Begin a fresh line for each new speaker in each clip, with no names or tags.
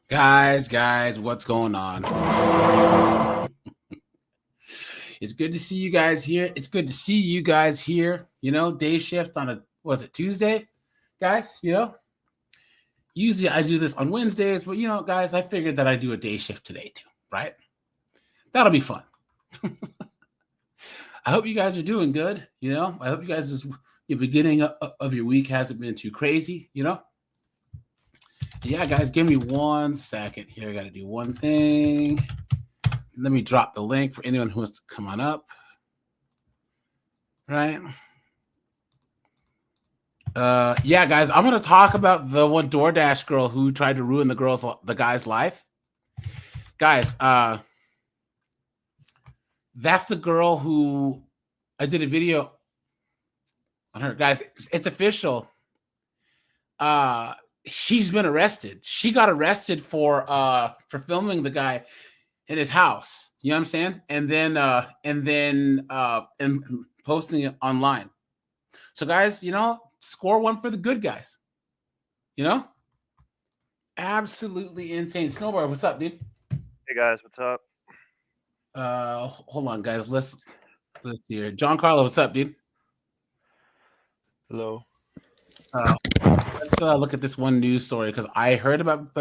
Guys, what's going on? It's good to see you guys here. It's good to see you guys here. Day shift on Tuesday, guys? Usually I do this on Wednesdays, but guys, I figured that I'd do a day shift today too, right? That'll be fun. I hope you guys are doing good. I hope you guys, the beginning of your week hasn't been too crazy, Yeah, guys, give me 1 second here. I got to do one thing. Let me drop the link for anyone who wants to come on up. Right? Yeah, guys, I'm going to talk about the one DoorDash girl who tried to ruin the guy's life. Guys, that's the girl who I did a video on her. Guys, it's official. She's been arrested. She got arrested for filming the guy in his house. You know what I'm saying? And then posting it online. So guys, score one for the good guys. Absolutely insane. Snowboard, what's up, dude?
Hey guys, what's up?
Hold on, guys. Let's see here. John Carlo, what's up, dude?
Hello.
Let's look at this one news story because I heard about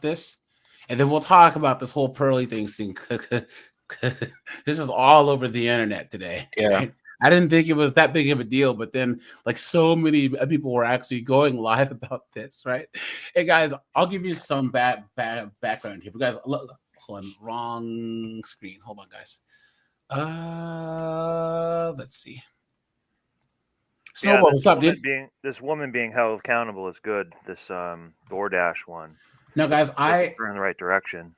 this, and then we'll talk about this whole Pearly thing. This is all over the internet today.
Yeah.
Right? I didn't think it was that big of a deal, but then so many people were actually going live about this, right? Hey guys, I'll give you some background here. But guys, look, hold on, wrong screen. Hold on, guys. Let's see. Snowball, what's up, dude?
This woman being held accountable is good. This DoorDash one.
No, guys,
we're in the right direction.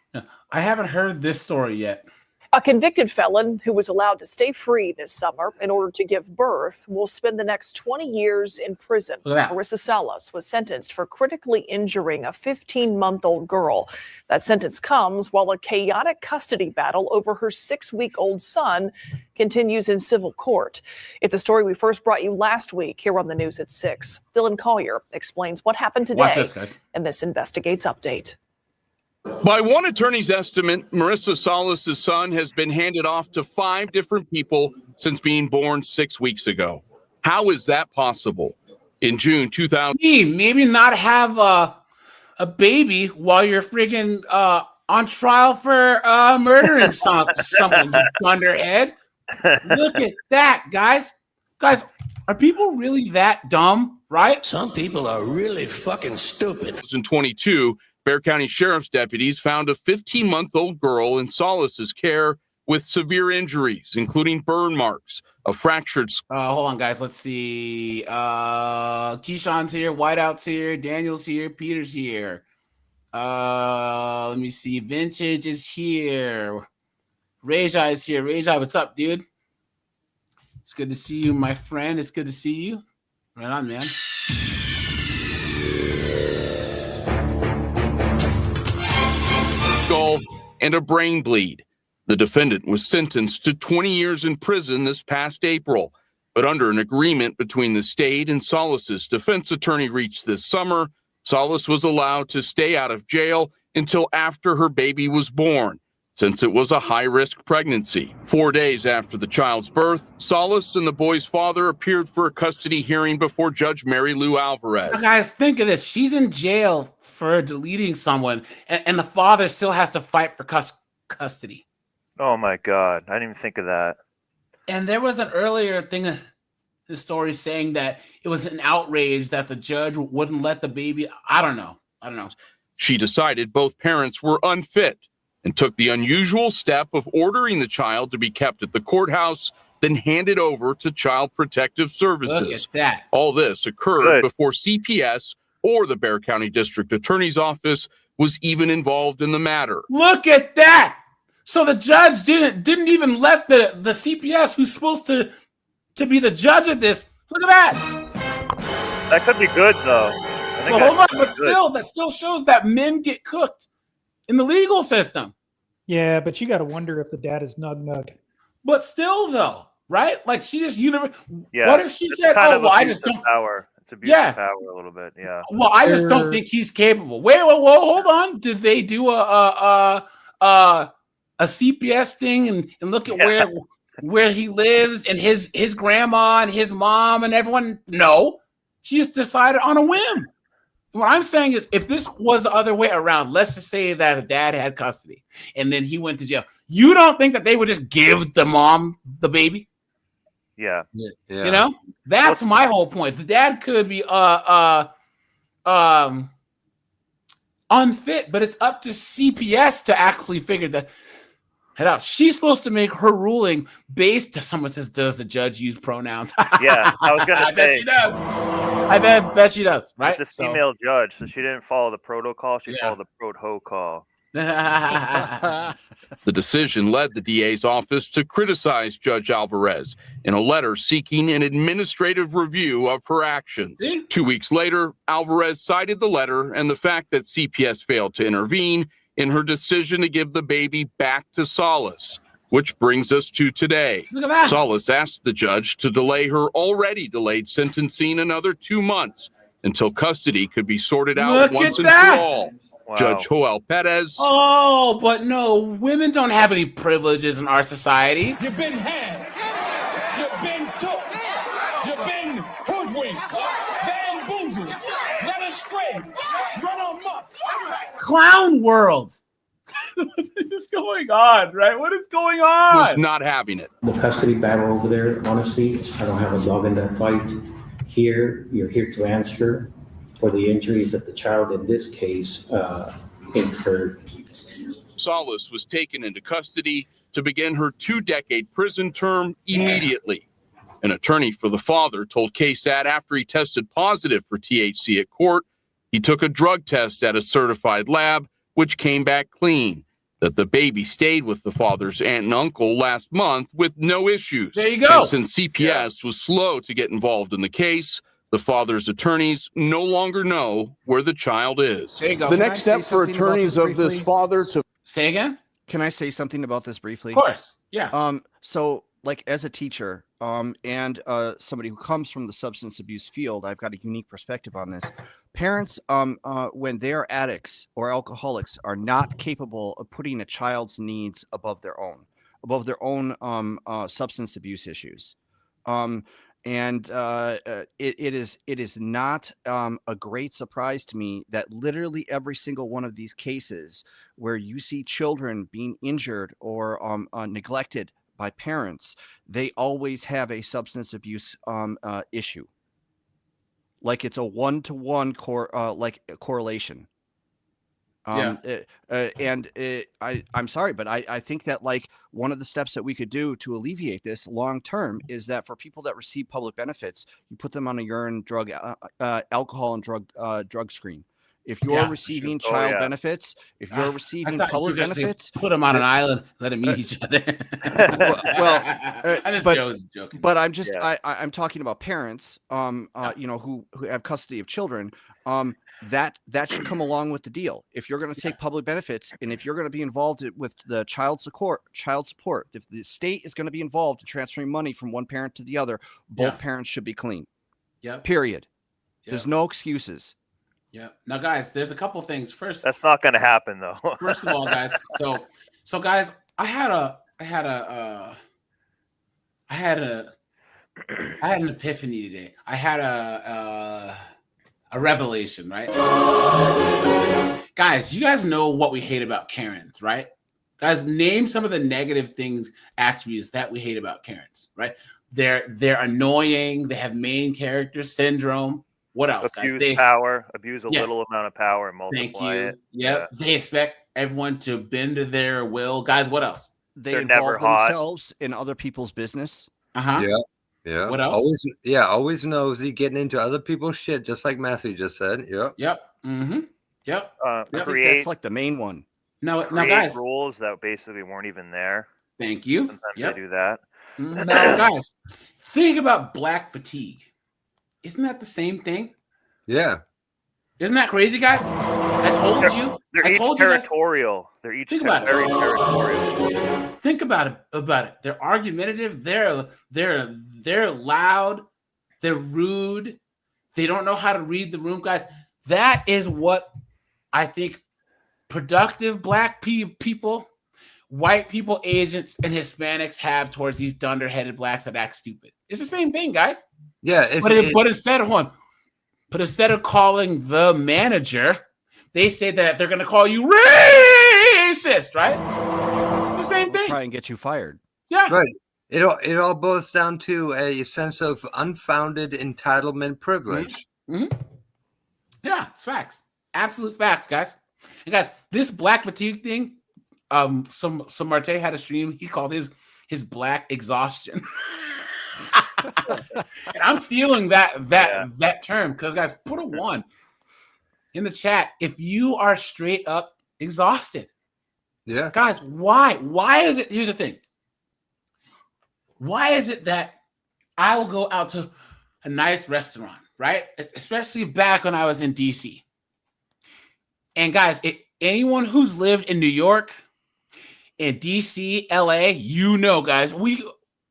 I haven't heard this story yet.
A convicted felon who was allowed to stay free this summer in order to give birth will spend the next 20 years in prison. Marissa Salas was sentenced for critically injuring a 15-month-old girl. That sentence comes while a chaotic custody battle over her 6-week-old son continues in civil court. It's a story we first brought you last week here on the news at 6. Dylan Collier explains what happened today.
Watch this, guys.
In this Investigates update.
By one attorney's estimate, Marissa Salas' son has been handed off to 5 different people since being born 6 weeks ago. How is that possible? In June 2000,
maybe not have a baby while you're freaking on trial for murdering someone, you thunderhead. Look at that, guys. Guys, are people really that dumb, right?
Some people are really fucking stupid.
In 2022, Bexar County Sheriff's deputies found a 15-month-old girl in Salas's care with severe injuries, including burn marks, a fractured skull.
Hold on, guys. Let's see. Keyshawn's here, Whiteout's here, Daniel's here, Peter's here. Let me see. Vintage is here. Rajai is here. Rajai, what's up, dude? It's good to see you, my friend. It's good to see you. Right on, man.
Skull and a brain bleed. The defendant was sentenced to 20 years in prison this past April, but under an agreement between the state and Salas's defense attorney reached this summer, Salas was allowed to stay out of jail until after her baby was born, since it was a high-risk pregnancy. 4 days after the child's birth, Salas and the boy's father appeared for a custody hearing before Judge Mary Lou Alvarez.
Now, guys, think of this. She's in jail for deleting someone, and the father still has to fight for custody.
Oh, my God. I didn't even think of that.
And there was an earlier thing, the story saying that it was an outrage that the judge wouldn't let the baby. I don't know.
She decided both parents were unfit and took the unusual step of ordering the child to be kept at the courthouse, then handed over to Child Protective Services.
Look at that.
All this occurred before CPS or the Bexar County District Attorney's Office was even involved in the matter.
Look at that. So the judge didn't even let the CPS, who's supposed to be the judge of this. Look at that.
That could be good, though.
Well, hold on, but still, that still shows that men get cooked in the legal system.
Yeah, but you got to wonder if the dad is nug.
But still, though, right? Like she just
Yeah,
what if she said, "Oh, well, I just don't."
Power. It's abuse
Yeah.
of power a little bit. Yeah.
Well, I just don't think he's capable. Wait, whoa, hold on. Did they do a CPS thing and look at where he lives and his grandma and his mom and everyone? No, she just decided on a whim. What I'm saying is, if this was the other way around, let's just say that the dad had custody and then he went to jail. You don't think that they would just give the mom the baby?
Yeah.
You know, that's my whole point. The dad could be unfit, but it's up to CPS to actually figure that head out. She's supposed to make her ruling based. Someone says, "Does the judge use pronouns?"
Yeah, I was gonna
I bet
say.
she does. I bet she does. Right?
It's a female judge, so she didn't follow the protocol. She followed the protocol.
The decision led the DA's office to criticize Judge Alvarez in a letter seeking an administrative review of her actions. 2 weeks later, Alvarez cited the letter and the fact that CPS failed to intervene in her decision to give the baby back to Salas, which brings us to today.
Look at that.
Salas asked the judge to delay her already delayed sentencing another 2 months until custody could be sorted out
Look
once
at
and
that.
for all.
Wow.
Judge Joel Perez.
Oh, but no, women don't have any privileges in our society.
You've been had. You've been took. You've been hoodwinked. Bamboozled. Led astray. Run amok.
Clown world. What is going on, right? What is going on?
Was not having it.
The custody battle over there, honestly, I don't have a dog in that fight. Here, you're here to answer for the injuries that the child in this case incurred.
Salas was taken into custody to begin her 2-decade prison term immediately. An attorney for the father told KSAT after he tested positive for THC at court, he took a drug test at a certified lab, which came back clean, that the baby stayed with the father's aunt and uncle last month with no issues.
There you go.
And since CPS was slow to get involved in the case, the father's attorneys no longer know where the child is.
There you go.
The next step for attorneys of this father to
Say again?
Can I say something about this briefly?
Of course. Yeah.
So like as a teacher, and somebody who comes from the substance abuse field, I've got a unique perspective on this. Parents, when they're addicts or alcoholics, are not capable of putting a child's needs above their own substance abuse issues. And it is not a great surprise to me that literally every single one of these cases where you see children being injured or neglected by parents, they always have a substance abuse issue. Like it's a one-to-one correlation. I'm sorry, but I think that like one of the steps that we could do to alleviate this long term is that for people that receive public benefits, you put them on a urine, drug, alcohol, and drug screen. If you're receiving child benefits, if you're receiving public benefits,
put them on an island, let them eat each other. I'm just joking.
But I'm just I'm talking about parents, who have custody of children. That should come along with the deal. If you're going to take public benefits and if you're going to be involved with the child support, if the state is going to be involved in transferring money from one parent to the other, both parents should be clean.
Yeah.
Period. There's no excuses.
Yeah. Now, guys, there's a couple things. First,
that's not going to happen, though.
First of all, guys. So, guys, I had an epiphany today. I had a revelation, right? Guys, you guys know what we hate about Karens, right? Guys, name some of the negative attributes that we hate about Karens, right? They're annoying. They have main character syndrome. What else,
abuse
guys?
Power, abuse a little amount of power and multiply
Thank you.
it.
Yep. Yeah. They expect everyone to bend to their will. Guys, what else?
They're involve themselves in other people's business.
Uh-huh.
Yeah.
What else?
Always nosy, getting into other people's shit, just like Matthew just said. Yep.
Mm-hmm. Yep.
I think that's like the main one.
Now, guys,
rules that basically weren't even there.
Thank you.
Sometimes they do that.
Now, guys, think about black fatigue. Isn't that the same thing?
Yeah.
Isn't that crazy, guys? I told you.
They're each territorial. They're each very territorial.
Think about it. They're argumentative. They're loud. They're rude. They don't know how to read the room, guys. That is what I think productive black people, white people, Asians, and Hispanics have towards these dunderheaded blacks that act stupid. It's the same thing, guys.
Yeah,
but instead of calling the manager, they say that they're going to call you racist, right? It's the same thing.
Try and get you fired.
Yeah,
right. It all boils down to a sense of unfounded entitlement privilege.
Mm-hmm. Yeah, it's facts. Absolute facts, guys. And guys, this black fatigue thing, some Marte had a stream. He called his black exhaustion. And I'm stealing that term because, guys, put a 1 in the chat if you are straight up exhausted.
Yeah,
guys, why? Why is it? Here's the thing. Why is it that I will go out to a nice restaurant, right? Especially back when I was in DC. And guys, anyone who's lived in New York, in DC, LA, you know, guys,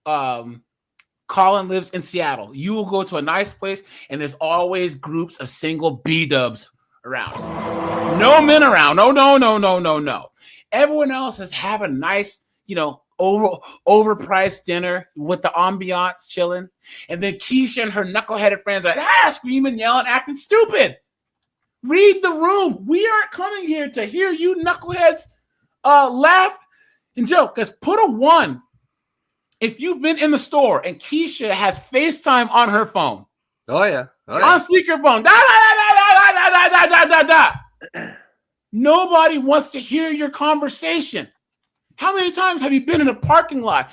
Colin lives in Seattle. You will go to a nice place and there's always groups of single B-dubs around. No men around. No. Everyone else is having a nice, overpriced dinner with the ambiance chilling. And then Keisha and her knuckleheaded friends are screaming, yelling, acting stupid. Read the room. We aren't coming here to hear you knuckleheads laugh and joke. Because put a 1 if you've been in the store and Keisha has FaceTime on her phone.
Oh yeah.
On speakerphone. Nobody wants to hear your conversation. How many times have you been in a parking lot?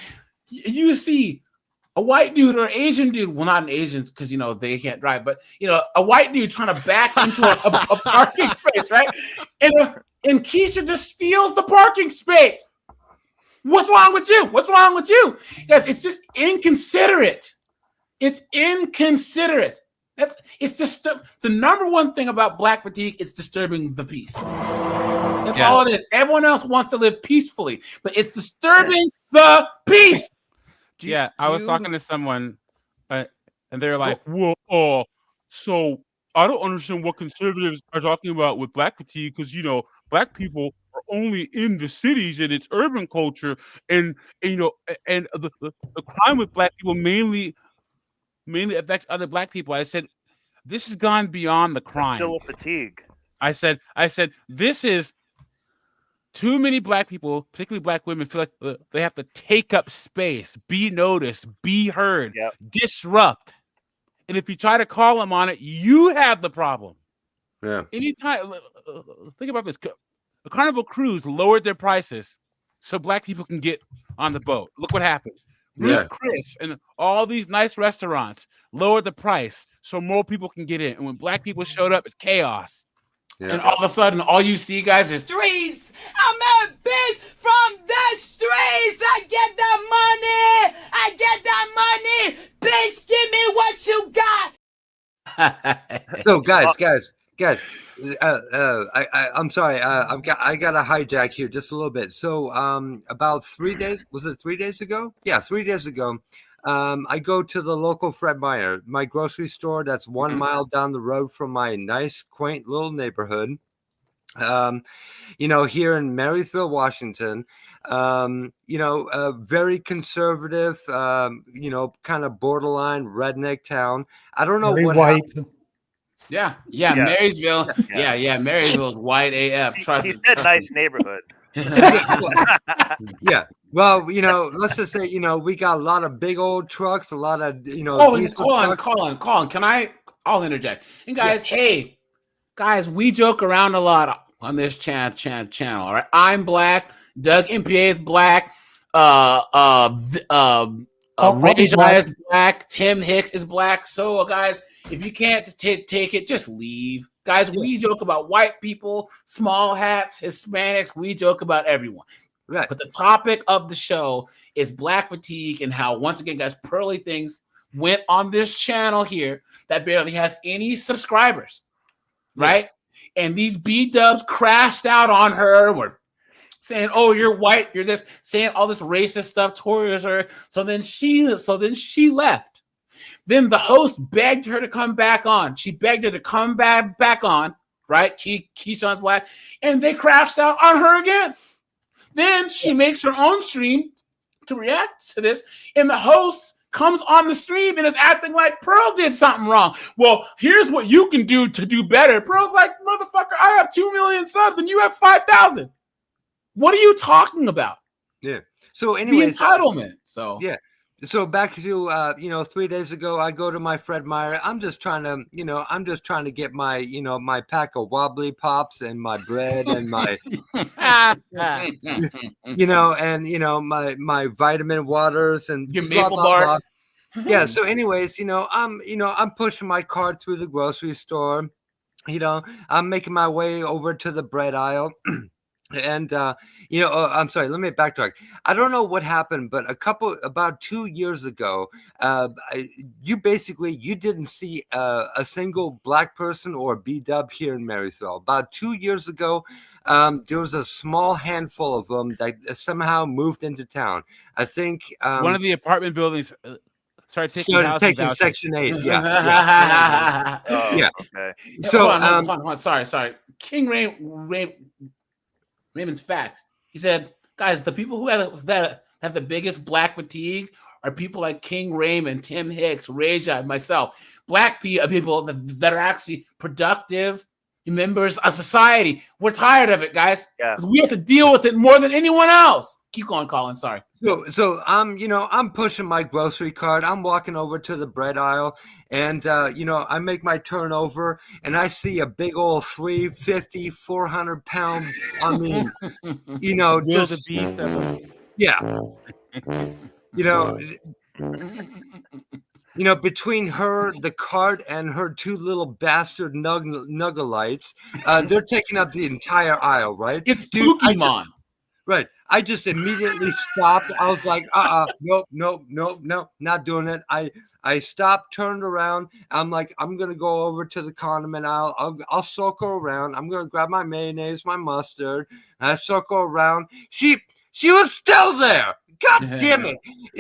You see a white dude or Asian dude, well, not an Asian because, they can't drive, but, a white dude trying to back into a parking space, right? And Keisha just steals the parking space. What's wrong with you? What's wrong with you? Guys, it's just inconsiderate. It's inconsiderate. It's just the number one thing about black fatigue. It's disturbing the peace. That's all it is. Everyone else wants to live peacefully, but it's disturbing the peace.
I was talking to someone, and they're like, "Well, so I don't understand what conservatives are talking about with black fatigue because black people are only in the cities and it's urban culture, and the crime with black people mainly affects other black people." I said, "This has gone beyond the crime.
Still a fatigue."
I said, "This is too many black people, particularly black women, feel like they have to take up space, be noticed, be heard, disrupt. And if you try to call them on it, you have the problem."
Yeah.
Anytime, think about this. The Carnival Cruise lowered their prices so black people can get on the boat. Look what happened. Ruth Chris and all these nice restaurants lowered the price so more people can get in. And when black people showed up, it's chaos.
Yeah. And all of a sudden, all you see, guys, is
streets. I'm a bitch from the streets. I get that money. Bitch, give me what you got.
So, guys. I'm sorry. I got a hijack here just a little bit. So, about 3 days. Was it 3 days ago? Yeah, 3 days ago. I go to the local Fred Meyer, my grocery store that's 1 mile down the road from my nice, quaint little neighborhood. Here in Marysville, Washington. Very conservative, kind of borderline redneck town. I don't know what happened.
Yeah, Marysville. Yeah, Marysville's white AF.
He said nice neighborhood.
Yeah. Well, let's just say, we got a lot of big old trucks, a lot of,
Colin, I'll interject. And guys, hey, we joke around a lot on this channel, all right? I'm black. Doug MPA is black. Ray J is black. Tim Hicks is black. So, guys, if you can't take it, just leave. Guys, we joke about white people, small hats, Hispanics. We joke about everyone.
Right.
But the topic of the show is black fatigue and how, once again, guys, Pearly Things went on this channel here that barely has any subscribers, right? And these B-dubs crashed out on her. We're saying, "Oh, you're white, you're this," saying all this racist stuff towards her. So then she left. Then the host begged her to come back on. She begged her to come back on, right? Keyshawn's wife. And they crashed out on her again. Then she makes her own stream to react to this. And the host comes on the stream and is acting like Pearl did something wrong. Well, here's what you can do to do better. Pearl's like, motherfucker, I have 2 million subs and you have 5,000. What are you talking about?
Yeah. So anyways,
the entitlement. So
yeah. So back to 3 days ago, I go to my Fred Meyer. I'm just trying to get my my pack of wobbly pops and my bread and my my vitamin waters and
your maple bars.
Yeah. So anyways, I'm pushing my cart through the grocery store. I'm making my way over to the bread aisle. And I'm sorry, let me backtrack. I don't know what happened, but about 2 years ago, you didn't see a single black person or B-dub here in Marysville. About 2 years ago, there was a small handful of them that somehow moved into town. I think
one of the apartment buildings started taking
Section 8. Yeah. Yeah.
Okay.
So
hold on. Sorry. King Raymond's facts. He said, guys, the people who have the biggest black fatigue are people like King Raymond, Tim Hicks, Raja, and myself. Black people that are actually productive members of society. We're tired of it, guys.
Yeah.
We have to deal with it more than anyone else. Keep going, Colin. Sorry.
So I'm pushing my grocery cart. I'm walking over to the bread aisle, and I make my turnover, and I see a big old 350, 400 pound. I mean, just
beast of them.
Yeah. Between her, the cart, and her two little bastard nuggalites, they're taking up the entire aisle, right?
It's Pokemon.
Right. I just immediately stopped. I was like, nope, not doing it. I stopped, turned around. I'm like, I'm going to go over to the condiment aisle. I'll circle around. I'm going to grab my mayonnaise, my mustard. And I circle around. She was still there. God damn it.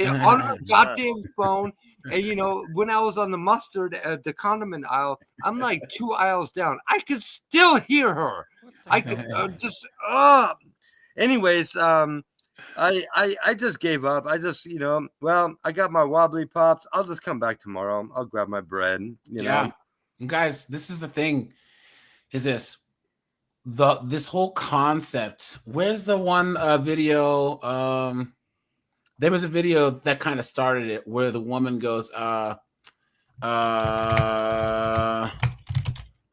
On her goddamn phone. And, when I was on the mustard at the condiment aisle, I'm like 2 aisles down. I could still hear her. I could Anyways, I just gave up. I just, I got my wobbly pops. I'll just come back tomorrow. I'll grab my bread. You know,
and guys, this is the thing. Is this this whole concept? Where's the one video? There was a video that kind of started it, where the woman goes, hold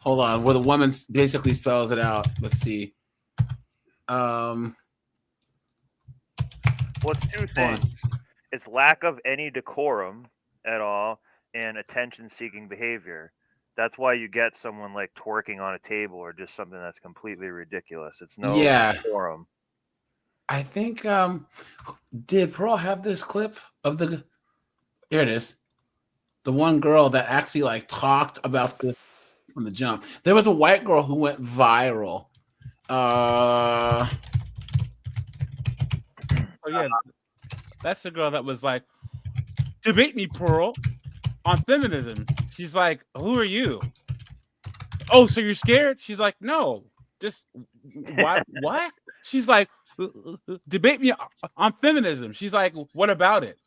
on, where the woman basically spells it out. Let's see.
Well, it's two things. It's lack of any decorum at all and attention-seeking behavior. That's why you get someone like twerking on a table or just something that's completely ridiculous. It's no decorum.
I think did Pearl have this clip of the? Here it is. The one girl that actually like talked about this from the jump. There was a white girl who went viral.
Oh yeah, that's the girl that was like, debate me, Pearl, on feminism. She's like, who are you? Oh, so you're scared? She's like, no, just what? What? She's like, debate me on feminism. She's like, what about it?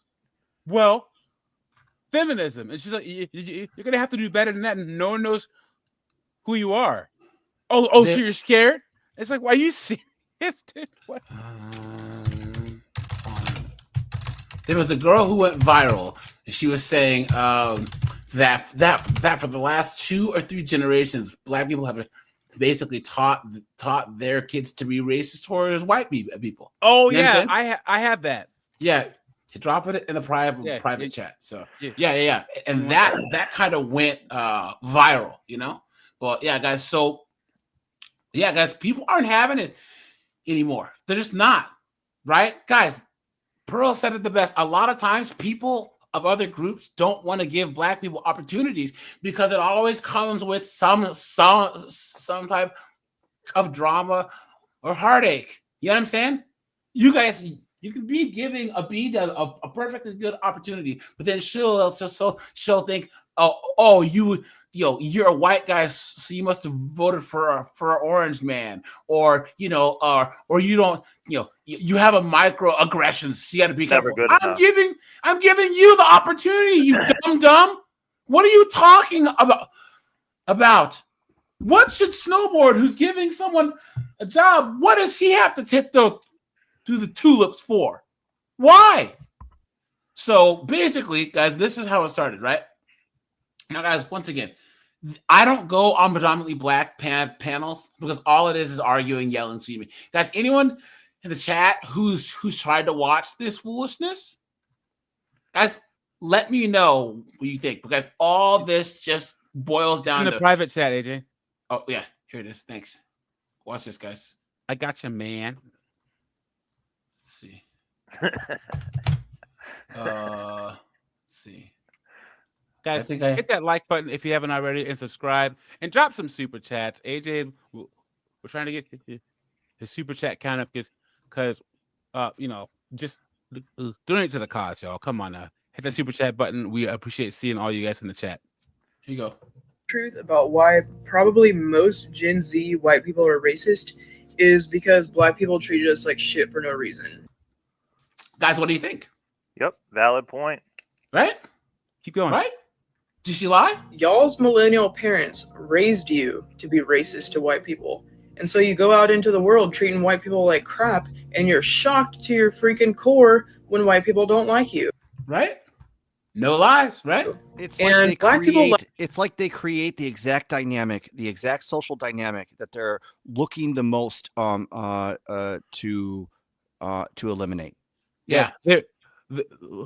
Well, feminism. And she's like, you're gonna have to do better than that. And no one knows who you are. So you're scared? It's like, why are you serious, dude? What?
There was a girl who went viral. And she was saying that for the last 2 or 3 generations, black people have basically taught their kids to be racist towards white people.
Oh, you know I have that.
Yeah, drop it in the private chat. So yeah, and that kind of went viral, Well, yeah, guys. So yeah, guys, people aren't having it anymore. They're just not, right, guys? Pearl said it the best. A lot of times, people of other groups don't want to give black people opportunities because it always comes with some type of drama or heartache. You know what I'm saying? You guys, You can be giving a B a perfectly good opportunity, but then she'll think, oh, you're a white guy, so you must have voted for an orange man, or you don't, you have a microaggression, so you got to be careful. I'm giving you the opportunity, you dumb. What are you talking about? What should Snowboard, who's giving someone a job, what does he have to tiptoe through the tulips for? Why? So basically, guys, this is how it started, right? Now, guys, once again, I don't go on predominantly black panels because all it is arguing, yelling, screaming. Guys, anyone in the chat who's tried to watch this foolishness, guys, let me know what you think, because all this just boils down
in the private chat, AJ.
Oh yeah, here it is. Thanks. Watch this, guys.
I got you, man.
Let's see. Let's see.
Guys, hit that like button if you haven't already, and subscribe, and drop some super chats. AJ, we're trying to get his super chat count up because just donate to the cause, y'all. Come on now, hit that super chat button. We appreciate seeing all you guys in the chat.
Here you go.
Truth about why probably most Gen Z white people are racist is because black people treated us like shit for no reason.
Guys, what do you think?
Yep, valid point.
Right?
Keep going.
Right? Did she lie?
Y'all's millennial parents raised you to be racist to white people. And so you go out into the world treating white people like crap, and you're shocked to your freaking core when white people don't like you.
Right? No lies, right?
It's like they create the exact dynamic, the exact social dynamic that they're looking the most to eliminate.
Yeah.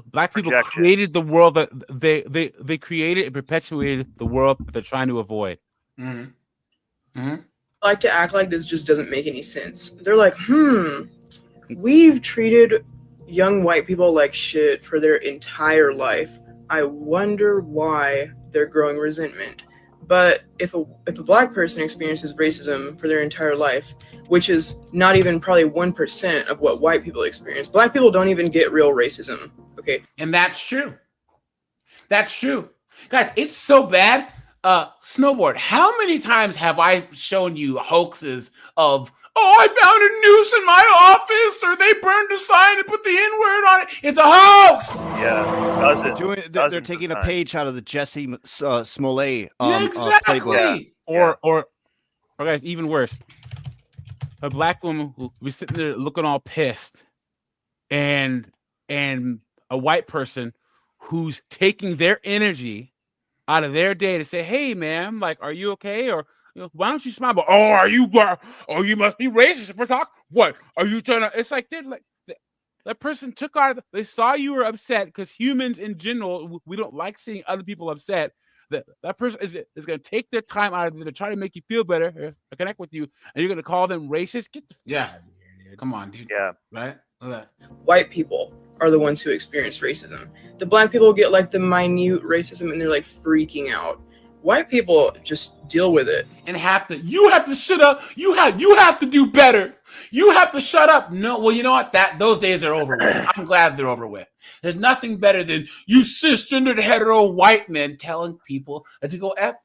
Black people created the world that they created and perpetuated the world that they're trying to avoid.
Mm-hmm. Mm-hmm.
I like to act like this just doesn't make any sense. They're like, we've treated young white people like shit for their entire life. I wonder why they're growing resentment. But if a black person experiences racism for their entire life, which is not even probably 1% of what white people experience, black people don't even get real racism. Okay.
And that's true. That's true. Guys, it's so bad. Snowboard, how many times have I shown you hoaxes of, I found a noose in my office, or they burned a sign and put the N-word on it? It's a hoax.
Yeah,
they're taking a page out of the Jesse Smollett
exactly.
playbook.
Or guys, even worse, a black woman who was sitting there looking all pissed, and a white person who's taking their energy out of their day to say, hey man, like, are you okay? Or why don't you smile? But you must be racist if we're talking. What are you trying to? It's like that person took out. They saw you were upset, because humans in general, we don't like seeing other people upset. That person is going to take their time out of it to try to make you feel better, or connect with you, and you're going to call them racist. Get the
fuck out of here, dude. Come on, dude.
Yeah.
Right. Okay.
White people are the ones who experience racism. The black people get like the minute racism, and they're like freaking out. White people just deal with it.
And you have to shut up. You have to do better. You have to shut up. No, well, you know what? Those days are over with. I'm glad they're over with. There's nothing better than you cisgendered hetero white men telling people to go F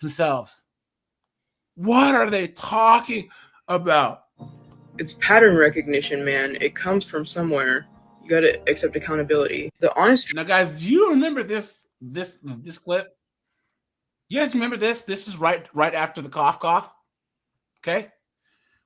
themselves. What are they talking about?
It's pattern recognition, man. It comes from somewhere. You got to accept accountability. The honest.
Now, guys, do you remember this clip? You guys remember this? This is right after the cough. Okay,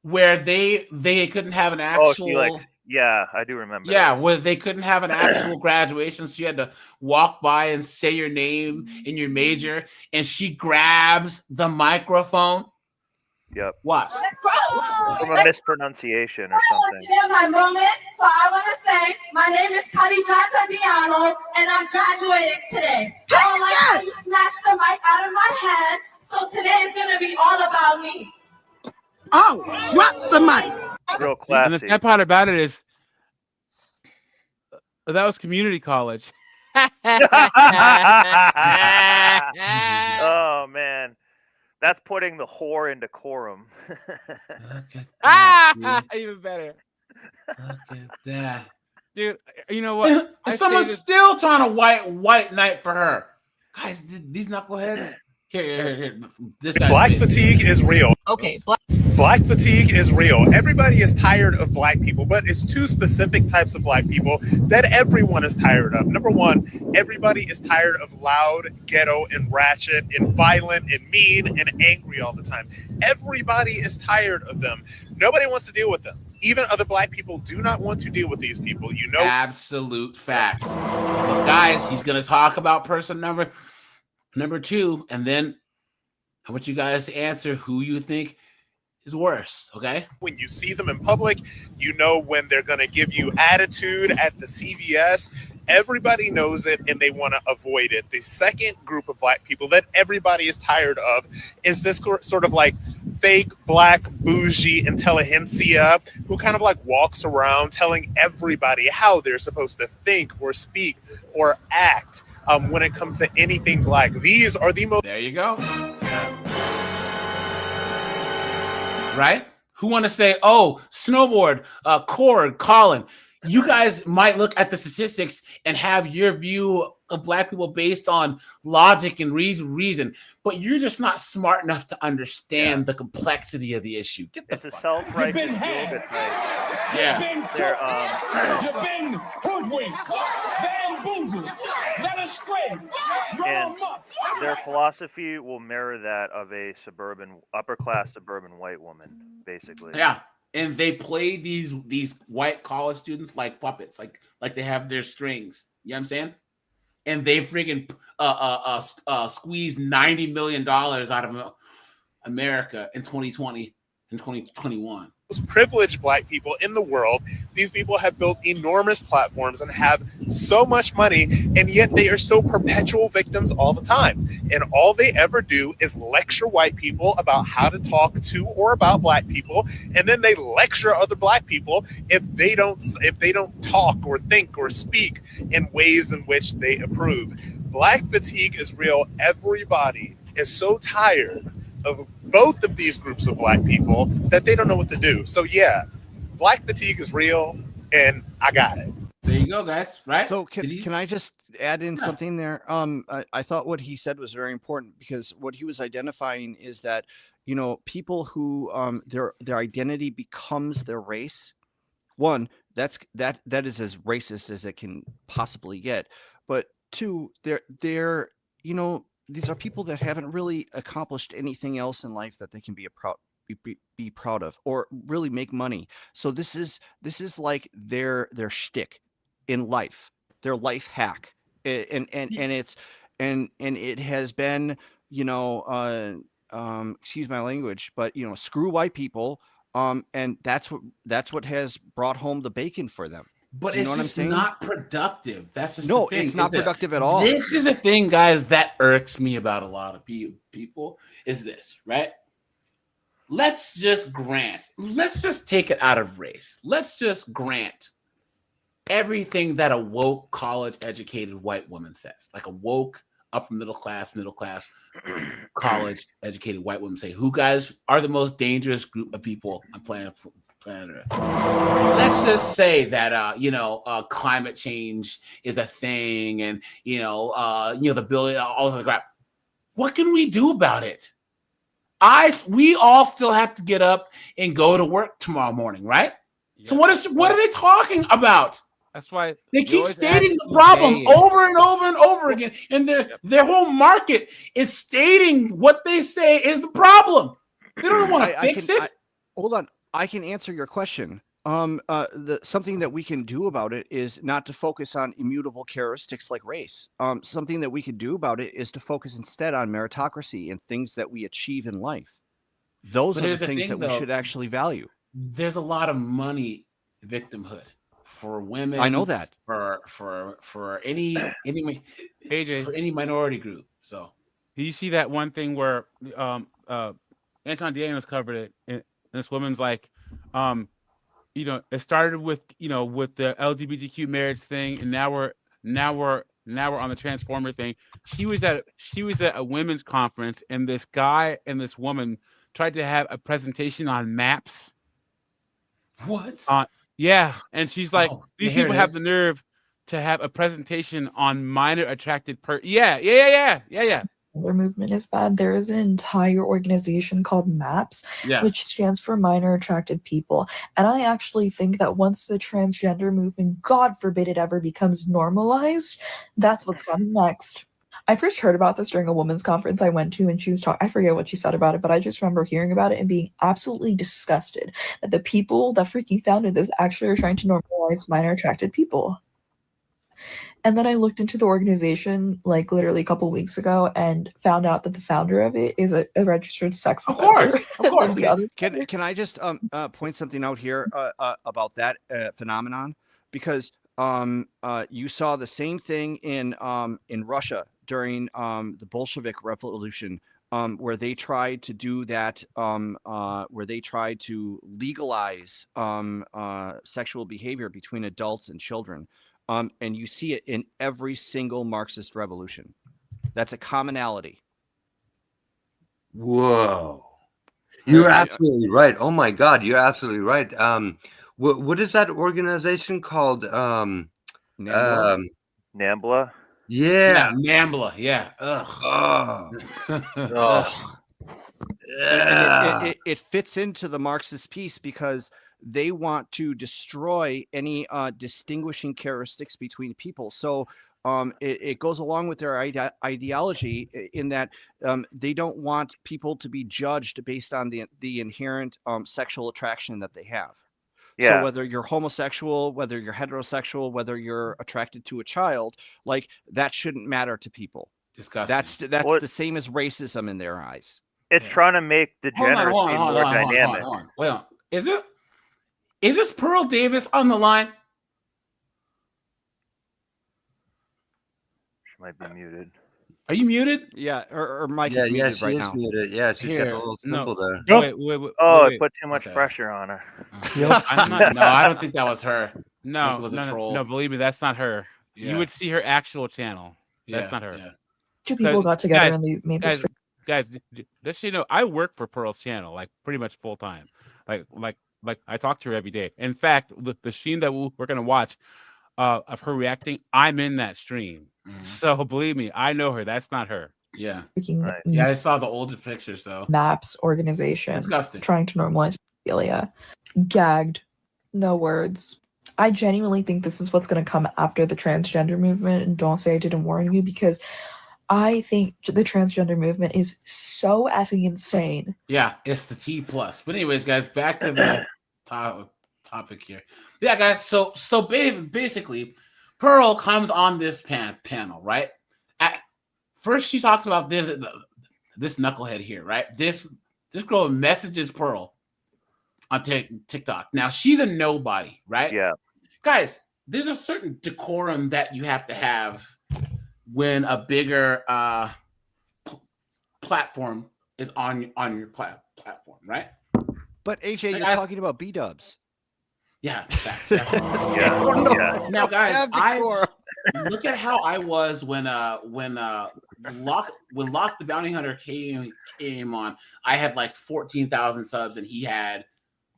where they couldn't have an actual.
Yeah, I do remember.
Yeah, where they couldn't have an actual graduation, so you had to walk by and say your name and your major, and she grabs the microphone.
Yep.
What?
From a mispronunciation or something.
My moment, so I want to say my name is Kadijata Diallo, and I'm graduating today. I like how you snatched the mic out of my hand, so today is gonna be all about me.
Oh, drops the mic.
Real classy.
And the sad part about it is that was community college.
Oh man. That's putting the whore into quorum.
Even better.
Look at that.
Dude, you know what?
And someone's still trying to white knight for her. Guys, these knuckleheads. Here. This
Black fatigue is real.
Okay,
Black fatigue is real. Everybody is tired of black people, but it's two specific types of black people that everyone is tired of. Number one, everybody is tired of loud, ghetto, and ratchet, and violent, and mean, and angry all the time. Everybody is tired of them. Nobody wants to deal with them. Even other black people do not want to deal with these people. You know,
absolute facts. But guys, he's going to talk about person number 2, and then I want you guys to answer who you think is worse, okay?
When you see them in public, you know when they're going to give you attitude at the CVS. Everybody knows it and they want to avoid it. The second group of black people that everybody is tired of is this sort of like fake black bougie intelligentsia who kind of like walks around telling everybody how they're supposed to think or speak or act when it comes to anything black. These are the most...
There you go. Right? Who want to say, oh, snowboard, Cord, Colin, you guys might look at the statistics and have your view of black people based on logic and reason, but you're just not smart enough to understand the complexity of the issue. Get the
It's a self-righteous yoga type.
Yeah.
You've been hoodwinked, bamboozled, led astray,
And their philosophy will mirror that of a upper-class suburban white woman, basically.
Yeah. And they play these white college students like puppets, like they have their strings. You know what I'm saying? And they freaking squeezed $90 million out of America in 2020 and 2021.
Privileged black people in the world. These people have built enormous platforms and have so much money, and yet they are still perpetual victims all the time. And all they ever do is lecture white people about how to talk to or about black people, and then they lecture other black people if they don't talk or think or speak in ways in which they approve. Black fatigue is real. Everybody is so tired of both of these groups of black people that they don't know what to do. So yeah, black fatigue is real, and I got it.
There you go, guys. Right?
So can I just add in something there? I thought what he said was very important, because what he was identifying is that, you know, people who their identity becomes their race. One, that is as racist as it can possibly get. But two, they're you know, these are people that haven't really accomplished anything else in life that they can be proud of or really make money. So this is like their shtick in life, their life hack, and it has been, you know, excuse my language, but you know, screw white people, and that's what has brought home the bacon for them.
But it's just not productive. That's just
no,
the thing.
It's not productive at all.
This is a thing, guys, that irks me about a lot of people is this, right? Let's just take it out of race. Let's just grant everything that a woke, college-educated white woman says, like a woke, upper middle class, college-educated white woman say, who guys are the most dangerous group of people on planet Earth. Let's just say that climate change is a thing, and the billion, all of the crap. What can we do about it? We all still have to get up and go to work tomorrow morning, right? Yeah. So what are they talking about?
That's why
they keep stating the problem over and over and over again, and their whole market is stating what they say is the problem. They don't want to fix it.
Hold on. I can answer your question. Something that we can do about it is not to focus on immutable characteristics like race. Something that we can do about it is to focus instead on meritocracy and things that we achieve in life. Those are the things that we should actually value.
There's a lot of money victimhood for women.
I know that
for any AJ, for any minority group. So
you see that one thing where Anton Daniels covered it, and this woman's like, it started with the LGBTQ marriage thing, and now we're on the transformer thing. She was at a women's conference, and this guy and this woman tried to have a presentation on maps.
What?
Yeah, and she's like,
Oh,
these
here
people
it
have
is.
the nerve to have a presentation on minor attracted Yeah.
Their movement is bad. There is an entire organization called MAPS,
Yeah.
which stands for Minor Attracted People. And I actually think that once the transgender movement, God forbid it ever becomes normalized, that's what's coming next. I first heard about this during a women's conference I went to, and she was talking, I forget what she said about it, but I just remember hearing about it and being absolutely disgusted that the people that freaking founded this actually are trying to normalize minor attracted people. And then I looked into the organization like literally a couple weeks ago and found out that the founder of it is a registered sex offender.
Of course.
Can I just point something out here about that phenomenon? Because you saw the same thing in Russia during the Bolshevik Revolution, where they tried to do that, where they tried to legalize sexual behavior between adults and children. And you see it in every single Marxist revolution. That's a commonality.
Whoa. You're absolutely right. Oh my God, you're absolutely right. What is that organization called?
NAMBLA?
Yeah.
NAMBLA. Yeah. Ugh.
Ugh.
And it fits into the Marxist piece because they want to destroy any distinguishing characteristics between people. So it goes along with their ideology in that they don't want people to be judged based on the inherent sexual attraction that they have.
Yeah.
So whether you're homosexual, whether you're heterosexual, whether you're attracted to a child, like that shouldn't matter to people.
Disgusting.
That's the same as racism in their eyes.
It's trying to make degeneracy more dynamic.
Hold on. Well, is this Pearl Davis on the line?
She might be muted.
Are you muted?
Yeah, or Mike
Yeah,
is muted
she
right
is
now.
muted. Yeah, she's got a little symbol there.
It put too much pressure on her.
I'm not, no, I don't think that was her.
No,
it was a
no,
troll.
no, believe me, that's not her.
Yeah.
You would see her actual channel. That's
Yeah,
not her.
yeah.
Two people got together and they made this.
Guys, just so you know, I work for Pearl's channel like pretty much full time. Like I talk to her every day. In fact, the stream that we're gonna watch of her reacting, I'm in that stream. So believe me, I know her. That's not her.
Yeah.
Freaking
Yeah, I saw the older pictures though.
MAPS organization
Disgusting.
trying to normalize pedophilia. Gagged. No words. I genuinely think this is what's going to come after the transgender movement. And don't say I didn't warn you, because I think the transgender movement is so effing insane.
Yeah, it's the T plus. But anyways, guys, back to the topic here. Yeah, guys. So basically, Pearl comes on this panel, right? First, she talks about this knucklehead here, right? This girl messages Pearl on TikTok. Now she's a nobody, right?
Yeah,
guys. There's a certain decorum that you have to have when a bigger platform is on your platform, right?
But AJ, you're talking about B-dubs.
Yeah.
Yeah.
Now, guys, look at how I was when Locke the Bounty Hunter came on. I had like 14,000 subs, and he had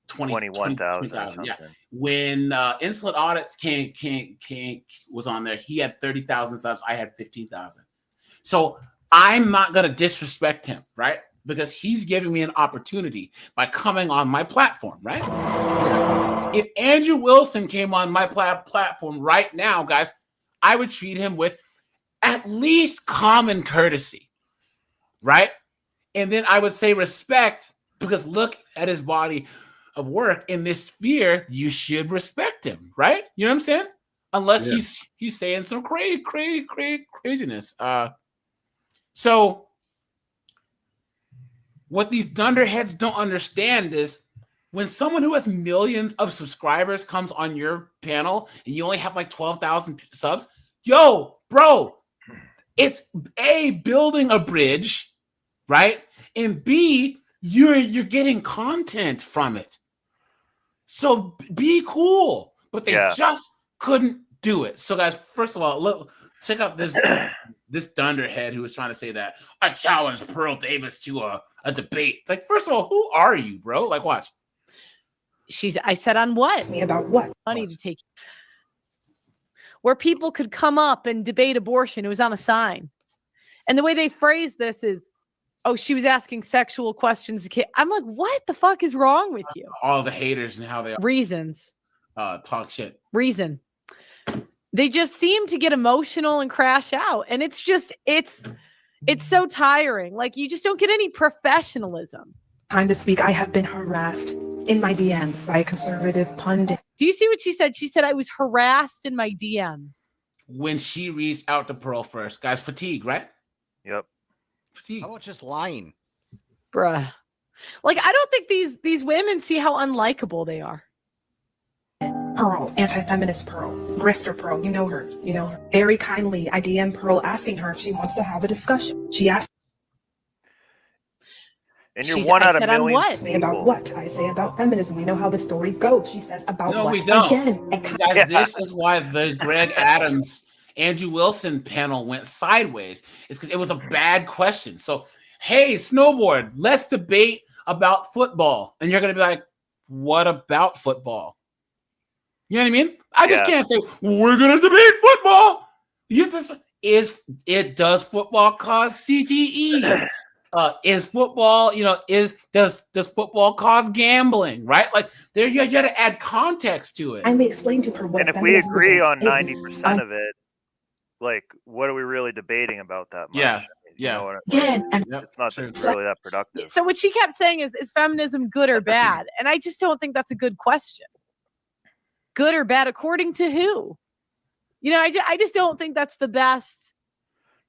21,000. Yeah. When Insolent Audits came was on there, he had 30,000 subs. I had 15,000. So I'm not gonna disrespect him, right? Because he's giving me an opportunity by coming on my platform, right? If Andrew Wilson came on my platform right now, guys, I would treat him with at least common courtesy, right? And then I would say respect, because look at his body of work in this sphere. You should respect him, right? You know what I'm saying? Unless he's saying some craziness. So what these dunderheads don't understand is when someone who has millions of subscribers comes on your panel and you only have like 12,000 subs, yo, bro, it's A, building a bridge, right? And B, you're getting content from it. So be cool. But they just couldn't do it. So guys, first of all, look, check out this dunderhead who was trying to say that I challenged Pearl Davis to a debate. It's like, first of all, who are you, bro? Like, watch.
I said, on what?
About what?
Money to take. Where people could come up and debate abortion. It was on a sign. And the way they phrased this is, oh, she was asking sexual questions. I'm like, what the fuck is wrong with you?
All the haters and how they
Reasons.
Talk shit.
Reason. They just seem to get emotional and crash out. And it's so tiring. Like, you just don't get any professionalism.
Time to speak. I have been harassed in my DMs by a conservative pundit.
Do you see what she said? She said, I was harassed in my DMs.
When she reached out to Pearl first. Guys, fatigue, right?
Yep.
Fatigue.
How about just lying?
Bruh. Like, I don't think these women see how unlikable they are.
Pearl, anti-feminist Pearl, grifter Pearl, you know her. Very kindly, I DM Pearl asking her if she wants to have a discussion. She asked,
and you're one out of millions.
What? Say about what? I say about feminism. We know how the story goes. She says about
no,
what?
We don't.
Again,
Guys, this is why the Greg Adams, Andrew Wilson panel went sideways. It's because it was a bad question. So, hey, snowboard, let's debate about football. And you're going to be like, what about football? You know what I mean? I just can't say, we're going to debate football. Does football cause CTE? Is football, does football cause gambling, right? Like, there you got to add context to it.
And we explain to her what.
And if we agree on 90% of it, like, what are we really debating about that much?
Yeah.
It's not really that productive.
So what she kept saying is feminism good or bad? And I just don't think that's a good question. Good or bad, according to who? I just don't think that's the best.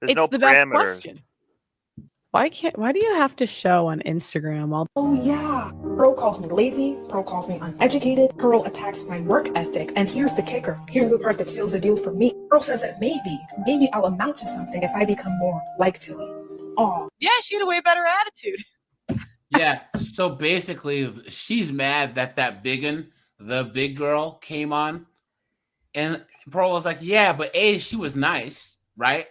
There's no
the best
parameters.
question. Why do you have to show on Instagram
Oh yeah. Pearl calls me lazy. Pearl calls me uneducated. Pearl attacks my work ethic. And here's the kicker. Here's the part that seals the deal for me. Pearl says that maybe I'll amount to something if I become more like Tilly. Oh.
Yeah, she had a way better attitude.
Yeah. So basically, she's mad that biggin, the big girl, came on, and Pearl was like, yeah, but she was nice, right?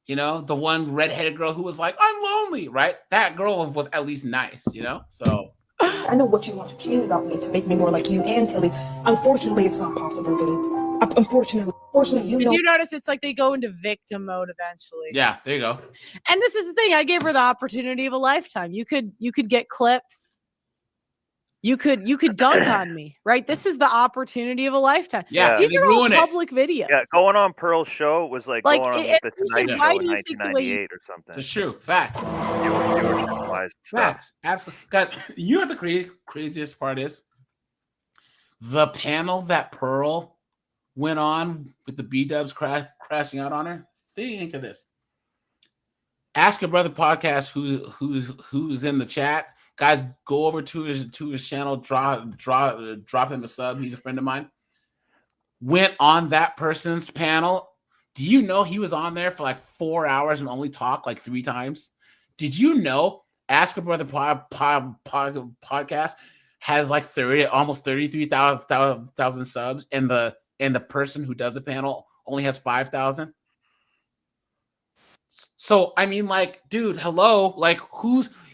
The one redheaded girl who was like, I'm lonely, right? That girl was at least nice, So
I know what you want to change about me to make me more like you and Tilly. Unfortunately, it's not possible, babe. Unfortunately, you know.
You notice it's like they go into victim mode eventually.
Yeah, there you go.
And this is the thing. I gave her the opportunity of a lifetime. You could get clips. You could dunk on me, right? This is the opportunity of a lifetime.
Yeah,
these are all public videos.
Yeah, going on Pearl's show was like going on with the Tonight Show in 1998 or something.
It's true. Facts.
Facts.
Absolutely. Guys, you know what the craziest part is? The panel that Pearl went on with the B-dubs crashing out on her. Think of this. Ask Your Brother podcast who's in the chat. Guys, go over to his channel, drop him a sub. He's a friend of mine. Went on that person's panel. Do you know he was on there for like 4 hours and only talked like 3 times? Did you know Ask a Brother podcast has like almost 33,000 subs, and the person who does the panel only has 5,000? So I mean, like, dude, hello, like,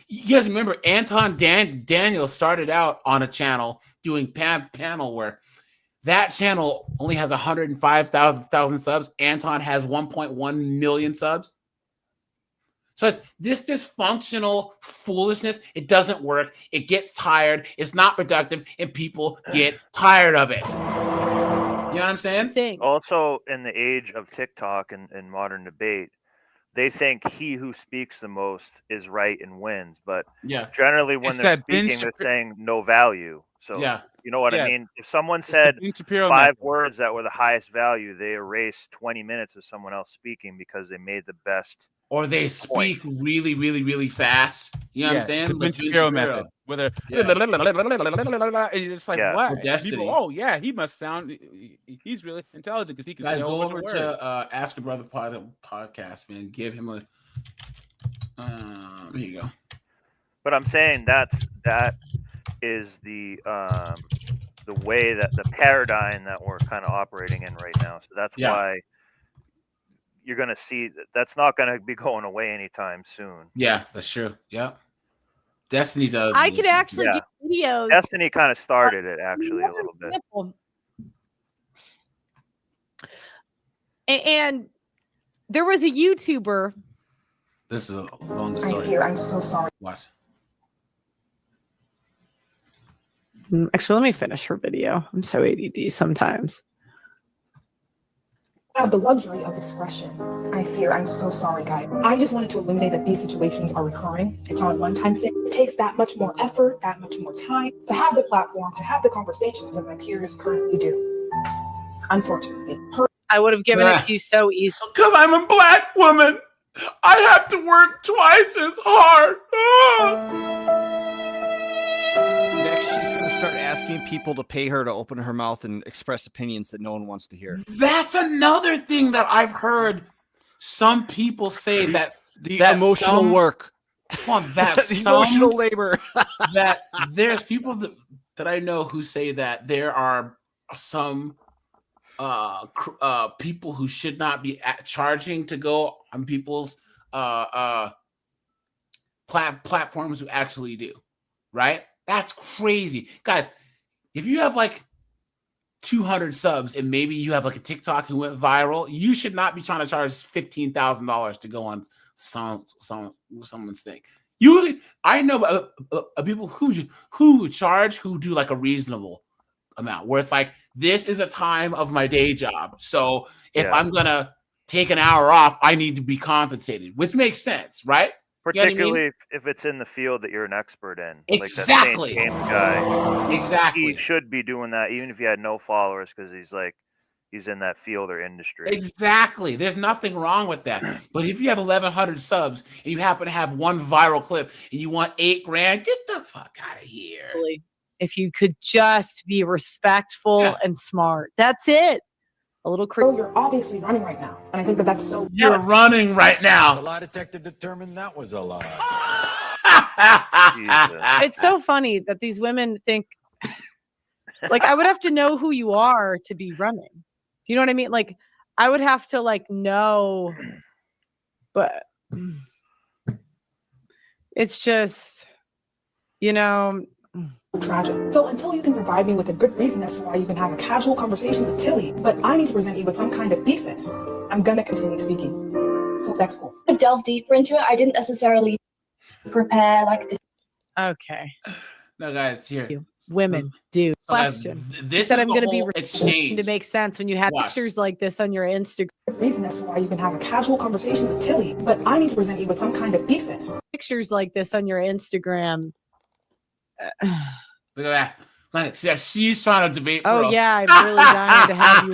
you guys remember Anton Daniel started out on a channel doing panel work. That channel only has 105,000 subs. Anton has 1.1 million subs. So it's this dysfunctional foolishness. It doesn't work. It gets tired. It's not productive, and people get tired of it. You know what I'm saying?
Also, in the age of TikTok and modern debate, they think he who speaks the most is right and wins, but generally when they're speaking, they're saying no value. So you know what I mean? If someone said 5 words that were the highest value, they erase 20 minutes of someone else speaking because they made the best.
Or they speak really, really, really fast. You know what I'm saying?
The Ben Shapiro method. Where they're and you're just like, what? People, he must sound. He's really intelligent because he can.
Guys,
say
go over to Ask a Brother podcast, man. Give him a. Here you go.
But I'm saying that is the way that the paradigm that we're kind of operating in right now. So that's why you're going to see that's not going to be going away anytime soon.
Yeah, that's true. Yeah. Destiny does.
I could actually give videos.
Destiny kind of started it actually a little bit.
And there was a YouTuber.
This is a long
I
story.
fear I'm so sorry.
Watch.
Actually, let me finish her video. I'm so ADD sometimes.
I have the luxury of discretion. I fear I'm so sorry, guys. I just wanted to illuminate that these situations are recurring. It's not a one-time thing. It takes that much more effort, that much more time to have the platform, to have the conversations that my peers currently do. Unfortunately.
I would have given it to you so easily.
Because I'm a black woman. I have to work twice as hard.
Next, she's going to start asking people to pay her to open her mouth and express opinions that no one wants to hear.
That's another thing that I've heard some people say that
The
that
emotional work.
Come on, that
The emotional labor.
that there's people that I know who say that there are some people who should not be charging to go on people's platforms who actually do, right? That's crazy, guys. If you have like 200 subs and maybe you have like a TikTok who went viral, you should not be trying to charge $15,000 to go on someone's thing. I know people who charge who do like a reasonable amount where it's like, this is a time of my day job, so if I'm gonna take an hour off, I need to be compensated, which makes sense, right?
Particularly if it's in the field that you're an expert in.
Exactly.
Like that Saint James guy.
Exactly.
He should be doing that even if he had no followers because he's in that field or industry.
Exactly. There's nothing wrong with that. But if you have 1,100 subs and you happen to have one viral clip and you want $8,000, get the fuck out of here.
If you could just be respectful and smart. That's it. A little crazy.
Oh, you're obviously running right now. And I think that's so...
You're running right now.
The lie detector determined that was a lie.
It's so funny that these women think, like, I would have to know who you are to be running. Do you know what I mean? Like, I would have to, like, know, but it's just, you know...
Tragic. So until you can provide me with a good reason as to why you can have a casual conversation with Tilly, but I need to present you with some kind of thesis, I'm gonna continue speaking. Hope that's cool.
To delve deeper into it, I didn't necessarily prepare like this.
Okay.
No, guys, here.
Women do.
So guys,
Question.
this
You said
is
I'm
the
going to be
whole exchange.
to make sense when you have
Watch.
pictures like this on your Instagram.
Reason as to why you can have a casual conversation with Tilly, but I need to present you with some kind of thesis.
Pictures like this on your Instagram.
Look at that. Like, she's trying to debate.
Oh
bro.
yeah, I'm really dying to have you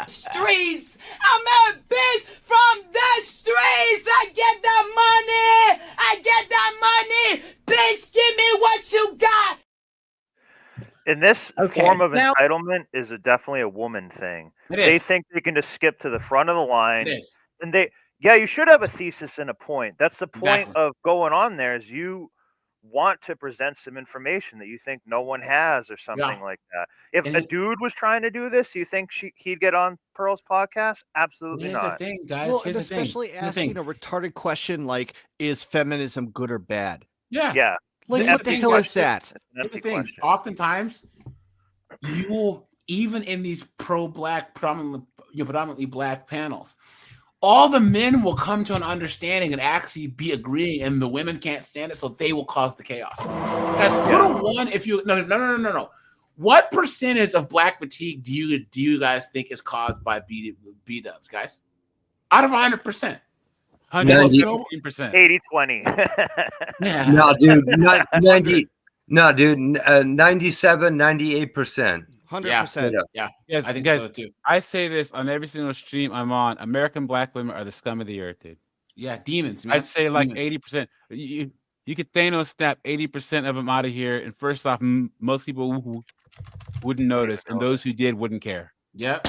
on.
Streets. I'm a bitch from the streets. I get that money. I get that money. Bitch, give me what you got.
And this
Okay,
form of
now-
entitlement is definitely a woman thing.
It
They
is.
think they can just skip to the front of the line.
It is.
And you should have a thesis and a point. That's the point
Exactly.
of going on there is you want to present some information that you think no one has or something like that. If
And
a dude was trying to do this, you think he'd get on Pearl's podcast? Absolutely
Here's
not.
the thing, guys.
Well,
Here's
and
the thing.
especially
Here's the
asking
thing.
a retarded question like, is feminism good or bad?
Yeah.
Yeah.
Like,
It's
what
an
the
empty
hell is
question.
that?
It's an
Here's
empty
the thing.
question.
Oftentimes, you will, even in these pro-black, predominantly black panels, all the men will come to an understanding and actually be agreeing, and the women can't stand it, so they will cause the chaos. Guys, put a one if you no. What percentage of black fatigue do you guys think is caused by B-dubs, guys? Out of 100%.
115%.
80-20.
Yeah.
No, dude, 97, 98%.
100%.
Yeah.
Yes,
I think
guys,
so too.
I say this on every single stream I'm on. American black women are the scum of the earth, dude.
Yeah, demons, man.
I'd say like
Demons.
80%. You could Thanos snap 80% of them out of here, and first off, most people wouldn't notice, and those who did wouldn't care.
Yep.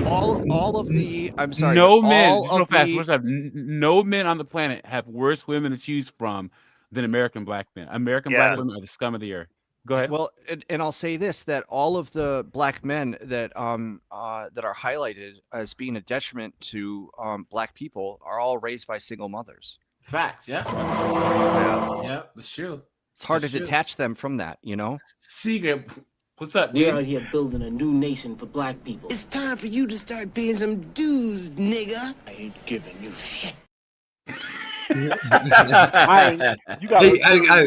All of the I'm sorry.
No
but
men,
all
just real
of
fast,
the-
real fast, no men on the planet have worse women to choose from than American black men. American
Yeah.
black women are the scum of the earth. Go ahead.
Well, and I'll say this: that all of the black men that that are highlighted as being a detriment to black people are all raised by single mothers.
Facts, yeah. that's true.
It's hard
That's
to
true.
detach them from that, you know?
Secret, what's up,
We're
dude?
out here building a new nation for black people. It's time for you to start paying some dues, nigga. I ain't giving you shit.
Hey,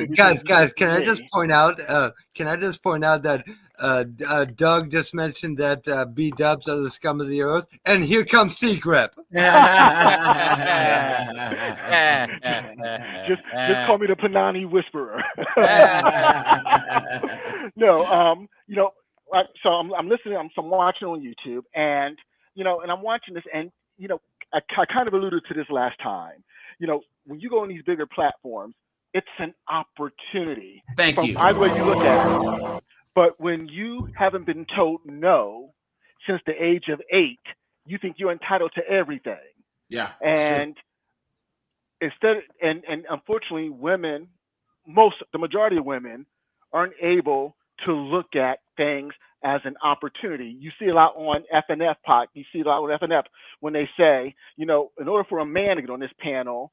guys, can I just point out? That Doug just mentioned that B-dubs are the scum of the earth, and here comes Secret.
Just call me the Panani Whisperer. No, so I'm listening. I'm watching on YouTube, and and I'm watching this, and I kind of alluded to this last time. When you go on these bigger platforms, it's an opportunity.
Thank you.
Either way you look at it. But when you haven't been told no since the age of 8, you think you're entitled to everything.
Yeah.
And unfortunately, women, the majority of women aren't able to look at things as an opportunity. You see a lot on FNF You see a lot on FNF when they say, in order for a man to get on this panel,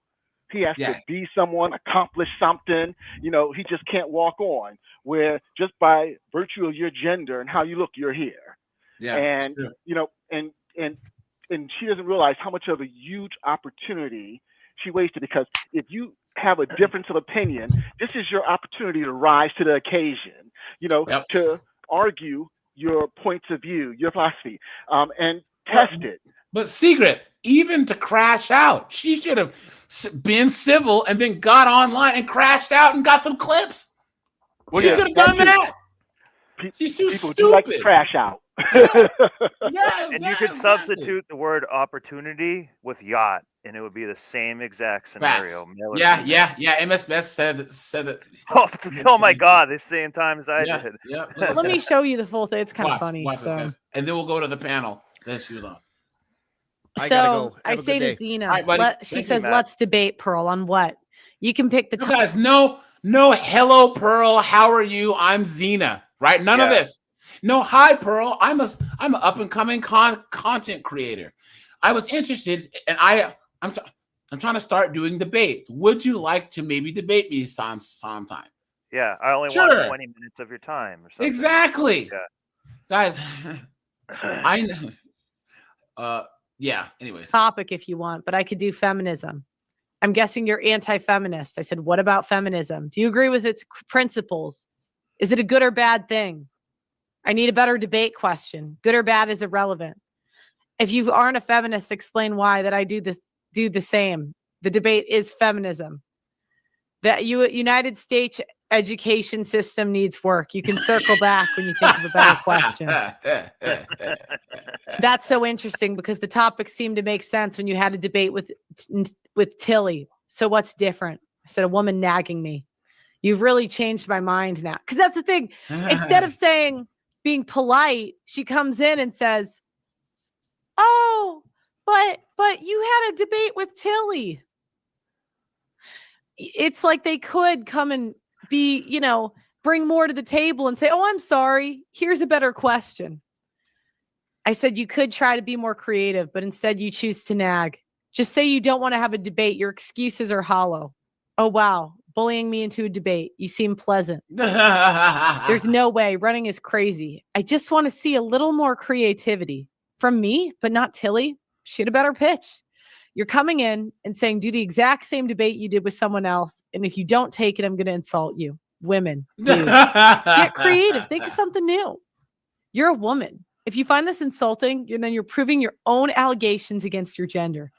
he has to be someone, accomplish something. He just can't walk on. Where just by virtue of your gender and how you look, you're here.
Yeah.
And and she doesn't realize how much of a huge opportunity she wasted, because if you have a difference of opinion, this is your opportunity to rise to the occasion. To argue your points of view, your philosophy, and test it.
But Secret, even to crash out, she should have been civil and then got online and crashed out and got some clips.
Well,
she could have done that. She's too
People
stupid.
do like to crash out.
And you could substitute the word opportunity with yacht, and it would be the same exact scenario.
Yeah. MS Best said it.
Oh my God, the same time as I did.
Yeah.
Let me show you the full thing. It's kind of funny.
Watch
So.
this, and then we'll go to the panel. Then she was on.
I say to Zena, she says, let's debate, Pearl, on what? You can pick the
guys, no, hello, Pearl. How are you? I'm Zena, right? None of this. No, hi, Pearl. I'm an up and coming content creator. I was interested, and I'm trying to start doing debates. Would you like to maybe debate me sometime?
Yeah, I only want 20 minutes of your time or something.
Exactly.
Yeah.
Guys, I know. Yeah, anyways.
Topic if you want, but I could do feminism. I'm guessing you're anti-feminist. I said, what about feminism? Do you agree with its principles? Is it a good or bad thing? I need a better debate question. Good or bad is irrelevant. If you aren't a feminist, explain why that I do the same. The debate is feminism. The United States education system needs work. You can circle back when you think of a better question. That's so interesting because the topics seem to make sense when you had a debate with Tilly. So what's different? I said, a woman nagging me. You've really changed my mind now. Because that's the thing. Instead of being polite, she comes in and says, oh, but you had a debate with Tilly. It's like they could come and be, bring more to the table and say, oh, I'm sorry. Here's a better question. I said, you could try to be more creative, but instead you choose to nag. Just say you don't want to have a debate. Your excuses are hollow. Oh, wow. Bullying me into a debate. You seem pleasant. There's no way. Running is crazy. I just want to see a little more creativity from me, but not Tilly. She had a better pitch. You're coming in and saying, do the exact same debate you did with someone else. And if you don't take it, I'm going to insult you. Women, dude. Get creative. Think of something new. You're a woman. If you find this insulting, then you're proving your own allegations against your gender.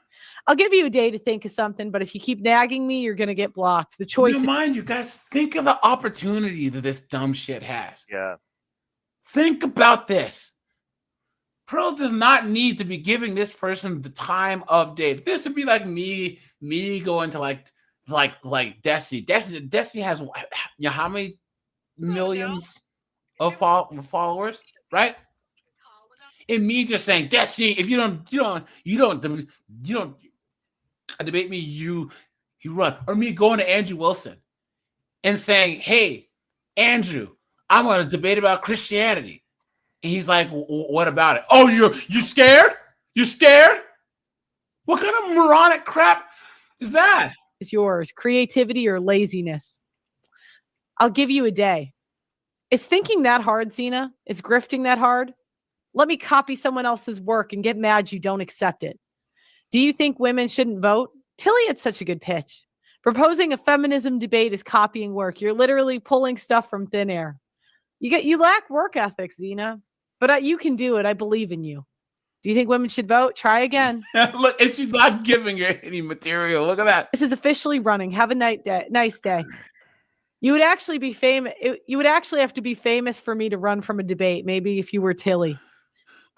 I'll give you a day to think of something, but if you keep nagging me, you're going to get blocked. The choice.
Mind you guys, think of the opportunity that this dumb shit has.
Yeah.
Think about this. Pearl does not need to be giving this person the time of day. This would be like me going to like Destiny. Destiny has how many millions of followers, right? And me just saying, Destiny, if you don't debate me, you run. Or me going to Andrew Wilson and saying, hey, Andrew, I'm going to debate about Christianity. And he's like, what about it? Oh, you scared? You scared? What kind of moronic crap is that?
Is yours creativity or laziness? I'll give you a day. Is thinking that hard, Zena? Is grifting that hard? Let me copy someone else's work and get mad you don't accept it. Do you think women shouldn't vote? Tilly had such a good pitch. Proposing a feminism debate is copying work. You're literally pulling stuff from thin air. You lack work ethic, Zena, but you can do it. I believe in you. Do you think women should vote? Try again.
Look, and she's not giving her any material. Look at that.
This is officially running. Have a nice day. You would actually be famous. You would actually have to be famous for me to run from a debate. Maybe if you were Tilly.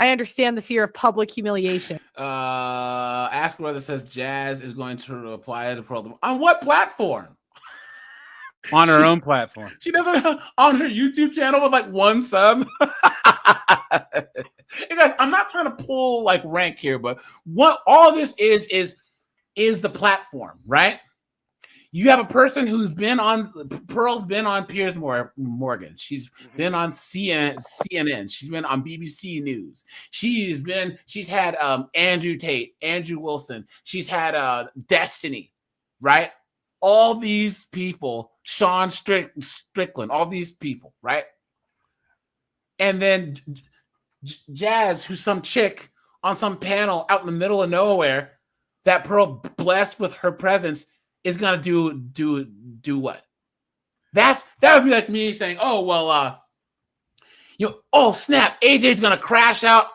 I understand the fear of public humiliation.
Ask Brother says Jazz is going to apply to the program. On what platform?
On her own platform.
She doesn't on her YouTube channel with like 1 sub. Hey guys, I'm not trying to pull like rank here, but what all this is the platform, right? You have a person who's been on Pearl's been on Piers Morgan. She's been on CNN. She's been on BBC News. She's had Andrew Tate, Andrew Wilson. She's had Destiny, right? All these people, Sean Strickland, all these people, right? And then Jazz, who's some chick on some panel out in the middle of nowhere that Pearl blessed with her presence is gonna do what? That would be like me saying, oh well, oh snap, AJ's gonna crash out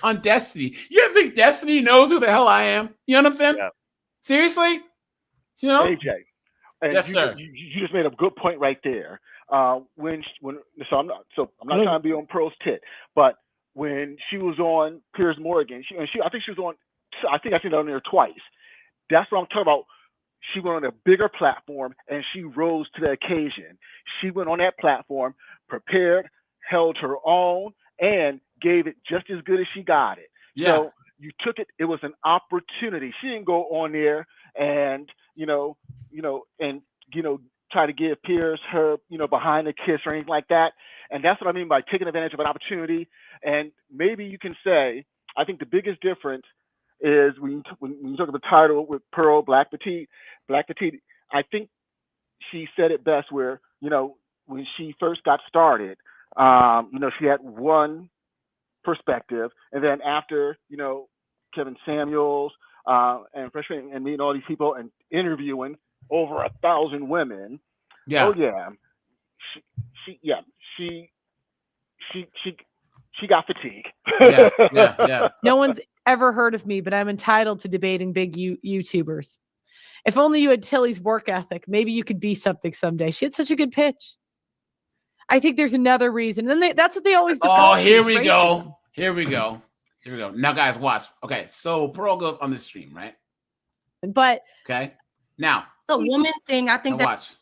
on Destiny. You guys think Destiny knows who the hell I am? You know what I'm saying?
Yeah.
Seriously? You know?
AJ. And
yes, sir.
You just made a good point right there. I'm not trying to be on Pearl's tit, but when she was on Piers Morgan, I think I've seen it on there twice. That's what I'm talking about. She went on a bigger platform and she rose to the occasion. She went on that platform, prepared, held her own, and gave it just as good as she got it.
Yeah.
So you took it. It was an opportunity. She didn't go on there and try to give Piers her behind the kiss or anything like that. And that's what I mean by taking advantage of an opportunity. And maybe you can say, I think the biggest difference is when you talk about the title with Pearl Black Petite, I think she said it best where, when she first got started, she had one perspective. And then after, Kevin Samuels and Freshman and meeting all these people and interviewing over 1,000 women.
Yeah.
Oh yeah. She got fatigue.
Yeah.
No one's ever heard of me, but I'm entitled to debating big YouTubers. If only you had Tilly's work ethic, maybe you could be something someday. She had such a good pitch. I think there's another reason. And then that's what they always do.
Oh, here we go. Now, guys, watch. Okay, so Pearl goes on the stream, right?
But
okay, now
the woman thing, I think that
watch.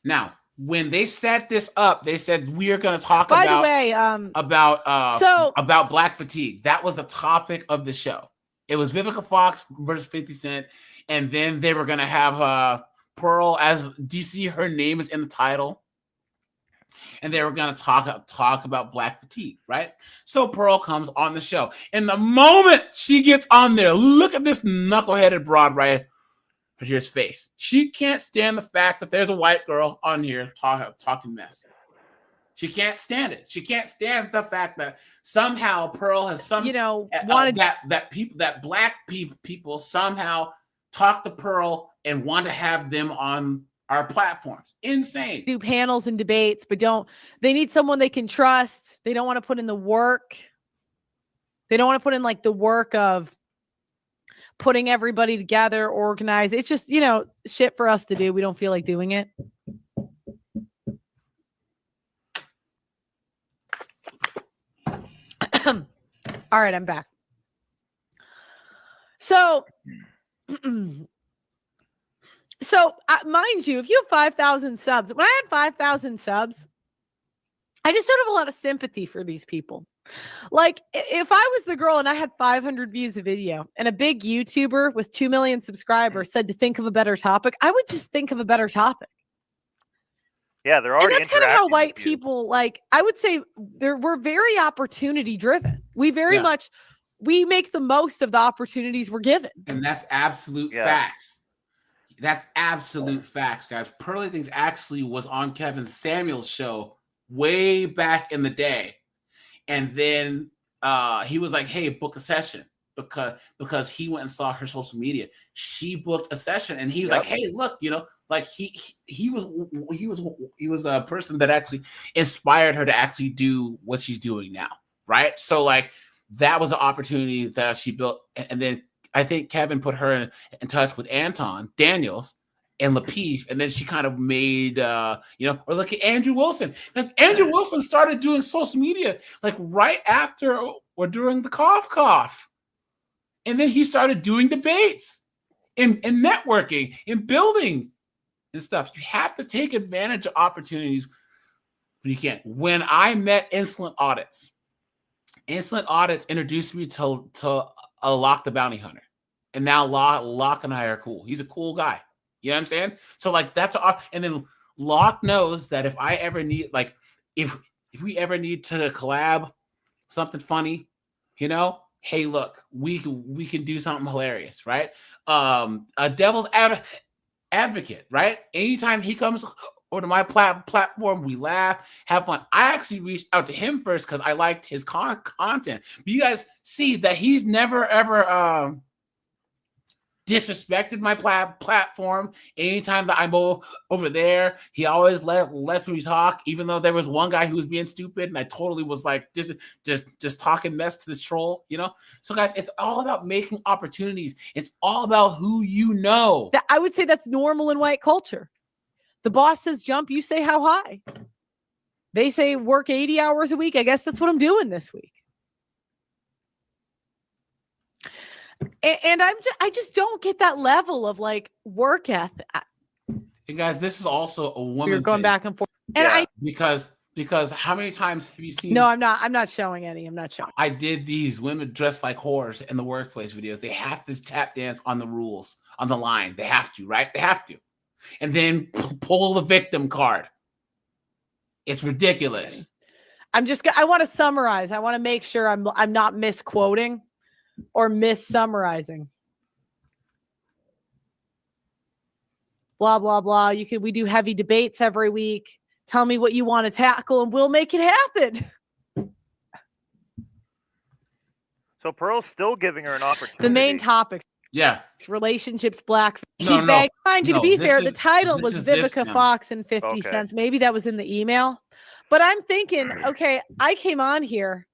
Now, when they set this up, they said we are going to talk
by
about.
the way,
about Black Fatigue. That was the topic of the show. It was Vivica Fox versus 50 Cent, and then they were going to have Pearl as. Do you see her name is in the title? And they were going to talk about Black Fatigue, right? So Pearl comes on the show. And the moment she gets on there, look at this knuckleheaded broad right here's face. She can't stand the fact that there's a white girl on here talking mess. She can't stand it. She can't stand the fact that somehow Pearl has wanted that black people somehow talk to Pearl and want to have them on our platforms. Insane.
Do panels and debates, but they need someone they can trust. They don't want to put in the work. They don't want to put in like the work of putting everybody together, organize. It's just, shit for us to do. We don't feel like doing it. All right, I'm back. So, mind you, if you have 5,000 subs, when I had 5,000 subs, I just don't have a lot of sympathy for these people. Like, if I was the girl and I had 500 views a video and a big YouTuber with 2 million subscribers said to think of a better topic, I would just think of a better topic.
Yeah, they're already.
And that's kind of how white people, I would say we're very opportunity driven. We very much, we make the most of the opportunities we're given.
And that's absolute facts. That's absolute facts, guys. Pearly Things actually was on Kevin Samuels' show way back in the day. And then he was like, hey, book a session because he went and saw her social media. She booked a session and he was like, hey, look, like he was a person that actually inspired her to actually do what she's doing now. Right. So like that was an opportunity that she built. And then I think Kevin put her in touch with Anton Daniels and Lapeef, and then she kind of made, or look at Andrew Wilson, because Andrew Wilson started doing social media like right after or during the cough. And then he started doing debates and networking and building and stuff. You have to take advantage of opportunities when you can. When I met Insolent Audits introduced me to Locke the Bounty Hunter. And now Locke and I are cool. He's a cool guy. You know what I'm saying? So like and then Locke knows that if I ever need, like if we ever need to collab something funny, hey, look, we can do something hilarious, right? A devil's advocate, right? Anytime he comes over to my platform, we laugh, have fun. I actually reached out to him first because I liked his content. But you guys see that he's never ever disrespected my platform. Anytime that I'm over there, he always lets me talk, even though there was one guy who was being stupid and I totally was like just talking mess to this troll, So guys, it's all about making opportunities. It's all about who you know.
I would say that's normal in white culture. The boss says jump, you say how high. They say work 80 hours a week. I guess that's what I'm doing this week. And I just don't get that level of like work ethic.
And guys, this is also a woman.
You're going back and forth. And
because how many times have you seen?
No, I'm not showing any. I'm not showing.
I did these women dressed like whores in the workplace videos. They have to tap dance on the rules, on the line. They have to, right? They have to. And then pull the victim card. It's ridiculous.
I want to summarize. I want to make sure I'm not misquoting or mis-summarizing. Blah, blah, blah. We do heavy debates every week. Tell me what you want to tackle and we'll make it happen.
So Pearl's still giving her an opportunity.
The main topic.
Yeah.
Relationships, black. Mind you, to be fair, the title was Vivica Fox and 50 Cents. Maybe that was in the email. But I'm thinking, okay, I came on here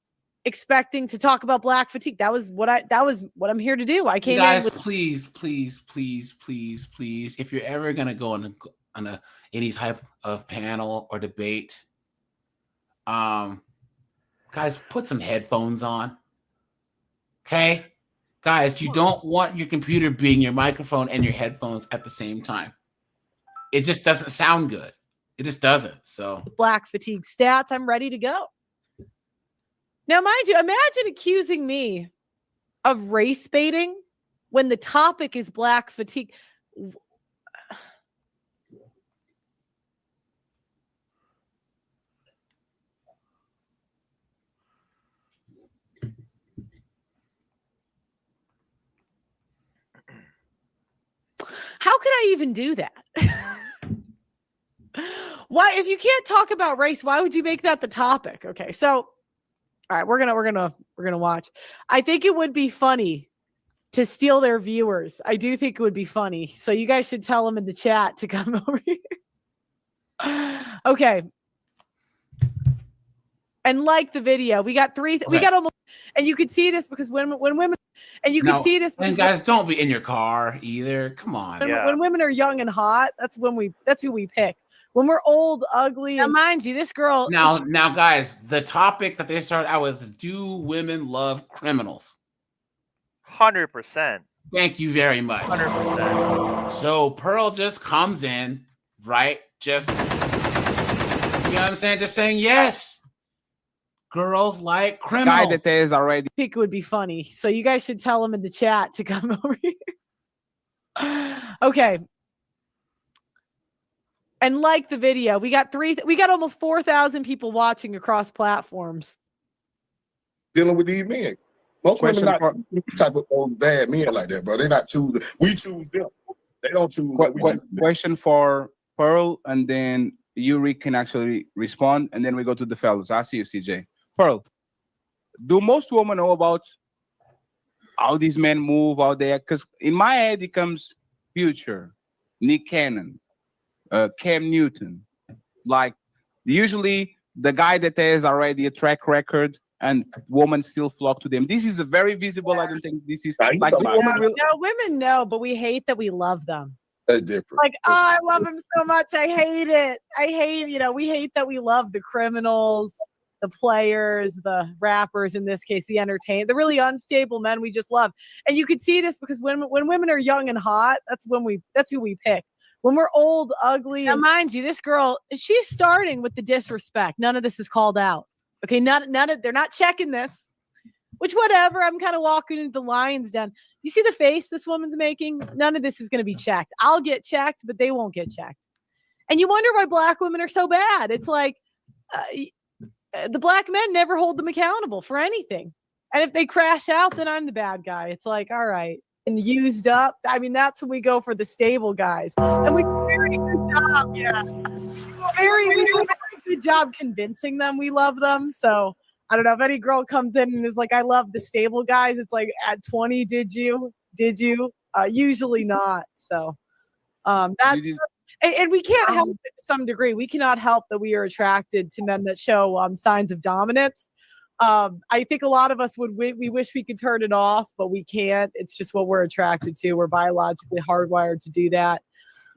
expecting to talk about black fatigue. That was what I'm here to do. I came
in with
please.
If you're ever gonna go on any type of panel or debate, guys, put some headphones on. Okay, guys, you don't want your computer being your microphone and your headphones at the same time. It just doesn't sound good. It just doesn't. So
black fatigue stats. I'm ready to go. Now, mind you, imagine accusing me of race baiting when the topic is black fatigue. How could I even do that? Why, if you can't talk about race, why would you make that the topic? Okay, so all right, we're gonna watch. I think it would be funny to steal their viewers. I do think it would be funny. So you guys should tell them in the chat to come over here. Okay. And like the video, we got almost, and you could see this because when women, and you can see this.
And guys, don't be in your car either. Come on.
When women are young and hot, that's who we pick. When we're old, ugly, and mind you, this girl.
Now, guys, the topic that they started out was: do women love criminals?
100%.
Thank you very much.
100%.
So Pearl just comes in, right? Just, you know what I'm saying? Just saying yes. Girls like criminals.
Guy that says already.
I think it would be funny. So you guys should tell them in the chat to come over here. Okay. And like the video, we got almost 4,000 people watching across platforms.
Dealing with these men. Most women not the type of bad men like that, bro. They're not choosing. We choose them. They don't choose. We choose.
Question for Pearl, and then Yuri can actually respond, and then we go to the fellas. I see you, CJ. Pearl, do most women know about how these men move out there? Because in my head, it comes Future, Nick Cannon, Cam Newton. Like, usually the guy that has already a track record and women still flock to them. This is a very visible. I don't think this is like the woman will.
No, women know, but we hate that we love them.
That's different.
Like, oh, I love him so much. I hate it. We hate that we love the criminals, the players, the rappers, in this case, the entertainers, the really unstable men we just love. And you could see this because when women are young and hot, that's who we pick. When we're old, ugly, and mind you, this girl, she's starting with the disrespect. None of this is called out. Okay, they're not checking this. Which, whatever, I'm kind of walking into the lion's den. You see the face this woman's making? None of this is going to be checked. I'll get checked, but they won't get checked. And you wonder why black women are so bad. It's like the black men never hold them accountable for anything. And if they crash out, then I'm the bad guy. It's like, all right. And used up. I mean, that's when we go for the stable guys. And we do a very good job. Yeah. We do a very good job convincing them we love them. So I don't know if any girl comes in and is like, I love the stable guys. It's like, at 20, did you? Usually not. So that's, and we can't help it to some degree. We cannot help that we are attracted to men that show signs of dominance. I think a lot of us we wish we could turn it off, but we can't. It's just what we're attracted to. We're biologically hardwired to do that.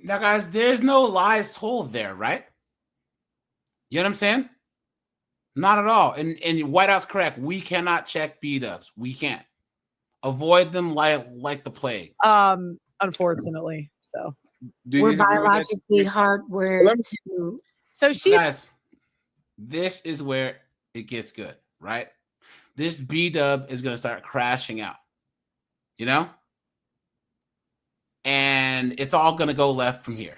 Now, guys, there's no lies told there, right? You know what I'm saying? Not at all. And Whiteout's correct. We cannot check B-dubs. We can't. Avoid them like the plague.
Unfortunately. So
we're biologically hardwired to.
So
guys, this is where it gets good, right? This B-dub is going to start crashing out, you know? And it's all going to go left from here.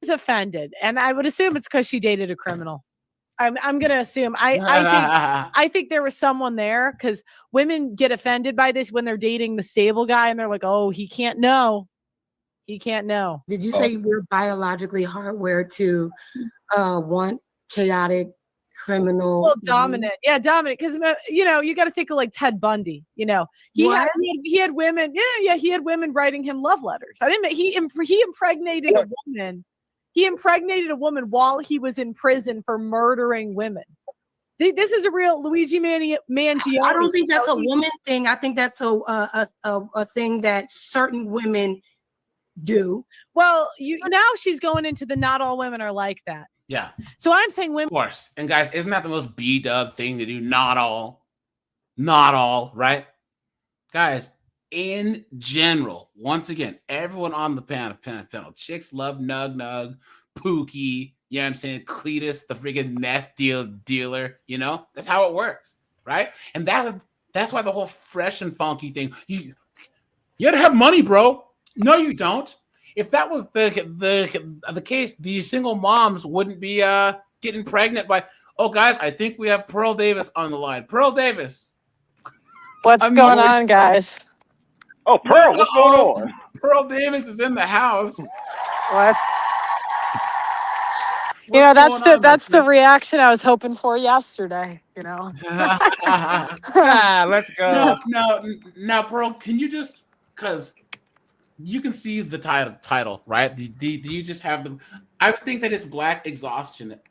She's offended, and I would assume it's because she dated a criminal. I'm going to assume. I think there was someone there, because women get offended by this when they're dating the stable guy, and they're like, oh, he can't know. He can't know.
Did you say we're biologically hardwired to want chaotic, criminal?
Well, dominant. Yeah, dominant. Because, you got to think of like Ted Bundy. He had women. Yeah, he had women writing him love letters. He impregnated a woman. He impregnated a woman while he was in prison for murdering women. This is a real Luigi Mangione.
I don't think that's a woman thing. I think that's a thing that certain women do.
Well, now she's going into the not all women are like that.
Yeah.
So I'm saying women.
Of course. And guys, isn't that the most B-dub thing to do? Not all, right? Guys, in general, once again, everyone on the panel, chicks love Nug, Pookie, you know what I'm saying? Cletus, the friggin' meth dealer, that's how it works, right? And that's why the whole fresh and funky thing, you gotta have money, bro. No, you don't. If that was the case, these single moms wouldn't be getting pregnant by. Oh, guys, I think we have Pearl Davis on the line. Pearl Davis,
what's going on, guys?
Oh, Pearl, what's going on?
Pearl Davis is in the house.
That's the reaction I was hoping for yesterday.
Let's go.
Now, Pearl, can you just, because you can see the title, right? Do you just have the? I would think that it's black exhaustion at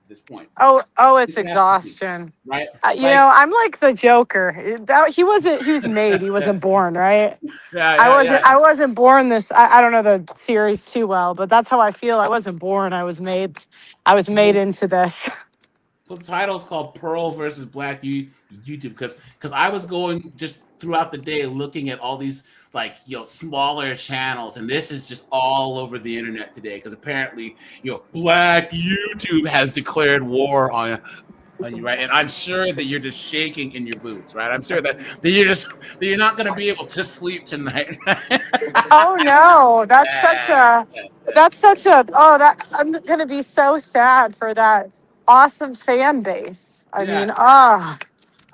this point.
Oh, it's exhaustion,
right?
I'm like the Joker. He was made. He wasn't born, right?
Yeah,
I wasn't born this. I don't know the series too well, but that's how I feel. I wasn't born. I was made. I was made into this.
Well, the title's called Pearl versus Black YouTube because I was going just throughout the day looking at all these smaller channels, and this is just all over the internet today because apparently Black YouTube has declared war on you, right? And I'm sure that you're just shaking in your boots, right? I'm sure that you're not going to be able to sleep tonight.
Oh no, I'm going to be so sad for that awesome fan base. I mean,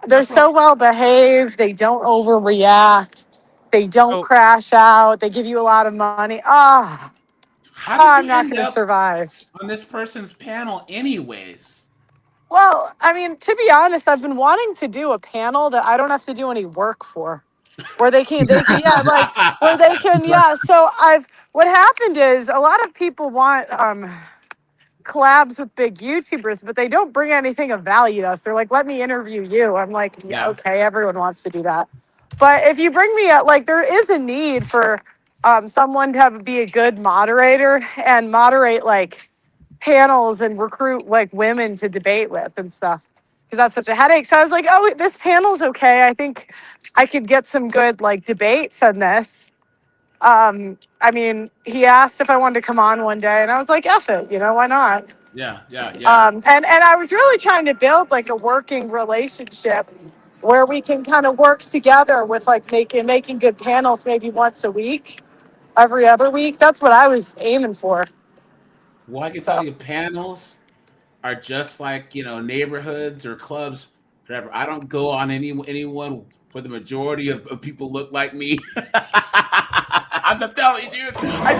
they're so well behaved. They don't overreact. They don't crash out. They give you a lot of money.
How did
I'm
you
not
end
going to
up
survive.
on this person's panel anyways?
Well, I mean, to be honest, I've been wanting to do a panel that I don't have to do any work for, where they can, yeah, like where they can, yeah. So what happened is a lot of people want collabs with big YouTubers, but they don't bring anything of value to us. They're like, let me interview you. I'm like, yeah, okay, everyone wants to do that. But if you bring me up, like, there is a need for someone to be a good moderator and moderate like panels and recruit like women to debate with and stuff, because that's such a headache. So I was like, oh, this panel's okay. I think I could get some good like debates on this. I mean, he asked if I wanted to come on one day, and I was like, F it, why not?
Yeah.
And I was really trying to build like a working relationship where we can kind of work together with like making good panels maybe once a week, every other week. That's what I was aiming for.
Well, I can tell you, panels are just like neighborhoods or clubs, whatever. I don't go on anyone where the majority of people look like me. I'm telling you, dude. I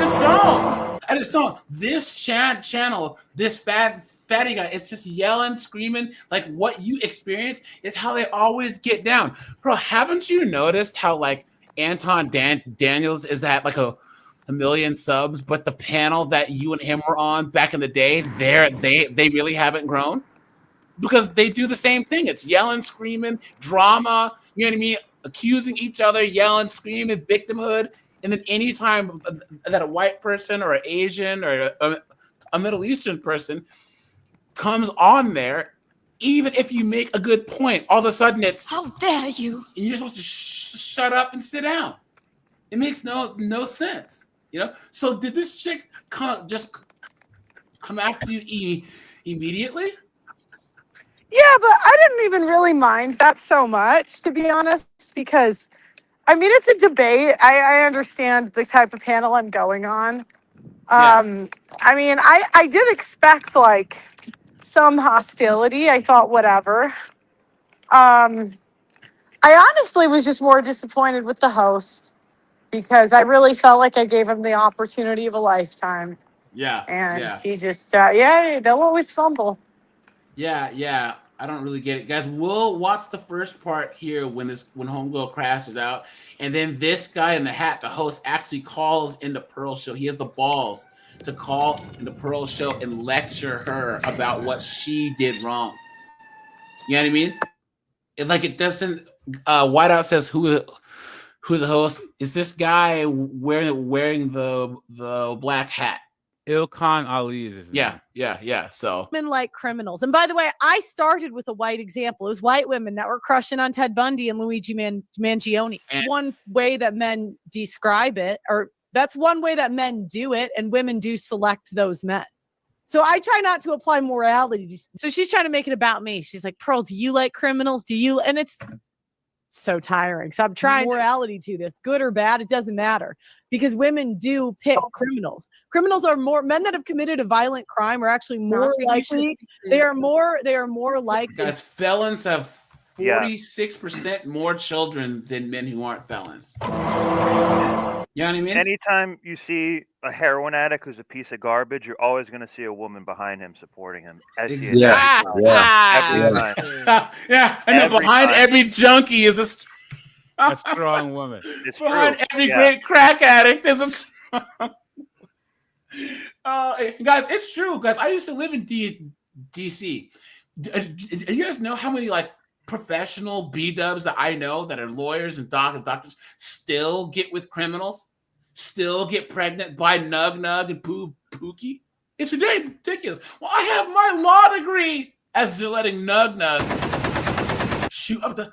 just don't. This channel, this fatty guy, it's just yelling, screaming. Like what you experience is how they always get down. Bro, haven't you noticed how like Anton Daniels is at like a million subs, but the panel that you and him were on back in the day, they really haven't grown? Because they do the same thing. It's yelling, screaming, drama, you know what I mean? Accusing each other, yelling, screaming, victimhood. And then anytime that a white person or an Asian or a Middle Eastern person comes on there, even if you make a good point, all of a sudden it's, how dare you? And you're supposed to shut up and sit down. It makes no sense, So did this chick come after you immediately?
Yeah, but I didn't even really mind that so much, to be honest, because, I mean, it's a debate. I understand the type of panel I'm going on. I mean, I did expect, like, some hostility. I thought, whatever. I honestly was just more disappointed with the host because I really felt like I gave him the opportunity of a lifetime.
Yeah.
And he just, they'll always fumble.
Yeah. I don't really get it, guys. We'll watch the first part here when Homegirl crashes out, and then this guy in the hat, the host, actually calls in the Pearl show. He has the balls to call in the Pearl show and lecture her about what she did wrong. You know what I mean? It doesn't. Whiteout says who's the host? Is this guy wearing the black hat?
Ilkan Ali is his name.
Yeah. So
women like criminals. And by the way, I started with a white example. It was white women that were crushing on Ted Bundy and Luigi Mangione. One way that men describe it, or that's one way that men do it, and women do select those men. So I try not to apply morality. So she's trying to make it about me. She's like, Pearl, do you like criminals? Do you? And it's so tiring. So I'm trying morality to this, good or bad, it doesn't matter, because women do pick criminals. Criminals are men that have committed a violent crime are actually more likely. They are more likely.
Guys, felons have 46% more children than men who aren't felons. You know what I mean?
Anytime you see a heroin addict who's a piece of garbage, you're always going to see a woman behind him supporting him. Every time.
Yeah. And then behind every junkie is
a strong woman.
It's
behind
true.
every great crack addict is a strong. Guys, it's true. Guys, I used to live in DC. Do you guys know how many professional B-dubs that I know that are lawyers and doctors still get with criminals, still get pregnant by Nug and Pookie? It's ridiculous. Well, I have my law degree as they're letting Nug shoot up the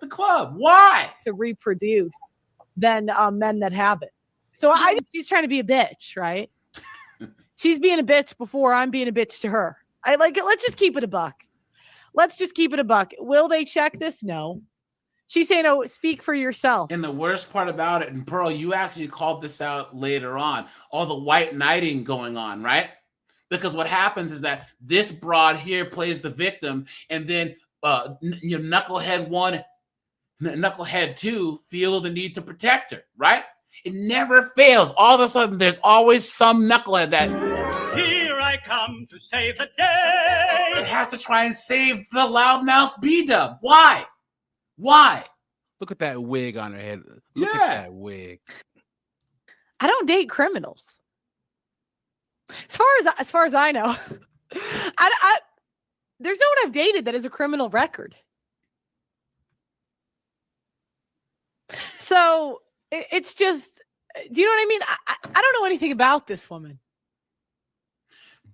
club. Why?
To reproduce than men that have it. So she's trying to be a bitch, right? She's being a bitch before I'm being a bitch to her. I like it. Let's just keep it a buck. Will they check this? No. She's saying, oh, speak for yourself.
And the worst part about it, and Pearl, you actually called this out later on, all the white knighting going on, right? Because what happens is that this broad here plays the victim, and then knucklehead one Knucklehead 2 feel the need to protect her, right? It never fails. All of a sudden, there's always some knucklehead that
Here I come to save the day.
it has to try and save the loudmouth B-dub. Why? Why?
Look at that wig on her head. Look at that wig.
I don't date criminals. As far as I know, I there's no one I've dated that has a criminal record. So it's just, do you know what I mean? I don't know anything about this woman.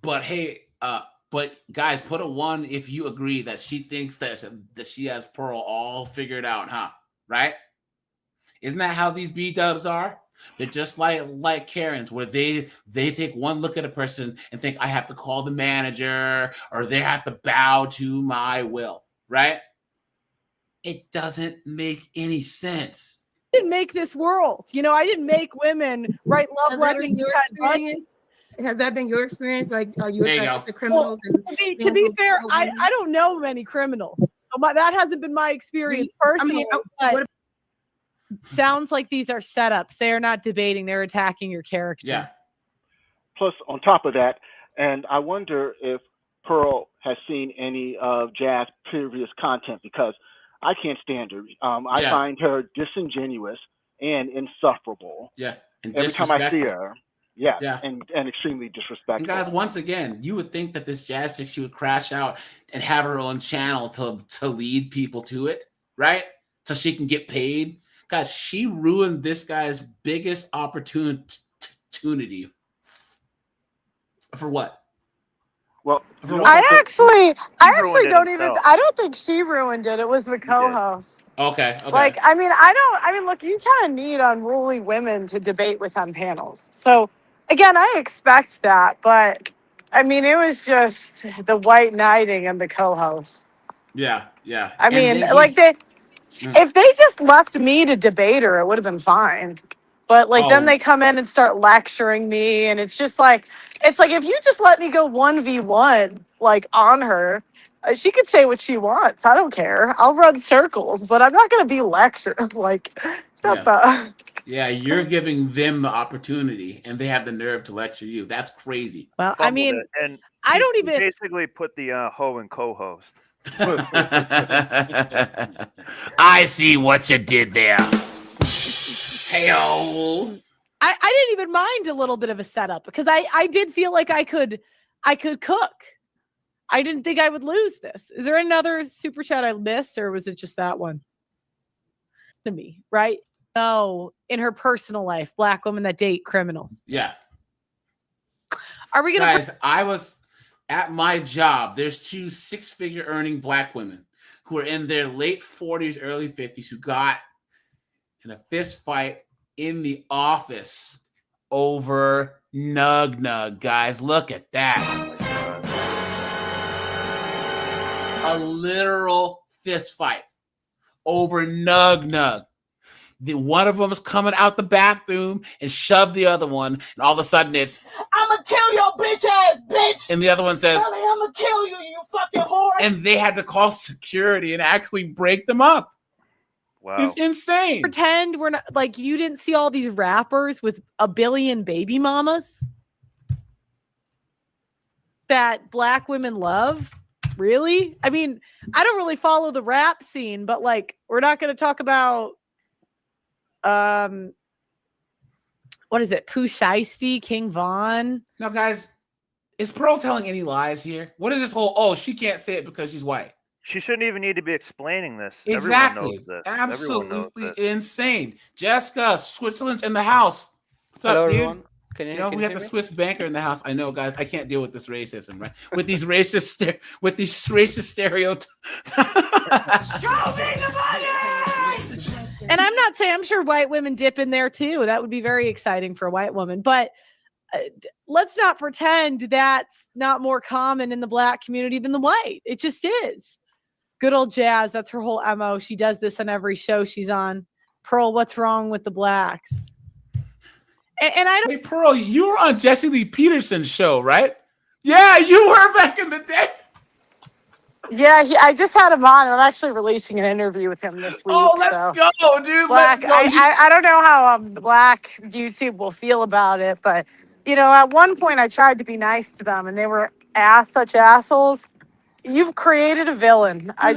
But hey, but guys, put a 1 if you agree that she thinks that she has Pearl all figured out, huh? Right? Isn't that how these B-dubs are? They're just like Karens, where they take one look at a person and think, I have to call the manager, or they have to bow to my will, right? It doesn't make any sense.
I didn't make this world. You know, I didn't make women write love letters.
Has that been your experience? Like you
There you
attract
go.
the criminals?
Well, to be fair, I don't know many criminals. So that hasn't been my experience personally. But sounds like these are setups. They are not debating. They're attacking your character.
Yeah.
Plus, on top of that, and I wonder if Pearl has seen any of Jazz previous content, because I can't stand her. I find her disingenuous and insufferable.
Yeah. And
every time I see
disrespectful.
her. Yeah.
Yeah.
And extremely disrespectful.
And guys, once again, you would think that this Jazz chick, she would crash out and have her own channel to lead people to it, right? So she can get paid. Guys, she ruined this guy's biggest opportunity. For what?
Well,
I actually
ruined it
don't
himself.
I don't think she ruined it. It was the co-host.
Okay.
Like, I mean, look, you kind of need unruly women to debate with on panels. So, again, I expect that, but I mean, it was just the white knighting and the co-host.
Yeah.
I mean, if they just left me to debate her, it would have been fine. But then they come in and start lecturing me, and it's like if you just let me go 1v1 on her, she could say what she wants. I don't care. I'll run circles, but I'm not going to be lectured. Shut the.
Yeah, you're giving them the opportunity, and they have the nerve to lecture you. That's crazy.
Well, I mean,
and
I don't
he
even
basically put the hoe in co-host.
I see what you did there. Hey-o.
I didn't even mind a little bit of a setup because I did feel like I could cook. I didn't think I would lose this. Is there another super chat I missed, or was it just that one? To me, right? No, in her personal life, black women that date criminals.
Yeah.
Are we gonna
Guys, I was at my job. There's 2 6-figure earning black women who are in their late 40s, early 50s who got in a fist fight in the office over Nug. Guys, look at that. A literal fist fight over Nug. One of them is coming out the bathroom and shoved the other one, and all of a sudden it's,
I'ma kill your bitch ass, bitch!
and the other one says,
Ellie, I'ma kill you, you fucking whore!
and they had to call security and actually break them up.
Wow.
It's insane.
pretend we're not you didn't see all these rappers with a billion baby mamas that black women love? Really? I mean, I don't really follow the rap scene, but we're not going to talk about what is it? Pooh Shiesty, King Von.
Now, guys, is Pearl telling any lies here? What is this whole, she can't say it because she's white?
She shouldn't even need to be explaining this.
Exactly.
Everyone knows this.
Absolutely insane. Jessica, Switzerland's in the house. What's
Hello,
up, dude?
everyone. Can you
We have
hear
the
me?
Swiss banker in the house. I know, guys. I can't deal with this racism, right? With these racist stereotypes.
And I'm not saying, I'm sure white women dip in there too. That would be very exciting for a white woman. But let's not pretend that's not more common in the black community than the white. It just is. Good old Jazz. That's her whole MO. She does this on every show she's on. Pearl, what's wrong with the blacks? And I don't.
Hey, Pearl, you were on Jesse Lee Peterson's show, right? Yeah, you were back in the day.
Yeah, I just had him on. I'm actually releasing an interview with him this week.
Oh, let's
so.
go, dude.
Black,
Let's go.
I don't know how Black YouTube will feel about it, but at one point I tried to be nice to them, and they were such assholes. You've created a villain. I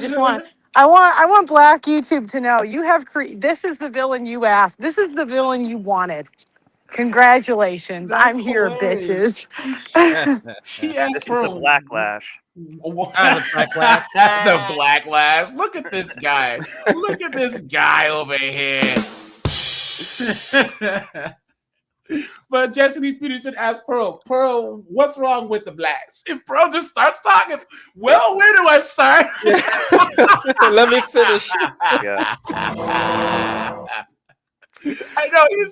want Black YouTube to know you have this is the villain you asked. This is the villain you wanted. Congratulations.
That's
I'm here,
hilarious.
bitches.
She asked
This is
for
the backlash.
The backlash. Look at this guy. Look at this guy over here. But Jesse Lee Peterson asked Pearl, what's wrong with the blacks? And Pearl just starts talking. Well, where do I start?
Let me finish.
Yeah.
I know. He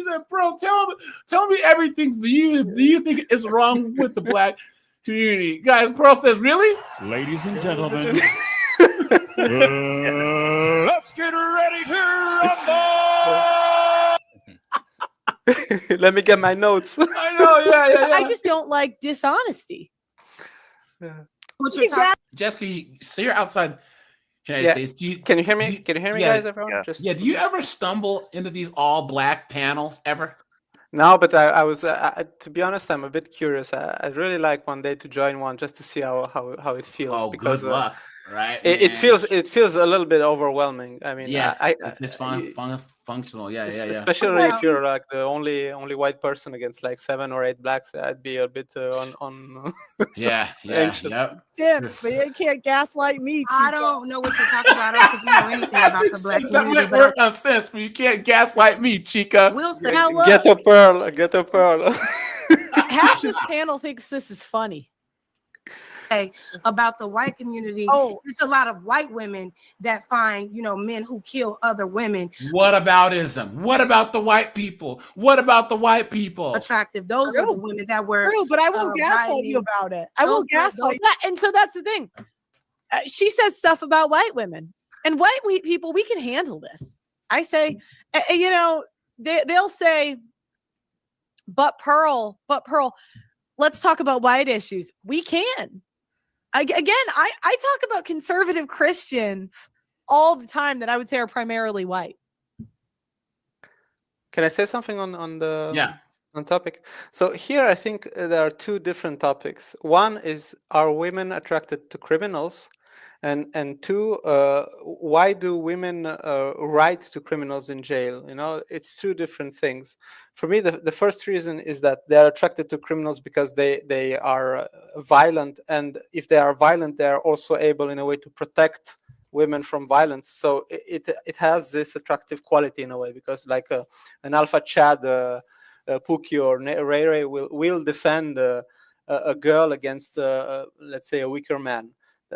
said, Pearl, tell me everything. Do you think is wrong with the black community? Guys, Pearl says, really?
Ladies and gentlemen, let's get ready to rumble!
Let me get my notes.
I know, yeah.
I just don't like dishonesty.
Jessica, so you're outside.
Yeah. Can you hear me?
Can
you hear me, guys? Everyone?
Yeah. Do you ever stumble into these all black panels ever?
No, but I was to be honest, I'm a bit curious. I'd really like one day to join one just to see how it feels.
Oh,
because
good luck, right?
It feels a little bit overwhelming. I mean,
yeah, it's functional. Yeah.
Especially if you're like the only white person against like 7 or 8 blacks, I'd be a bit on
yeah,
anxious.
Yep.
Tim, but you can't gaslight me.
I don't know what you're talking about. I don't think you know anything about the black
That
community.
might work on sense, but you can't gaslight me, Chica.
We'll say.
Now look,
Get a pearl.
half this panel thinks this is funny.
About the white community.
Oh,
it's a lot of white women that find, men who kill other women.
What aboutism? What about the white people? What about the white people?
Attractive. Those are the women that were.
True, but I won't gaslight you about it. I won't gaslight that. And so that's the thing. She says stuff about white women and white people. We can handle this. I say, they'll say, but Pearl. Let's talk about white issues. We can. Again, I talk about conservative Christians all the time that I would say are primarily white.
Can I say something on the
on
topic? So here I think there are 2 different topics. One is, are women attracted to criminals? And 2, why do women write to criminals in jail? It's 2 different things. For me, the first reason is that they are attracted to criminals because they are violent, and if they are violent, they are also able in a way to protect women from violence. So it has this attractive quality in a way, because like an alpha Chad, Pookie or Ray Ray will defend a girl against let's say a weaker man.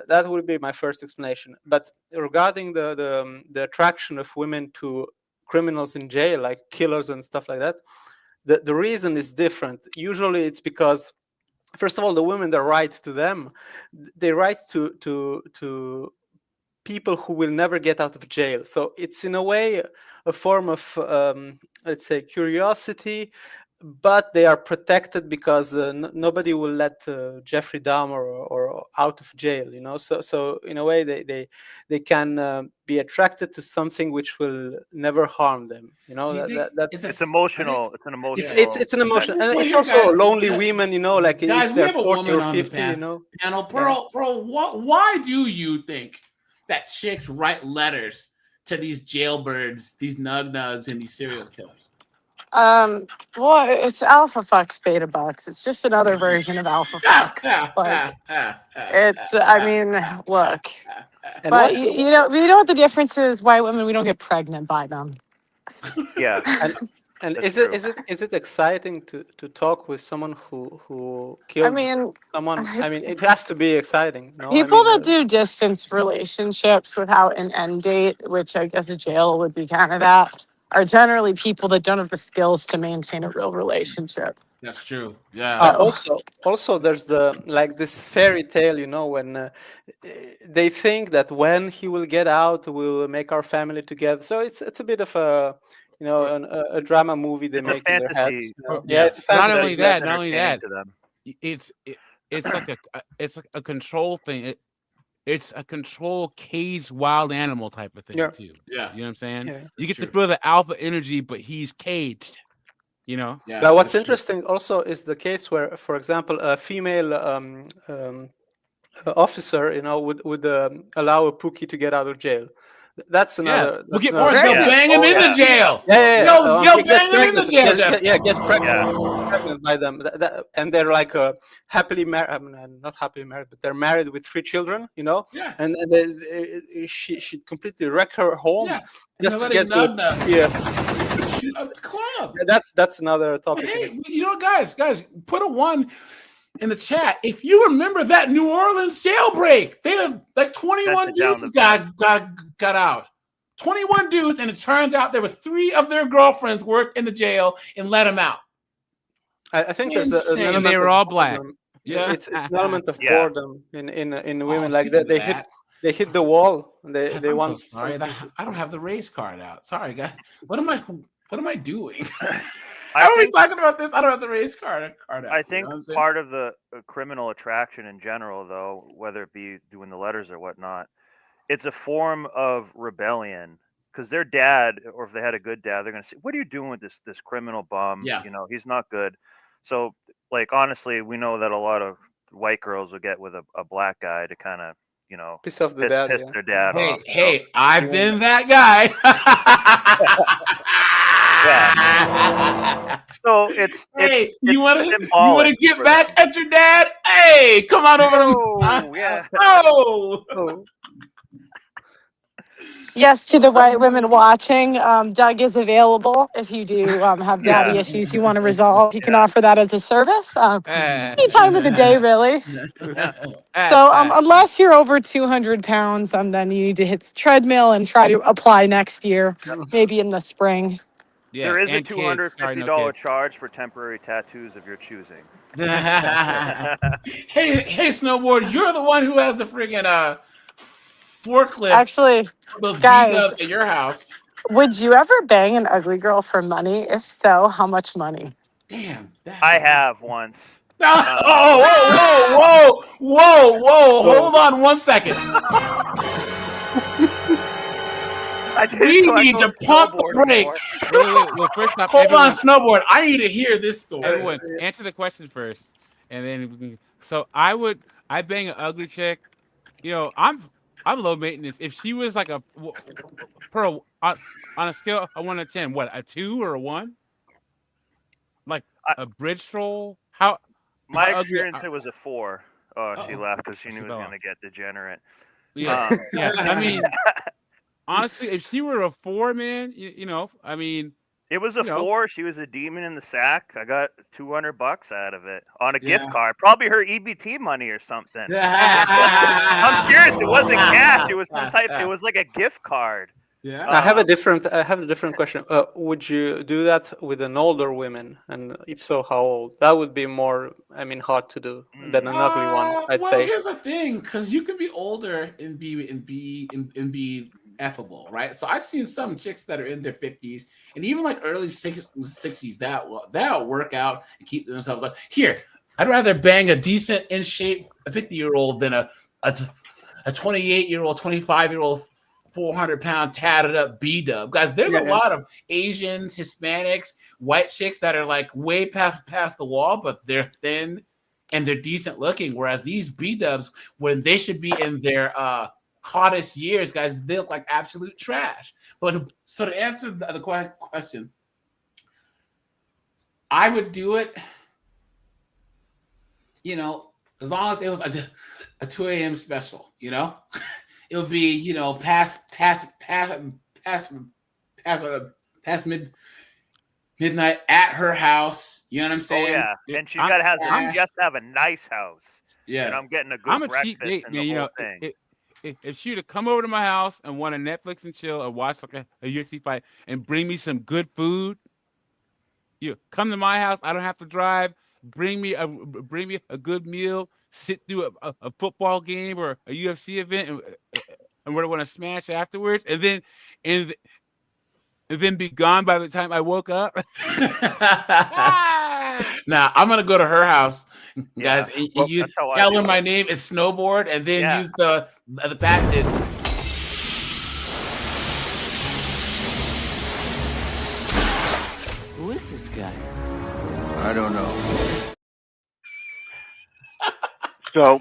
That would be my first explanation. But regarding the attraction of women to criminals in jail, like killers and stuff like that, the reason is different. Usually it's because, first of all, the women that write to them, they write to people who will never get out of jail. So it's in a way a form of, let's say, curiosity, but they are protected because nobody will let Jeffrey Dahmer or out of jail, So in a way, they can be attracted to something which will never harm them.
It's emotional. It's an emotional.
It's an emotion, and it's also lonely women. Like
guys,
if
we
they're
have a
40
woman
or
on the
50,
panel. Pearl, why do you think that chicks write letters to these jailbirds, these nugs, and these serial killers?
Well, it's alpha fucks, beta bucks. It's just another version of alpha fucks. Like, it's, I mean, look.
And
But you know what the difference is? White women, we don't get pregnant by them.
Yeah.
And is it exciting to talk with someone who killed someone? I mean, it has to be exciting. No?
People that do distance relationships without an end date, which I guess a jail would be kind of that, are generally people that don't have the skills to maintain a real relationship.
That's true. Yeah.
Also, there's this fairy tale, when they think that when he will get out, we'll make our family together. So it's a bit of a a drama movie they make in their heads. Yeah, it's a fantasy.
Not only that, it's like a control thing. it's a controlled, caged, wild animal type of thing
Yeah.
too.
Yeah.
You know what I'm saying?
Yeah.
You get to
True.
feel the alpha energy, but he's caged. You know?
Yeah.
But what's
that's true.
interesting also is the case where, for example, a female officer, would allow a Pookie to get out of jail. That's
Yeah.
another.
We'll get
Or
more
they'll
yeah.
bang him
Oh,
into
yeah.
jail.
Yeah.
They'll
Get
bang him into
pregnant,
jail.
get
Jeff.
pregnant by them, and they're like happily married. I mean, not happily married, but they're married with 3 children.
Yeah.
And she completely wreck her home
Yeah.
just to
Nobody's
get to
nut
yeah.
a club.
That's another topic. in
Hey,
itself.
you know, guys, put a 1 in the chat if you remember that New Orleans jailbreak. They had like 21
Sent it down
dudes
the
got out. 21 dudes, and it turns out there was 3 of their girlfriends worked in the jail and let them out.
I think there's an
Insane.
element
And they were
of
all black.
boredom.
Yeah.
It's an element of
Yeah.
boredom in women, like
speaking
that.
of
They hit the wall. And
Guys,
they
I'm
want.
so sorry. I don't have the race card out. Sorry, guys. What am I doing? How are we talking about this? I don't have the race card out.
I
You
think
know what I'm saying?
part of the criminal attraction in general, though, whether it be doing the letters or whatnot, it's a form of rebellion. Because their dad, or if they had a good dad, they're gonna say, "What are you doing with this criminal bum?
Yeah.
He's not good." So, like, honestly, we know that a lot of white girls will get with a black guy to kind of,
Piss off the
piss
dad.
their dad
Hey,
off.
hey, I've been that guy.
So it's
Hey, you
it's
want to
symbolic
get
for
back at your dad? Hey, come on over
Oh, yeah.
Oh.
Yes, to the white women watching, Doug is available if you do have daddy
Yeah.
issues you want to resolve. You can offer that as a service any time of the day, really. So unless you're over 200 pounds, then you need to hit the treadmill and try to apply next year, maybe in the spring.
Yeah,
There is a
and kids. Sorry, no
$250
kids.
charge for temporary tattoos of your choosing.
Hey, snowboard, you're the one who has the friggin' forklift.
Actually,
those
guys,
beat-ups at your house.
Would you ever bang an ugly girl for money? If so, how much money?
Damn.
I have once.
Whoa! Hold on 1 second. We need to pump the brakes.
Well, first off,
Hold on,
everyone-
snowboard. I need to hear this story.
Everyone, answer the question first, and then we can. So I bang an ugly chick. I'm low maintenance. If she was like on a scale of 1 to 10, what, a 2 or a 1? Like a bridge stroll?
My
how ugly-
experience, it was a 4. Oh, she left because she knew it was going to get degenerate.
Yeah, yeah. I mean, honestly, if she were a 4, man, I mean.
It was a 4. She was a demon in the sack. I got $200 out of it on a gift
Yeah.
card. Probably her EBT money or something. I'm serious. It wasn't cash. It was some type. It was like a gift card.
Yeah.
I have a different question. Would you do that with an older woman? And if so, how old? That would be more, hard to do than an ugly one, I'd
well,
say.
here's the thing, because you can be older and be effable, right? So I've seen some chicks that are in their 50s and even like early 60s that'll work out and keep themselves up. Here, I'd rather bang a decent in shape 50-year-old than a 28-year-old, 25-year-old, 400-pound tatted up B-dub. Guys, there's a lot of Asians, Hispanics, white chicks that are like way past the wall, but they're thin and they're decent looking. Whereas these B-dubs, when they should be in their hottest years, guys, they look like absolute trash. But so to answer the question, I would do it, as long as it was a 2 a.m. special, it would be, past midnight at her house. You know what I'm saying?
Oh yeah, and she has to have a nice house.
Yeah,
and I'm getting a good
I'm a
breakfast
cheap date,
and
man.
the whole thing.
If she were to come over to my house and want to Netflix and chill or watch like a UFC fight and bring me some good food, come to my house. I don't have to drive. Bring me a good meal. Sit through a football game or a UFC event, and we're going to smash afterwards, and then be gone by the time I woke up.
Now I'm gonna go to her house,
Yeah.
guys. And
Well,
you
that's how I
tell
do
her
it.
my name is Snowboard, and then
Yeah.
use the patent.
Who is this guy?
I don't know.
So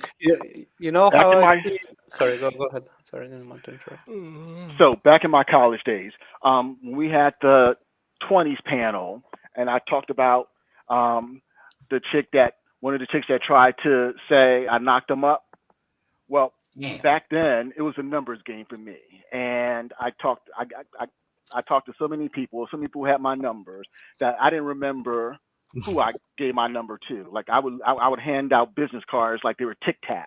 You know
back
how
in
I
my
see- Sorry, go ahead. Sorry, I didn't want to interrupt.
so back in my college days, when we had the 20s panel, and I talked about the chick that one of the chicks that tried to say I knocked them up. Well, back then it was a numbers game for me, and I talked to so many people. So many people had my numbers that I didn't remember who I gave my number to. Like I would hand out business cards like they were Tic Tacs.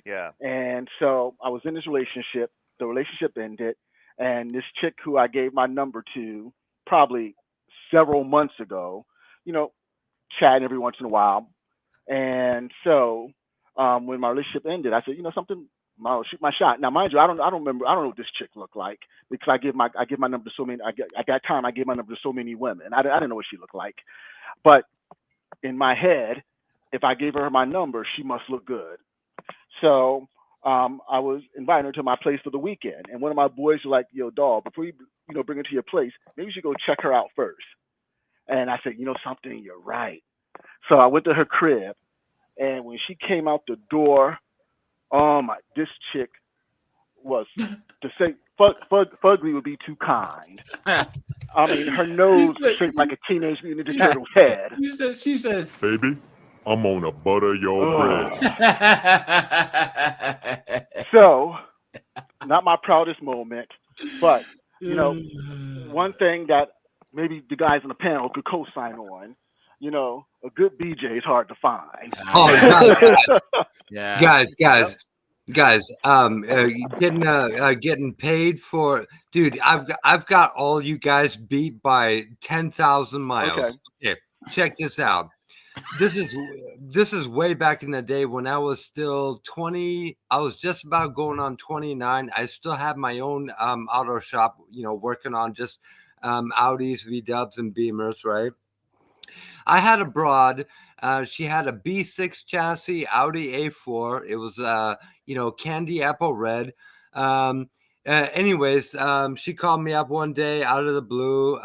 Yeah.
And so I was in this relationship. The relationship ended, and this chick who I gave my number to probably several months ago, chatting every once in a while. And so when my relationship ended, I said, something, I'll shoot my shot. Now, mind you, I don't remember. I don't know what this chick looked like because I give my number to so many. At that time, I gave my number to so many women. I didn't know what she looked like, but in my head, if I gave her my number, she must look good. So I was inviting her to my place for the weekend, and one of my boys was like, "Yo, dog, before you bring her to your place, maybe you should go check her out first." And I said, something, you're right. So I went to her crib, and when she came out the door, this chick was, to say fugly would be too kind. I mean, her nose was shaped like a Teenage Mutant Ninja Turtle's head.
She said,
Baby, I'm gonna butter your bread.
So, not my proudest moment, but one thing that maybe the guys on the panel could co-sign on, a good BJ is hard to find.
Oh,
Yeah.
guys, getting paid for, dude. I've got all you guys beat by 10,000 miles. Okay, check this out. This is way back in the day when I was still 20. I was just about going on 29. I still had my own auto shop, working on just Audis, V-dubs, and Beamers, right? I had a broad. She had a B6 chassis, Audi A4. It was, candy apple red. Anyways, she called me up one day out of the blue.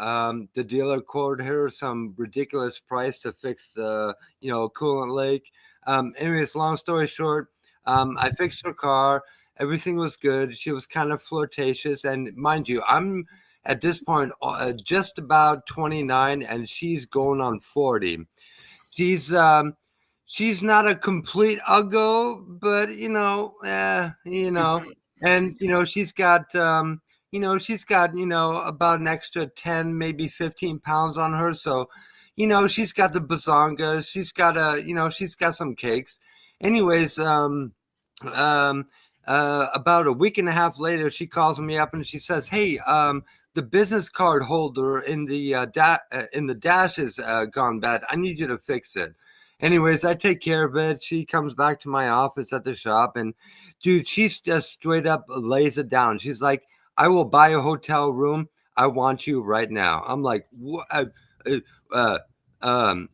The dealer quoted her some ridiculous price to fix the, coolant leak. Anyways, long story short, I fixed her car. Everything was good. She was kind of flirtatious. And mind you, I'm at this point just about 29 and she's going on 40. She's not a complete uggo, but and she's got about an extra 10, maybe 15 pounds on her. So, she's got the bazongas, she's got some cakes. Anyways, about a week and a half later, she calls me up and she says, "Hey, the business card holder in the dash is gone bad. I need you to fix it." Anyways, I take care of it. She comes back to my office at the shop, and dude, she's just straight up lays it down. She's like, "I will buy a hotel room. I want you right now." I'm like, "What? I'm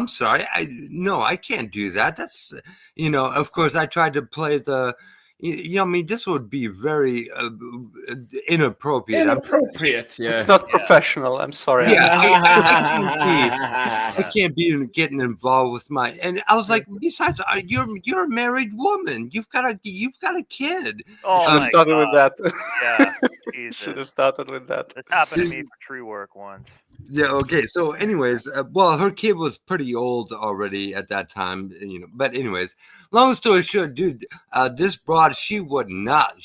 sorry. I can't do that. That's, of course I tried to play the, this would be very inappropriate.
Inappropriate.
Yeah. It's not professional. I'm sorry.
Yeah, I can't be getting involved with and I was like, besides, you're a married woman. You've got a kid.
Oh,
Should have started with that.
Yeah,
Should have started with that.
This happened to me for tree work once.
Yeah. Okay. So, anyways, her kid was pretty old already at that time, But anyways, long story short, dude, this broad, she would not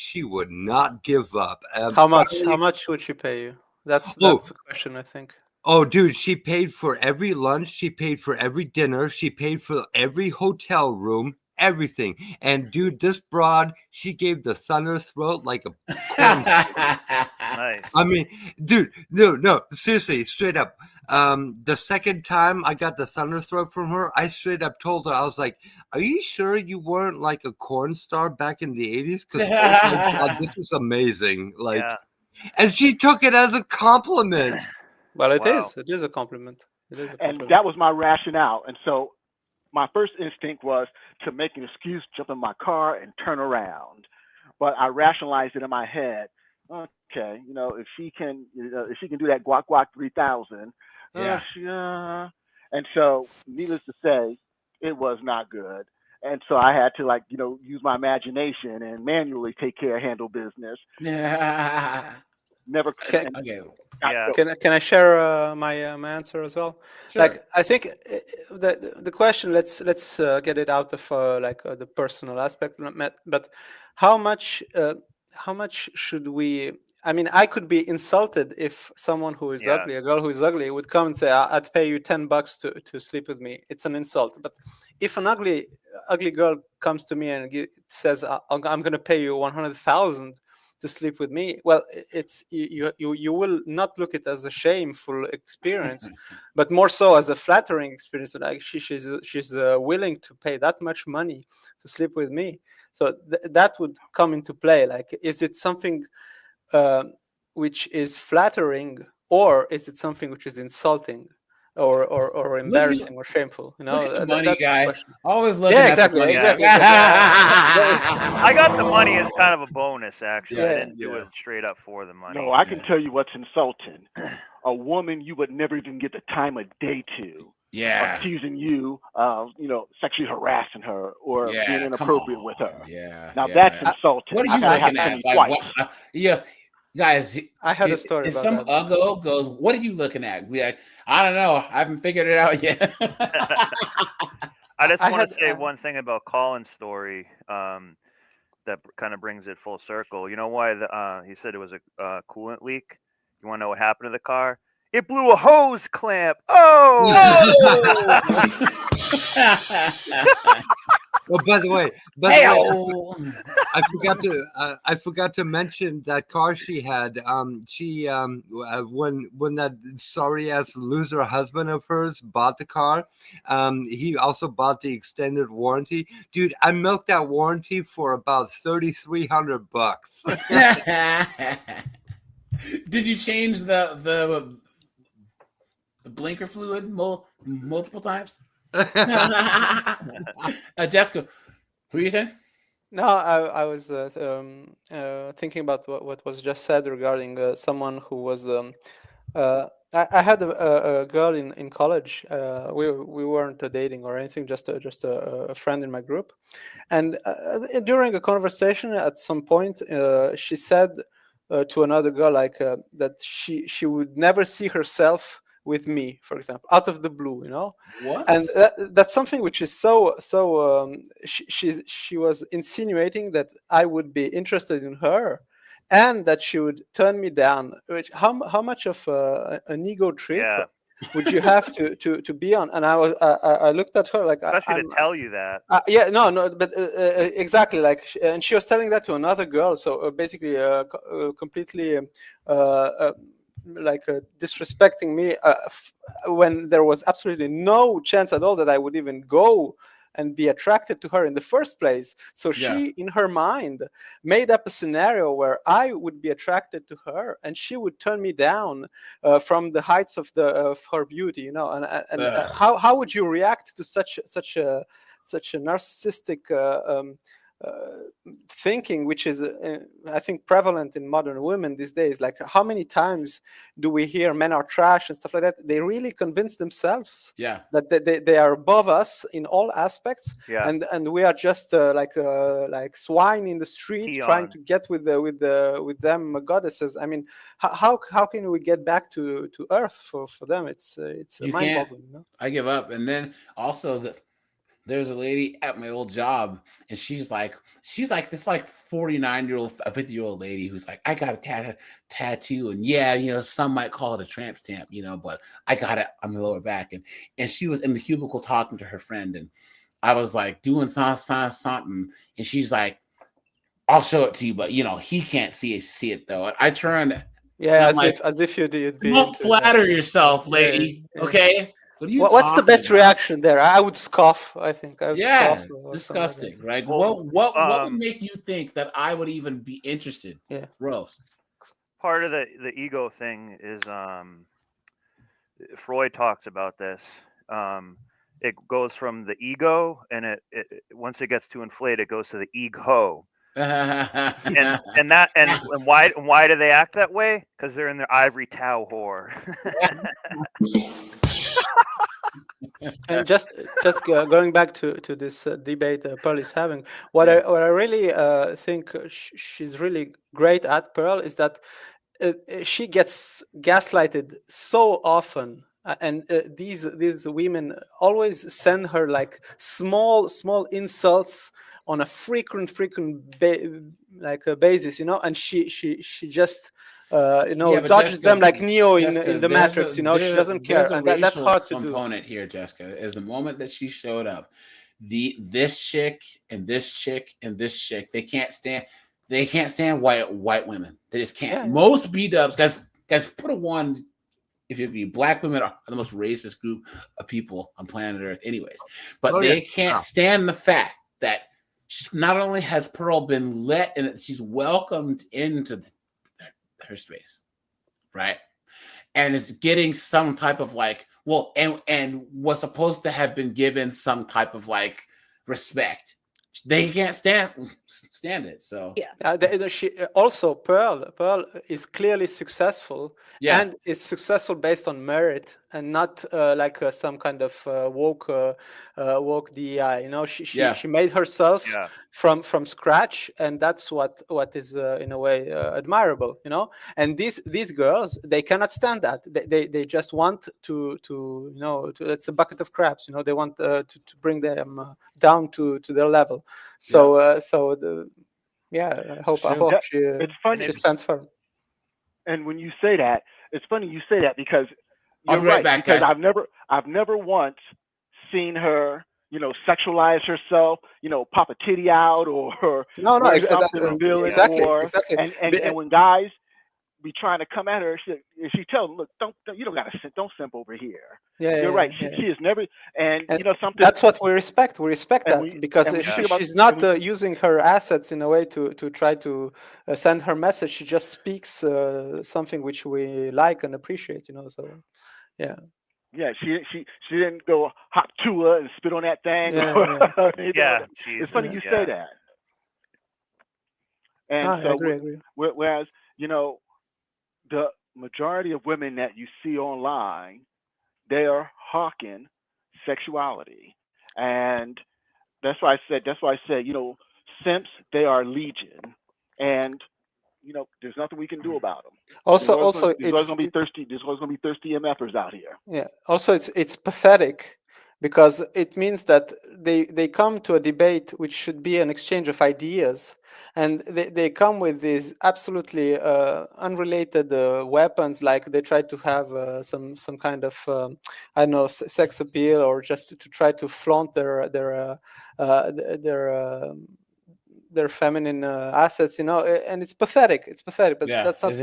give up.
How much would she pay you? That's the question, I think.
Oh, dude, she paid for every lunch. She paid for every dinner. She paid for every hotel room, everything. And dude, this broad, she gave the thunder throat like a corn.
Nice.
I mean, dude, no, seriously, straight up. The second time I got the thunder throat from her, I straight up told her, I was like, "Are you sure you weren't like a corn star back in the 80s? Because this is amazing." Like, and she took it as a compliment.
Well, it is a compliment. It is a
And
compliment.
that was my rationale. And so my first instinct was to make an excuse, jump in my car, and turn around. But I rationalized it in my head. Okay, if she can do that guac 3000,
Yeah.
and so needless to say, it was not good. And so I had to use my imagination and manually handle business.
Yeah.
Never.
Can,
Okay.
Yeah.
can I share my answer as well?
Sure.
Like I think the question, let's get it out of the personal aspect, but how much should we? I mean, I could be insulted if someone who is ugly, a girl who is ugly, would come and say, "I'd pay you $10 to sleep with me." It's an insult. But if an ugly girl comes to me and says, "I'm going to pay you 100,000 to sleep with me," well, it's you will not look at it as a shameful experience, but more so as a flattering experience. Like she's willing to pay that much money to sleep with me. So that would come into play. Like, is it something which is flattering, or is it something which is insulting, or embarrassing, or shameful?
Look at the money
that's the
guy.
question.
Always looking
Yeah,
at
exactly,
the money
exactly.
I got the money as kind of a bonus, actually. I didn't do it straight up for the money.
No, I can tell you what's insulting. A woman you would never even get the time of day to.
Yeah.
Accusing you of, sexually harassing her or
Yeah,
being
come
inappropriate
on.
with her.
Yeah.
Now
yeah.
that's insulting.
What are you
That
looking
happened to
at?
me
Like,
twice.
what? Yeah, guys.
I had a
if-
story
If
about
some
that.
uggo goes, what are you looking at? We like, I don't know. I haven't figured it out yet.
I just
I
want
had-
to say one thing about Colin's story that kind of brings it full circle. You know why he said it was a coolant leak? You want to know what happened to the car? It blew a hose clamp. Oh!
Well, by the way, I forgot to mention that car she had. When that sorry ass loser husband of hers bought the car, he also bought the extended warranty. Dude, I milked that warranty for about $3,300.
Did you change the blinker fluid multiple times? Jessica, who you saying?
No, I was thinking about what was just said regarding someone who was. I had a girl in college. We weren't dating or anything, just a friend in my group. And during a conversation, at some point, she said to another girl that she would never see herself with me, for example, out of the blue,
What?
And that's something which is so. She was insinuating that I would be interested in her, and that she would turn me down. Which how much of an ego trip would you have to be on? And I looked at her like,
Especially to tell you that.
No, but exactly, like, and she was telling that to another girl. So basically, completely. Disrespecting me when there was absolutely no chance at all that I would even go and be attracted to her in the first place. So she, in her mind, made up a scenario where I would be attracted to her and she would turn me down from the heights of her beauty, And how would you react to such a narcissistic thinking, which is I think prevalent in modern women these days? Like, how many times do we hear men are trash and stuff like that? They really convince themselves that they are above us in all aspects, and we are just like swine in the street trying to get with them goddesses. I mean, how can we get back to earth for them? It's mind-boggling.
I give up. And then also there's a lady at my old job, and she's like this 49-year-old, 50-year-old lady who's like, I got a tattoo, and some might call it a tramp stamp, but I got it on the lower back, and she was in the cubicle talking to her friend, and I was like doing something, and she's like, I'll show it to you, but he can't see it though. And I turned,
as if you'd be.
Don't flatter yourself, lady. Okay.
What's the best reaction there? I would scoff. I think I would scoff.
Disgusting, right? What would make you think that I would even be interested?
Yeah,
gross.
Part of the ego thing is Freud talks about this. It goes from the ego, and it once it gets too inflated, it goes to the ego. and why do they act that way? Because they're in their ivory tower.
And just going back to this debate Pearl is having, what I really think she's really great at, Pearl, is that she gets gaslighted so often. And these women always send her like small insults on a frequent basis, and she just dodges them like Neo in the Matrix. She doesn't care, and that's hard to do.
Component here, Jessica, is the moment that she showed up. This chick and this chick and this chick, they can't stand white women. They just can't. Yeah. Most B-dubs, guys, put a one. If you be black women are the most racist group of people on planet Earth, anyways. But they can't stand the fact that not only has Pearl been let in it, she's welcomed into her space, right? And is getting some type of and was supposed to have been given some type of respect. They can't stand it. So
she also Pearl is clearly successful, and is successful based on merit and not some kind of woke DEI. She made herself from scratch, and that's what is in a way admirable. And these girls, they cannot stand that. They just want to it's a bucket of crabs. They want to bring them down to their level. So I hope she stands firm.
And when you say that, it's funny you say that because you're
right.
Because I've never once seen her, sexualize herself, pop a titty out or something revealing.
Exactly.
And when guys be trying to come at her, she tells them, look, don't simp over here. You're right. She is never, and something.
That's what we respect. We respect that because she's not using her assets in a way to try to send her message. She just speaks something which we like and appreciate. So yeah.
Yeah, she didn't go hop to her and spit on that thing. It's funny you say that. And
I agree.
Whereas the majority of women that you see online, they are hawking sexuality, and that's why I said, simps, they are legion, and there's nothing we can do about them.
Also,
there's always gonna be thirsty. There's always gonna be thirsty MFers out here.
Yeah. Also, it's pathetic because it means that they come to a debate which should be an exchange of ideas, and they come with these absolutely unrelated weapons, like they try to have some kind of sex appeal, or just to try to flaunt their feminine assets, and it's pathetic. But that's not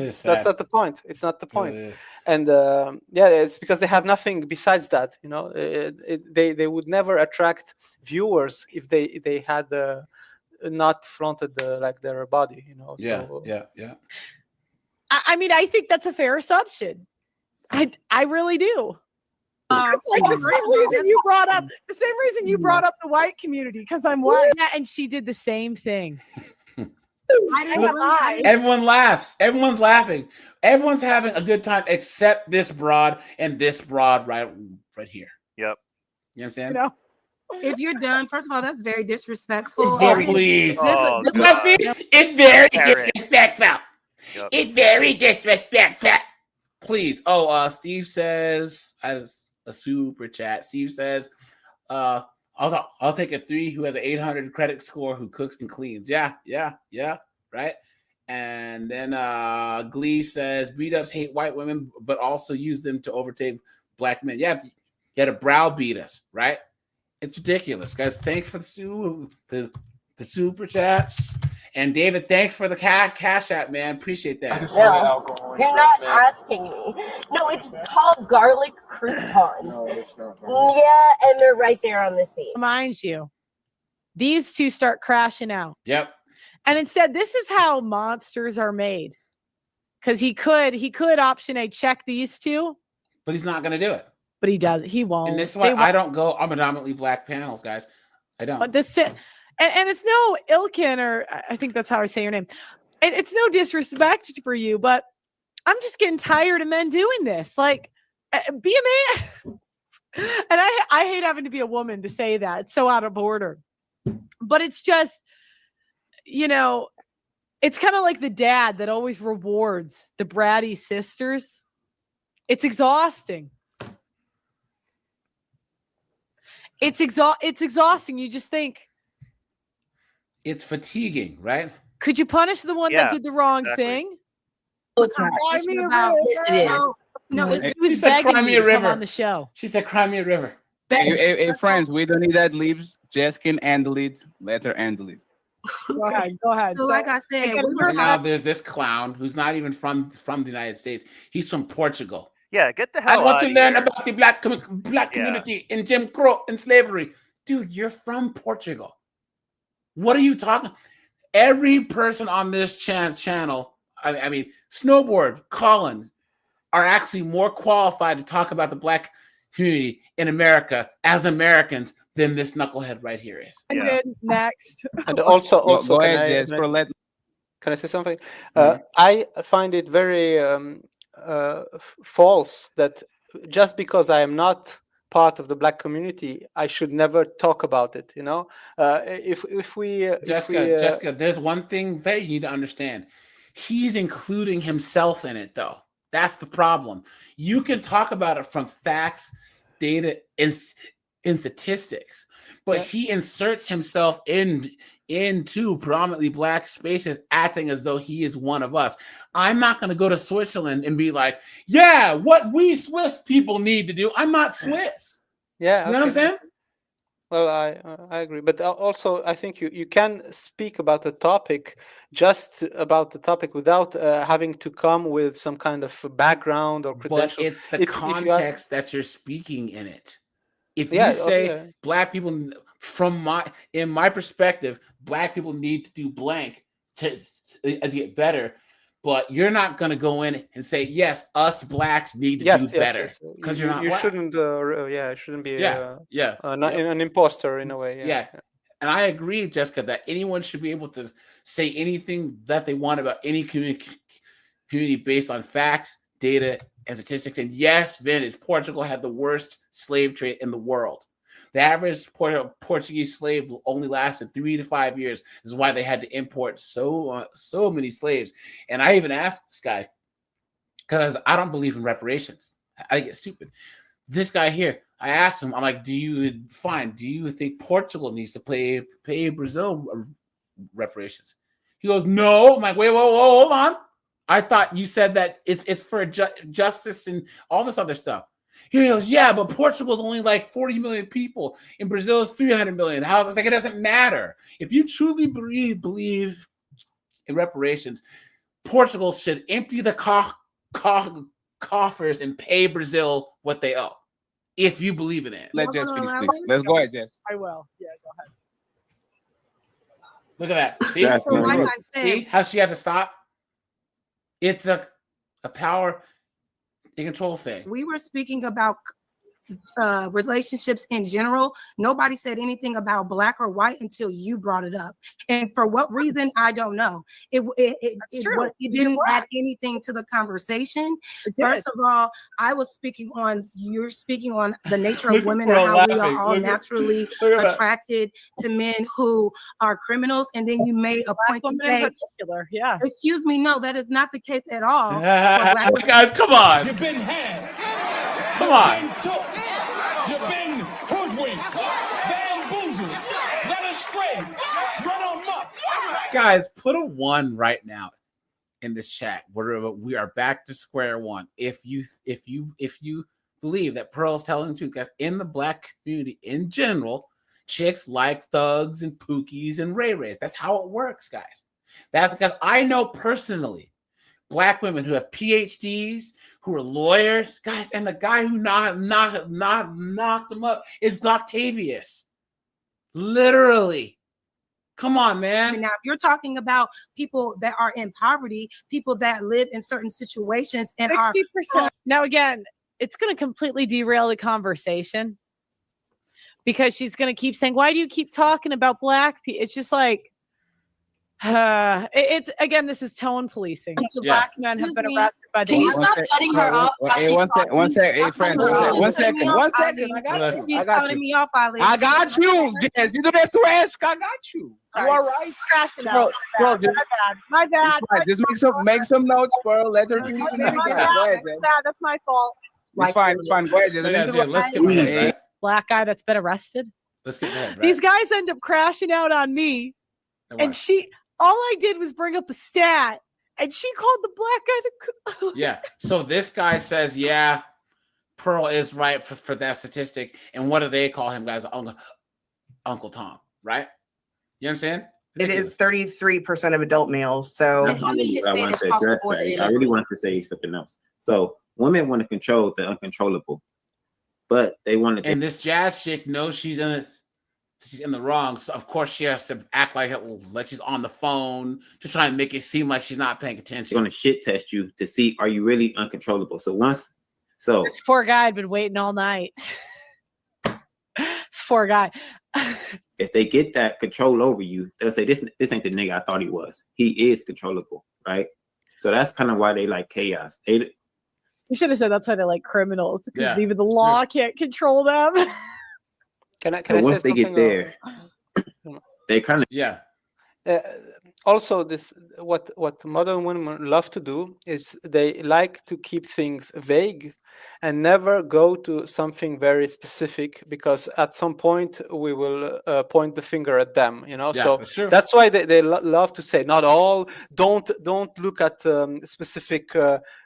the point. It's not the point. And it's because they have nothing besides that. They would never attract viewers if they had not flaunted their body.
I mean, I think that's a fair assumption. I really do. The same reason you brought up the white community, because I'm white. Yeah, and she did the same thing.
Everyone laughs. Everyone's laughing. Everyone's having a good time except this broad and this broad right here.
Yep.
You know what I'm saying?
If you're done, first of all, that's very disrespectful.
Please. It's very disrespectful. Yep. It's very disrespectful. Please. Steve says, a super chat. Steve says, I'll take a 3 who has an 800 credit score, who cooks and cleans. Yeah, right. And then Glee says, B-dubs hate white women, but also use them to overtake black men. Yeah, you had to browbeat us, right? It's ridiculous, guys. Thanks for the super chats. And David, thanks for the cash app, man. Appreciate that.
No, you're not asking me. No, it's called garlic croutons. Yeah, and they're right there on the scene.
Reminds you, these two start crashing out.
Yep.
And instead, this is how monsters are made. Because he could option A, check these two,
but he's not going to do it.
But he does. He won't.
And this is why I don't go on predominantly black panels, guys. I don't.
But and it's no Ilkin, or I think that's how I say your name. And it's no disrespect for you, but I'm just getting tired of men doing this. Like, be a man. And I hate having to be a woman to say that. It's so out of order. But it's just, you know, it's kind of like the dad that always rewards the bratty sisters. It's exhausting. It's exhausting. You just think,
it's fatiguing, right?
could you punish the one that did the wrong thing?
No, it's not.
Cry me a
About-
river.
Yes, it is.
No,
Hey,
he was
She said,
begging
"Cry me
you
a
to come
river."
on the show.
She said, "Cry me a river."
Hey, friends, we don't need that leaves. Jess can handle it. Let her handle it.
Go ahead. Go ahead.
So, like I said,
again,
we were
And now there's this clown who's not even from the United States. He's from Portugal.
Yeah, get the
I
hell
want
out
to
of
learn
here.
about the black community in Jim Crow and slavery. Dude, you're from Portugal. What are you talking? Every person on this channel, I mean, Snowboard, Collins, are actually more qualified to talk about the black community in America as Americans than this knucklehead right here is.
Good. Next.
And also,
Go
can
ahead,
I-
Jess.
Can I say something? I find it very false that just because I am not part of the black community, I should never talk about it. You know, if we
Jessica, there's one thing that you need to understand. He's including himself in it, though. That's the problem. You can talk about it from facts, data, and statistics, but he inserts himself into predominantly black spaces, acting as though he is one of us. I'm not going to go to Switzerland and be like, yeah, what we Swiss people need to do. I'm not Swiss.
Yeah,
You know what I'm saying?
Well, I agree, but also I think you can speak about the topic, just about the topic, without having to come with some kind of background or
But
credential.
it's the
If you are-
context that you're speaking in it. If
Yeah,
you say
yeah.
black people, in my perspective, black people need to do blank to get better, but you're not going to go in and say, yes, us blacks need to do better because you're not
You
black.
shouldn't. Shouldn't be. An imposter in a way.
Yeah. And I agree, Jessica, that anyone should be able to say anything that they want about any community based on facts, data, and statistics. And yes, Vintage, Portugal had the worst slave trade in the world. The average Portuguese slave only lasted 3 to 5 years. This is why they had to import so many slaves. And I even asked this guy, because I don't believe in reparations. I get stupid. This guy here, I asked him, I'm like, do you think Portugal needs to pay Brazil reparations? He goes, no. I'm like, wait, whoa, hold on. I thought you said that it's for justice and all this other stuff. He goes, yeah, but Portugal's only like 40 million people, and Brazil is 300 million. I was like, it doesn't matter. If you truly believe in reparations, Portugal should empty the coffers and pay Brazil what they owe. If you believe in it.
Let Jess finish, please. Let's go ahead, Jess.
I will. Yeah, go ahead.
Look at that. See,
Jess,
So like I said,
see how she had to stop? It's a power and control thing.
we were speaking about relationships in general. Nobody said anything about black or white until you brought it up, and for what reason I don't know. It
true.
it
You're
didn't add
black.
anything to the conversation.
It did.
First of all, you're speaking on the nature
Look
of
at
women and
Pearl
how we
laughing.
are all
Look at-
naturally
look at that.
attracted to men who are criminals, and then you made a point to
Women
say,
in particular, yeah.
excuse me, no, that is not the case at all. for black women.
Guys, come on.
You've been had.
Come on.
You've been took. You've been hoodwinked, bamboozled, led astray, run amok.
Guys, put a 1 right now in this chat. We are back to square one. If you believe that Pearl's telling the truth, guys, in the black community in general, chicks like thugs and pookies and ray-rays. That's how it works, guys. That's because I know personally black women who have PhDs, who are lawyers, guys, and the guy who knocked them up is Octavius. Literally. Come on, man.
Now, if you're talking about people that are in poverty, people that live in certain situations and are
60%. Now, again, it's going to completely derail the conversation because she's going to keep saying, why do you keep talking about black people? It's just like, it's again, this is tone policing. Black men have been arrested by the.
Can you stop cutting her off?
Hey, one sec. Hey, friend, one second. I got you.
She's cutting me off, Ali.
I got you, Jazz. You don't have to ask. I got you.
Sorry.
You all right?
Crashing out.
Bro,
My bad.
just make some notes, bro. Let her finish. Go ahead, man.
That's my fault.
It's fine. Go ahead, Jazz.
Let's get ahead, right?
Black guy that's been arrested.
Let's get ahead, right?
These guys end up crashing out on me, and all I did was bring up a stat, and she called the black guy the.
Yeah. So this guy says, yeah, Pearl is right for that statistic. And what do they call him, guys? Uncle Tom, right? You know what I'm saying?
It is 33% of adult males. So
I wanted to address that. I really wanted to say something else. So women want to control the uncontrollable, but they want to.
And this Jazz chick knows she's in the wrong, so of course she has to act like she's on the phone to try and make it seem like she's not paying attention.
She's going to shit test you to see, are you really uncontrollable?
This poor guy had been waiting all night. This poor guy.
If they get that control over you, they'll say, this ain't the nigga I thought he was. He is controllable, right? So that's kind of why they like chaos.
You should have said that's why they like criminals, because
Yeah.
even the law can't control them.
Can I
once
say
they get
something,
there, they kind of
also this what modern women love to do is they like to keep things vague and never go to something very specific, because at some point we will point the finger at them,
Yeah,
so
that's true.
that's why they love to say not all, don't look at specific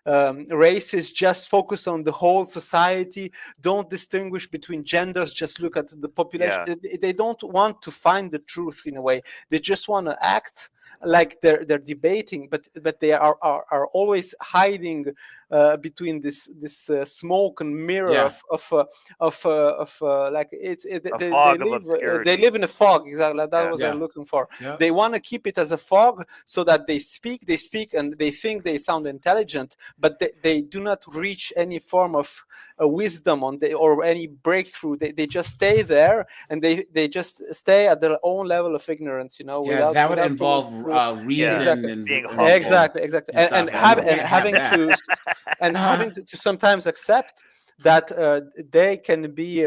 races, just focus on the whole society, don't distinguish between genders, just look at the population. They don't want to find the truth in a way, they just want to act like they're debating, but they are always hiding between this smoke and mirror of like they live in a fog. Exactly, that was what I'm looking for. They want to keep it as a fog so that they speak and they think they sound intelligent, but they do not reach any form of wisdom or any breakthrough. They just stay there, and they just stay at their own level of ignorance.
That would involve reason and being humble.
Exactly, and having to sometimes accept that they can be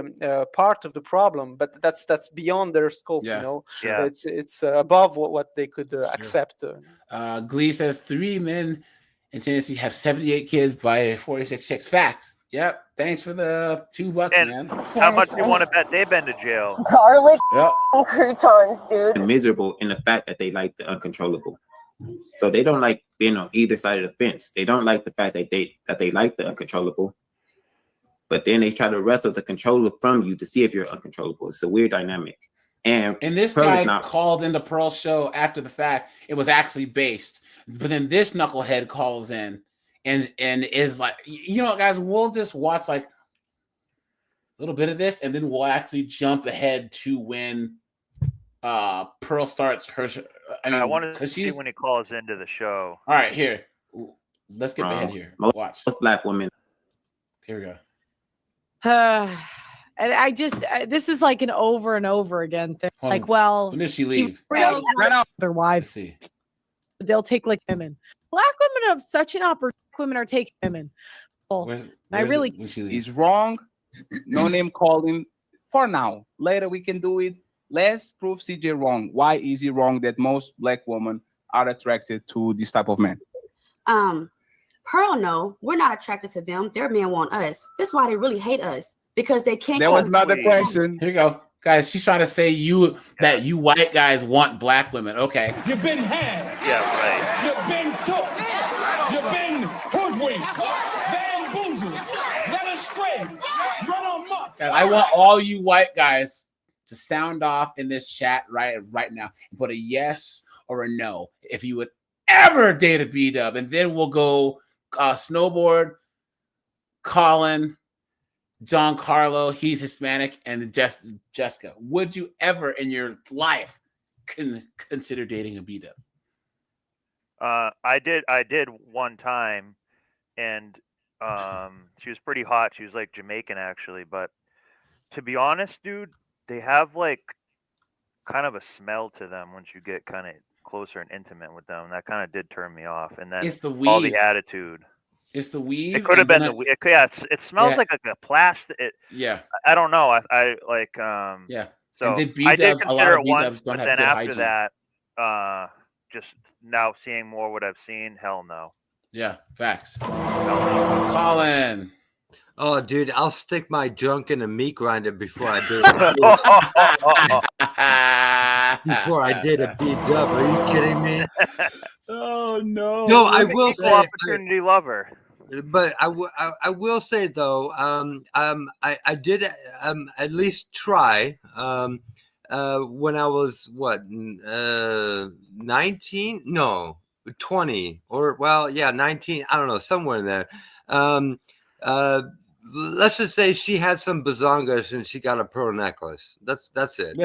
part of the problem, but that's beyond their scope. It's above what they could accept.
Glee says 3 men in Tennessee have 78 kids by 46 chicks. Facts. Yep. Thanks for the $2, man.
How much do you want to bet they've been to jail?
Garlic croutons, dude.
miserable in the fact that they like the uncontrollable. So they don't like being on either side of the fence. They don't like the fact that they like the uncontrollable, but then they try to wrestle the controller from you to see if you're uncontrollable. It's a weird dynamic. And
this
Pearl
guy called into Pearl's show after the fact. It was actually based, but then this knucklehead calls in and is like, guys, we'll just watch like a little bit of this, and then we'll actually jump ahead to when Pearl starts her.
I wanted to see when he calls into the show.
All right, here. Let's get ahead here. Watch.
Most black women.
Here we go.
And I just this is like an over and over again thing.
Hold
Like,
on.
well,
When does she leave?
Their wives. They'll take like women. Black women have such an opportunity. Women are taking women.
He's wrong. No name calling for now. Later we can do it. Let's prove CJ wrong. Why is he wrong that most black women are attracted to this type of man?
Pearl, no, we're not attracted to them. Their men want us. That's why they really hate us, because they can't.
That was not the question.
Here you go. Guys, she's trying to say that you white guys want black women. Okay.
You've been had.
Yeah, right.
You've been took. You've been hoodwinked, bamboozled, led astray, run amok.
Guys, I want all you white guys to sound off in this chat right now and put a yes or a no if you would ever date a B-dub, and then we'll go Snowboard, Colin, John Carlo, he's Hispanic, and Jessica. Would you ever in your life consider dating a B-dub?
I did one time, and She was pretty hot. She was like Jamaican actually, but to be honest, dude, they have like kind of a smell to them once you get kind of closer and intimate with them. That kind of did turn me off. And then
It's the
all
weave.
the attitude.
It's the weave.
It could have
and
been
then
the yeah. It smells
Yeah.
like a plastic.
Yeah.
I don't know. I like
Yeah.
So
And then
I did
B-dubs, a lot
consider
of
it once,
B-dubs don't
but
have
then
good
after
hygiene.
that, just now seeing more what I've seen, hell no.
Yeah, facts. Colin.
Oh, dude, I'll stick my junk in a meat grinder before I did before I did a B-dub. Are you kidding me?
Oh no!
No, I
I'm an
will
equal
say.
opportunity lover.
But I will say though, I did at least try when I was 19? No, 20 or 19. I don't know, somewhere in there. Let's just say she had some bazongas and she got a pearl necklace. That's it.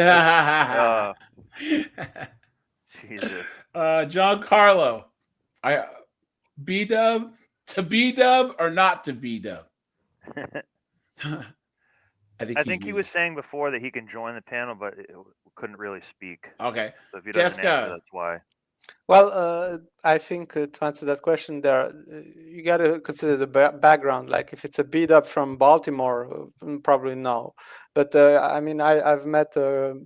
Jesus.
Giancarlo, B-dub to B-dub or not to B-dub?
I think he was saying before that he can join the panel, but couldn't really speak.
Okay.
So if he doesn't
Jessica.
answer, that's why.
Well, I think to answer that question, you got to consider the background. Like if it's a beat up from Baltimore, probably no. But I mean, I've met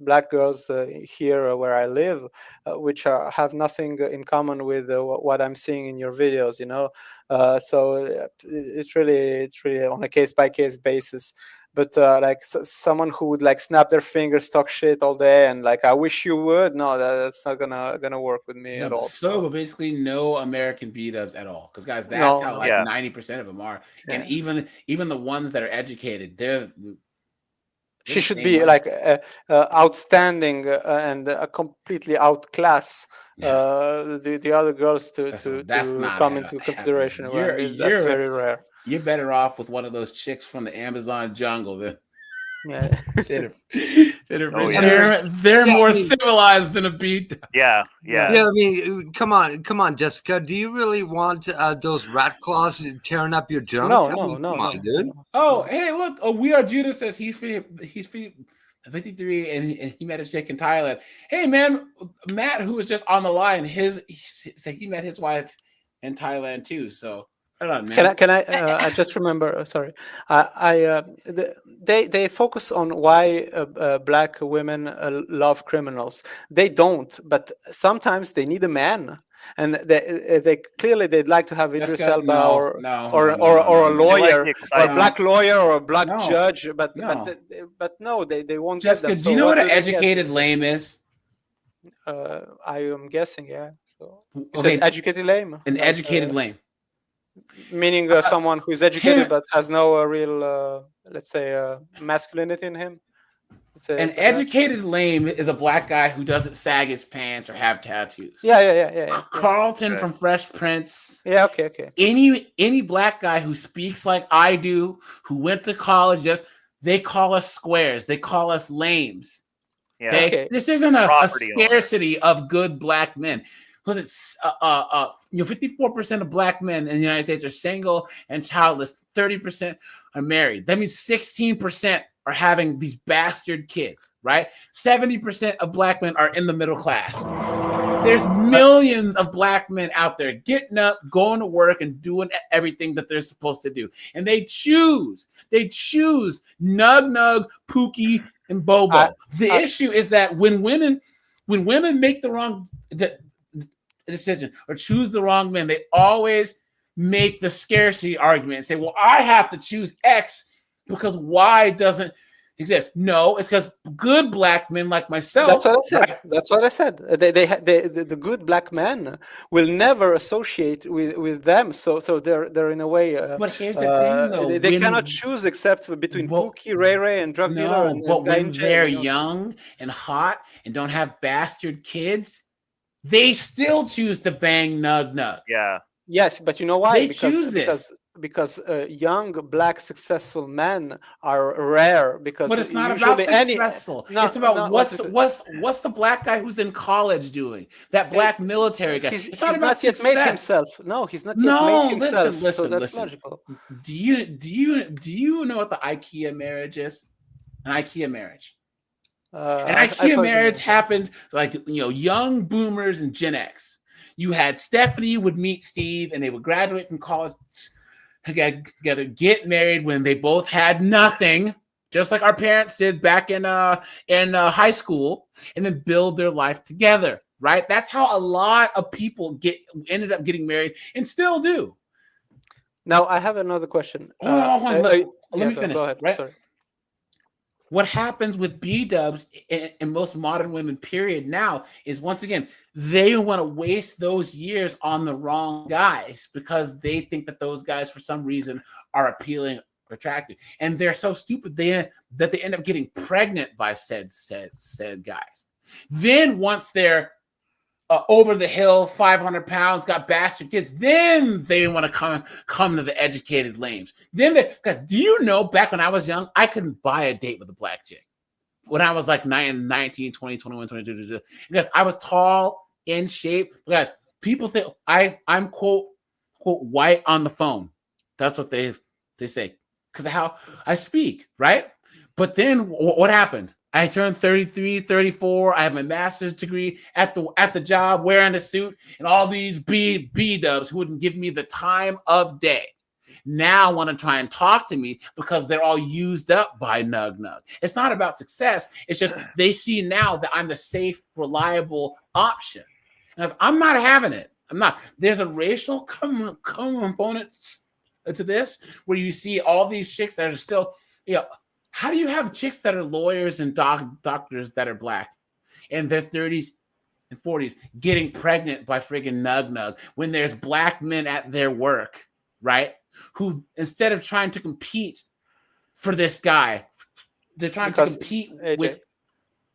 black girls here where I live, which have nothing in common with what I'm seeing in your videos. You know, so it's really on a case by case basis. But like someone who would like snap their fingers, talk shit all day, and like I wish you would. No, that's not gonna work with me at all.
So, but basically, no American B-dubs at all. Because guys, that's
No,
how
no.
like
Yeah.
90% of them are, and
Yeah.
even the ones that are educated,
She should be like outstanding and completely outclass the other girls to
not
come
ha-
into consideration.
You're,
That's very rare.
You're better off with one of those chicks from the Amazon jungle.
Yeah.
They're more civilized than a beat.
Yeah.
Yeah, I mean, come on, Jessica. Do you really want those rat claws tearing up your junk?
No,
I mean,
no,
come on, dude.
Oh, hey, look. Oh, We Are Judah says he's 53 and he met a chick in Thailand. Hey, man, Matt, who was just on the line, he said he met his wife in Thailand too. So right on, man.
Can I just remember? Sorry, they focus on why black women love criminals. They don't, but sometimes they need a man, and they clearly they'd like to have Idris
Jessica,
Elba
no,
or
no,
a
no, no.
lawyer,
They like the
or a
excitement.
black lawyer or a black
No,
judge, but
no.
no, they won't
Jessica,
get that.
do you know what
do
an
they get?
educated lame is?
I am guessing, yeah. So you
Okay,
said educated lame.
An
Like,
educated lame.
Meaning someone who is educated but has no real, let's say, masculinity in him. Let's say
An
it like that.
educated lame is a black guy who doesn't sag his pants or have tattoos.
Yeah.
Carlton from Fresh Prince.
Yeah, okay.
Any black guy who speaks like I do, who went to college, they call us squares. They call us lames.
Yeah.
Okay? This isn't a
Property owner.
scarcity of good black men. Because it's 54% of black men in the United States are single and childless. 30% are married. That means 16% are having these bastard kids, right? 70% of black men are in the middle class. There's millions of black men out there getting up, going to work, and doing everything that they're supposed to do. And they choose Nug, Pookie, and Bobo. The issue is that when women make the wrong decision or choose the wrong men, they always make the scarcity argument and say, well, I have to choose X because Y doesn't exist. No, it's because good black men like myself.
That's what I said.
right?
That's what I said. The good black men will never associate with them. So they're in a way.
But here's the thing, though.
They
When-
cannot choose except between Pookie, Ray Ray, and drug dealer.
No,
And
but
guy
when
in jail,
they're
you know.
young and hot and don't have bastard kids, they still choose to bang Nug.
Yeah.
Yes, but you know why?
They choose this.
Because young black successful men are rare because
But it's not about
usually
successful.
No,
it's about
no,
what's the black guy who's in college doing? That black military guy.
He's
It's not about
not yet
success.
made himself. No, he's not yet
No,
made himself.
listen,
so that's
listen.
logical.
Do you know what the IKEA marriage is? An IKEA marriage. An
I've
IKEA
heard
marriage
of it.
happened like young boomers and Gen X. You had Stephanie would meet Steve, and they would graduate from college together, get married when they both had nothing, just like our parents did back in high school, and then build their life together. Right? That's how a lot of people ended up getting married and still do.
Now I have another question.
Hold on. Let me finish.
Go ahead.
Right?
Sorry.
What happens with B-dubs and most modern women, period, now is, once again, they want to waste those years on the wrong guys because they think that those guys, for some reason, are appealing or attractive. And they're so stupid that they end up getting pregnant by said guys. Then once they're over the hill, 500 pounds, got bastard kids, then they want to come to the educated lames. Then because do you know, back when I was young, I couldn't buy a date with a black chick. When I was like 19, 20, 21, 22, because I was tall, in shape. Guys, people think I'm quote white on the phone. That's what they say because of how I speak, right? But then what happened? I turned 33, 34. I have my master's degree at the job, wearing a suit, and all these B-dubs who wouldn't give me the time of day now want to try and talk to me because they're all used up by Nug. It's not about success. It's just they see now that I'm the safe, reliable option. And I'm not having it. I'm not. There's a racial component to this where you see all these chicks that are still, how do you have chicks that are lawyers and doctors that are black in their 30s and 40s getting pregnant by friggin' Nug when there's black men at their work, right? Who, instead of trying to compete for this guy, they're trying to compete with.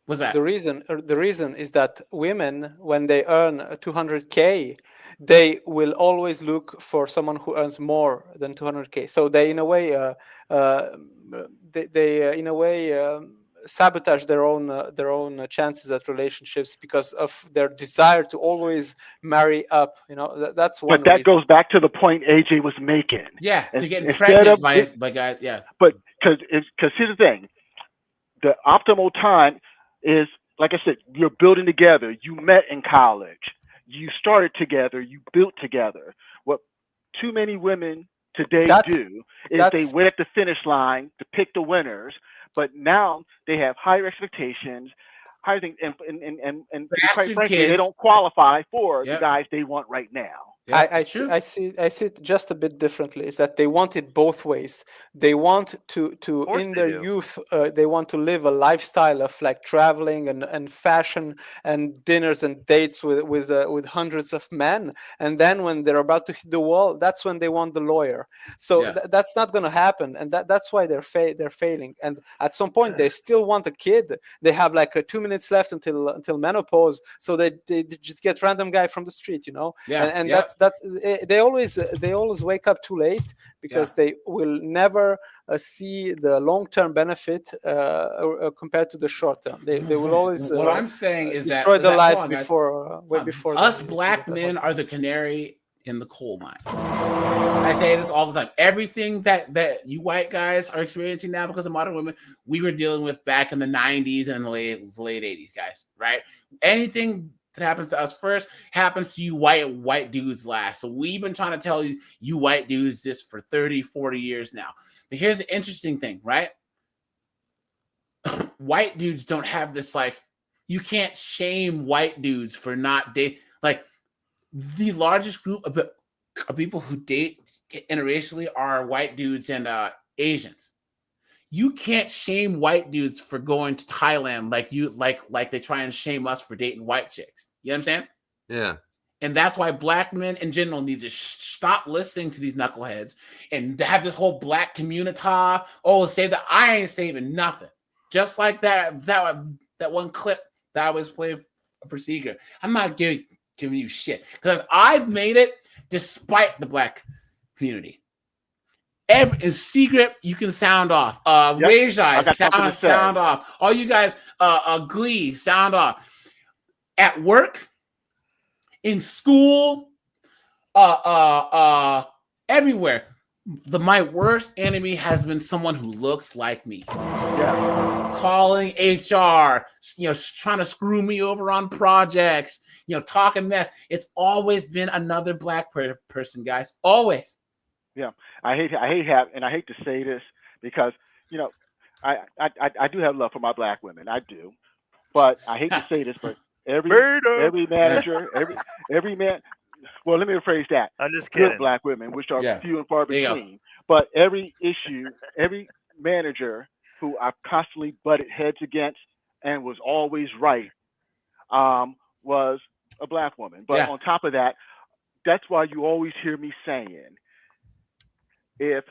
What's that?
The reason is that women, when they earn 200K, they will always look for someone who earns more than 200K. So they, in a way, sabotage their own chances at relationships because of their desire to always marry up. That's one.
But that
reason.
goes back to the point AJ was making.
Yeah, they're getting pregnant by guys. Yeah,
but because here's the thing, the optimal time is, like I said, you're building together. You met in college. You started together. You built together. What too many women today do is they wait at the finish line to pick the winners, but now they have higher expectations, higher things, and quite frankly, they don't qualify for the guys they want right now.
I see it just a bit differently. Is that they want it both ways. They want to in their youth, they want to live a lifestyle of like traveling and fashion and dinners and dates with hundreds of men. And then when they're about to hit the wall, that's when they want the lawyer. So that's not going to happen, and that's why they're failing. And at some point, they still want a kid. They have like 2 minutes left until menopause, so they just get random guy from the street, and that's they always wake up too late because they will never see the long-term benefit compared to the short term. They will always
what I'm saying is
destroy
that,
their lives
before us black men are the canary in the coal mine. I say this all the time. Everything that you white guys are experiencing now because of modern women, we were dealing with back in the 90s and the late 80s, guys, right? Anything that happens to us first happens to you white dudes last. So we've been trying to tell you white dudes this for 30, 40 years now. But here's the interesting thing, right? White dudes don't have this, like, you can't shame white dudes for not dating. Like, the largest group of people who date interracially are white dudes and Asians. You can't shame white dudes for going to Thailand like they try and shame us for dating white chicks. You know what I'm saying?
Yeah.
And that's why black men in general need to stop listening to these knuckleheads and to have this whole black community. Oh, say that I ain't saving nothing. Just like that one clip that I was playing for Seeger. I'm not giving you shit because I've made it despite the black community. in secret, you can sound off. Rage
I
Eyes,
got something to say.
sound off. All you guys, Glee, sound off. At work, in school, everywhere. My worst enemy has been someone who looks like me.
Yeah.
Calling HR, trying to screw me over on projects, talking mess. It's always been another black person, guys. Always.
Yeah, I hate to say this because I do have love for my black women, I do, but I hate to say this, but every manager, every man. Well, let me rephrase that.
I'm just kidding.
Good black women, which are
Yeah.
few and far
There you go.
between, but every manager who I've constantly butted heads against and was always right, was a black woman. But
Yeah.
on top of that, that's why you always hear me saying, if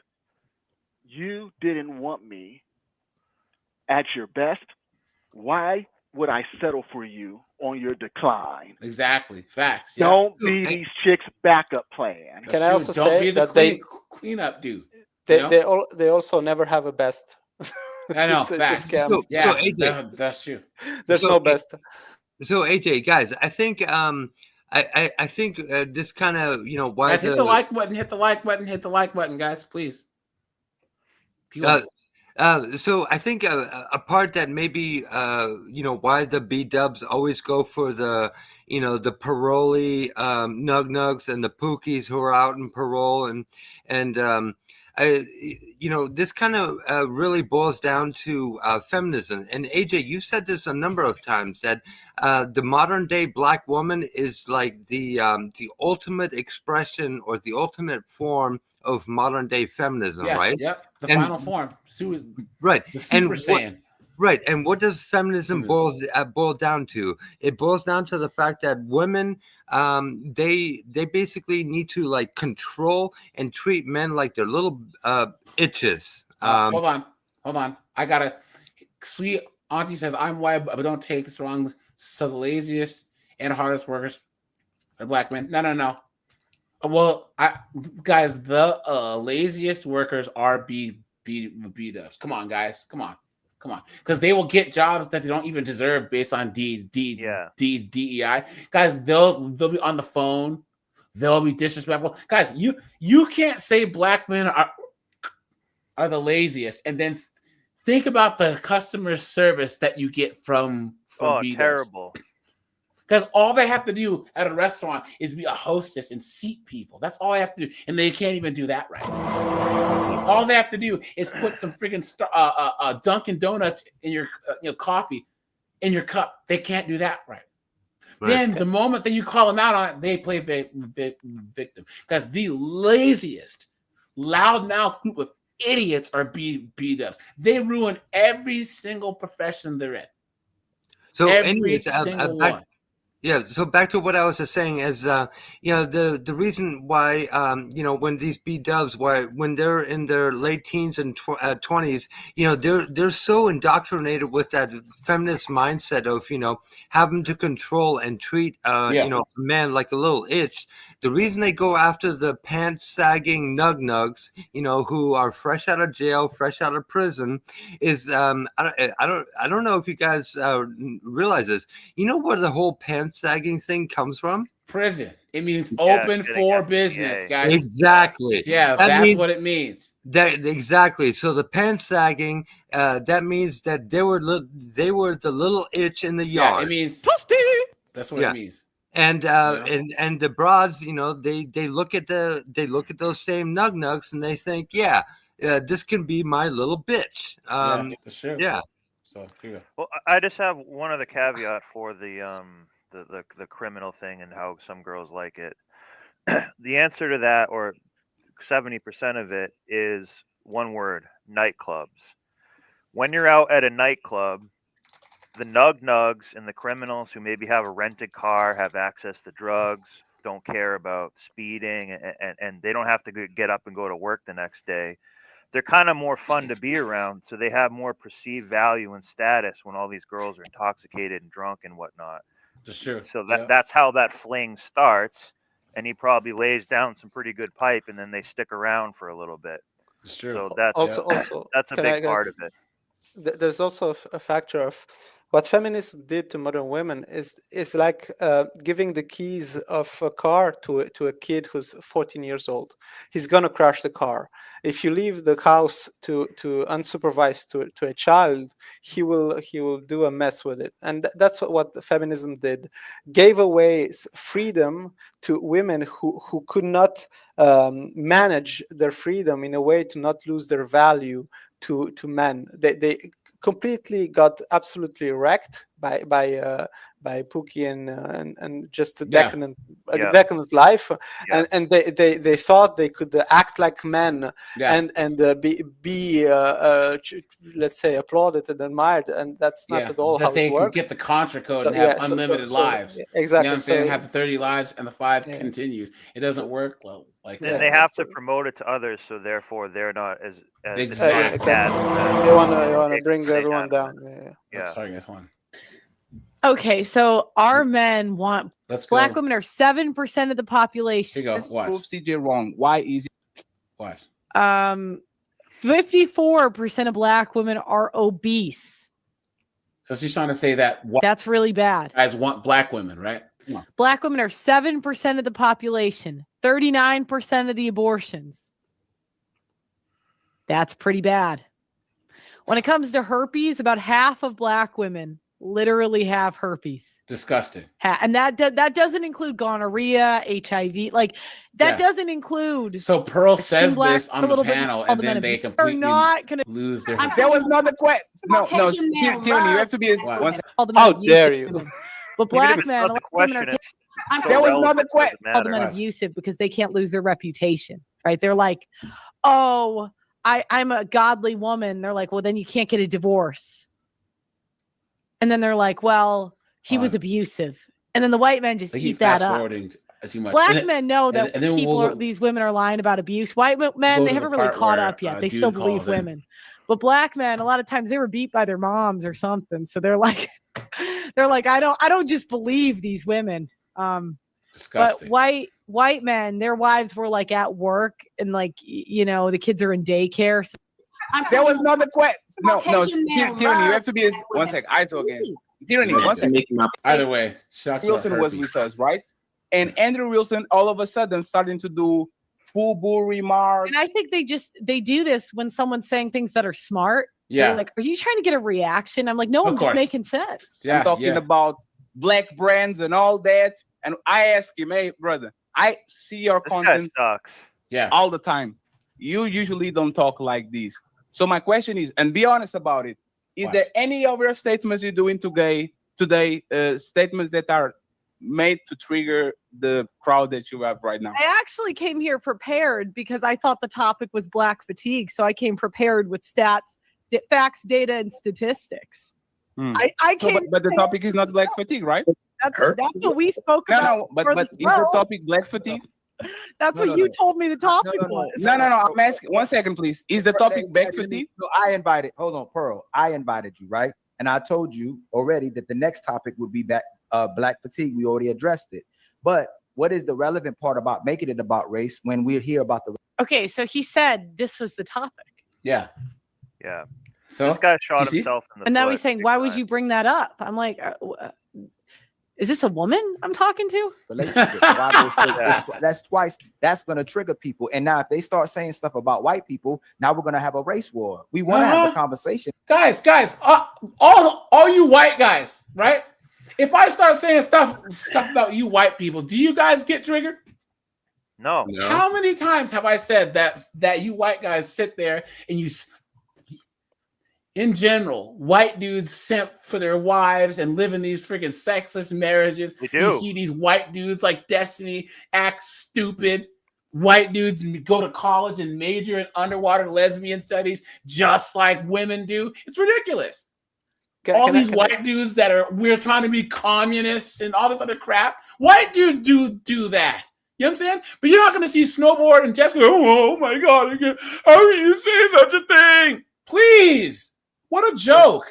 you didn't want me at your best, why would I settle for you on your decline?
Exactly. Facts. Yeah.
Don't be these chicks' backup plan.
Can I also
Don't
say
be the
that
cleanup dude.
they also never have a best.
I know.
It's a
Facts.
scam.
Yeah,
AJ,
that's true.
There's no best.
So AJ, guys, I think I think this kind of why
Guys, hit the like button. Hit the like button. Hit the like button, guys. Please.
So I think a part that maybe why the B-dubs always go for the the parolee nug-nugs and the pookies who are out in parole and this kind of really boils down to feminism. And AJ, you said this a number of times that the modern day black woman is like the ultimate expression or the ultimate form of modern day feminism,
Yeah.
right?
Yep. The
And-
final form.
Right.
The Super Saiyan.
Right. And what does feminism boil down to? It boils down to the fact that women, they basically need to like control and treat men like they're little itches.
Hold on. I gotta. Sweet Auntie says I'm white, but don't take this wrong. So the laziest and hardest workers are black men. No. Well, guys, the laziest workers are B-dubs. Come on, guys. Come on. Because they will get jobs that they don't even deserve based on DEI. Guys, they'll be on the phone. They'll be disrespectful. Guys, you can't say black men are the laziest and then think about the customer service that you get from B-dubs.
Terrible.
Because all they have to do at a restaurant is be a hostess and seat people. That's all they have to do. And they can't even do that right. All they have to do is put some freaking Dunkin' Donuts in your coffee in your cup. They can't do that right. Then the moment that you call them out on it, they play victim. Because the laziest, loudmouth group of idiots are B-dubs. They ruin every single profession they're in.
So
every
anyways,
single one.
Yeah, so back to what I was just saying is, the reason why, when these B-dubs, when they're in their late teens and 20s, they're so indoctrinated with that feminist mindset of, having to control and treat, a man like a little itch. The reason they go after the pants-sagging nug-nugs, who are fresh out of jail, fresh out of prison, is I don't know if you guys realize this. You know where the whole pants-sagging thing comes from?
Prison. It means open for business, guys.
Exactly.
Yeah, that's what it means.
Exactly. So the pants sagging, that means that they were the little itch in the yard.
Yeah, it means that's what it means.
And and the broads, they look at those same nug-nugs and they think, this can be my little bitch.
For sure.
Yeah.
So here.
Well, I just have one other caveat for the criminal thing and how some girls like it. The answer to that, or 70% of it, is one word: nightclubs. When you're out at a nightclub, the nug-nugs and the criminals who maybe have a rented car, have access to drugs, don't care about speeding, and they don't have to get up and go to work the next day. They're kind of more fun to be around, so they have more perceived value and status when all these girls are intoxicated and drunk and whatnot.
That's true.
So that's how that fling starts, and he probably lays down some pretty good pipe, and then they stick around for a little bit.
It's true.
So that's
Also,
that's a
can I
big part
guess-
of it.
There's also a factor of what feminism did to modern women is like giving the keys of a car to a kid who's 14 years old. He's gonna crash the car. If you leave the house to unsupervised to a child, he will do a mess with it. And that's what the feminism did. Gave away freedom to women who could not manage their freedom in a way to not lose their value to men. They completely got absolutely wrecked by Pookie and just a decadent life, and they thought they could act like men and be let's say applauded and admired, and that's not at all
that
how
they
it
could
works.
get the Contra code
So,
and have
yeah, so-
unlimited
so-
lives.
exactly.
You know what I'm saying?
So-
Have the 30 lives and the 5 continues. It doesn't work well like
And
that.
they have to promote it to others, so therefore they're not as
Exactly.
They wanna bring everyone down.
Yeah.
Sorry, guys. One.
Okay, so our men want
Let's
black
go.
women are 7% of the population.
Here you go. Watch.
Prove CJ wrong. Why easy?
Watch.
54% of black women are obese.
So she's trying to say that
That's really bad.
guys want black women, right? Come on.
Black women are 7% of the population, 39% of the abortions. That's pretty bad. When it comes to herpes, about half of black women literally have herpes.
Disgusting.
And that doesn't include gonorrhea, HIV. Like that
Yeah.
doesn't include.
So Pearl
extreme
says
black
this on
a
the
little bit
panel,
all
and
the
then
men
they
are
completely
not gonna
lose their.
That was not the question. No,
Caucasian
Tyranny,
men
you have to be.
Wow.
One second.
all the men
How
abusive
dare you?
women. But black men, a lot of women are
Question.
taking
That was not the question.
all the men abusive because they can't lose their reputation, right? They're like, oh, I'm a godly woman. They're like, well, then you can't get a divorce. And then they're like, well, he was abusive. And then the white men just
They
eat
keep
that
fast
up.
forwarding too much.
Black
And then-
men know that
and then
people
we'll
are, these women are lying about abuse. White men,
go
they
to the
haven't really
part
caught
where,
up yet. They
dude
still believe
calls in.
women. But black men, a lot of times they were beat by their moms or something. So they're like, I don't just believe these women.
Disgusting.
But white men, their wives were like at work and like the kids are in daycare. So
That was not the question. No,
Caucasian men
Tyranny, you
love
have to be. One sec. I talk again. Tyranny, one sec.
Either way, shots about
Wilson was
herpes.
with us, right? And Andrew Wilson all of a sudden starting to do full bull remarks.
and I think they do this when someone's saying things that are smart.
Yeah.
They're like, are you trying to get a reaction? I'm like, no,
Of
I'm just
course.
making sense.
I'm talking about black brands and all that. And I ask him, hey, brother, I see your content all the time. You usually don't talk like this. So my question is, and be honest about it, is there any other statements you're doing today, statements that are made to trigger the crowd that you have right now?
I actually came here prepared because I thought the topic was black fatigue. So I came prepared with stats, facts, data, and statistics. I
No,
came.
but the topic is not black fatigue, right?
That's what we spoke about.
No, but
for the
is the
show.
topic black fatigue?
That's what you told me the topic was.
No. I'm asking. 1 second, please. Is the topic black fatigue?
So I invited. Hold on, Pearl. I invited you, right? And I told you already that the next topic would be black fatigue. We already addressed it. But what is the relevant part about making it about race when we're here about the?
Okay, so he said this was the topic.
Yeah.
Yeah.
So
this guy
you
shot
see?
himself in the
And now
foot.
he's saying, why would you bring that up? I'm like, is this a woman I'm talking to?
That's twice. That's gonna trigger people. And now if they start saying stuff about white people, now we're gonna have a race war. We want to have a conversation.
Guys, all you white guys, right? If I start saying stuff about you white people, do you guys get triggered?
No.
How many times have I said that you white guys sit there and you, in general, white dudes simp for their wives and live in these freaking sexless marriages?
We do.
You see these white dudes like Destiny act stupid. White dudes go to college and major in underwater lesbian studies just like women do. It's ridiculous. All these white dudes we're trying to be communists and all this other crap. White dudes do that. You know what I'm saying? But you're not going to see Snowboard and Jessica. Oh my God! How can you say such a thing? Please, what a joke!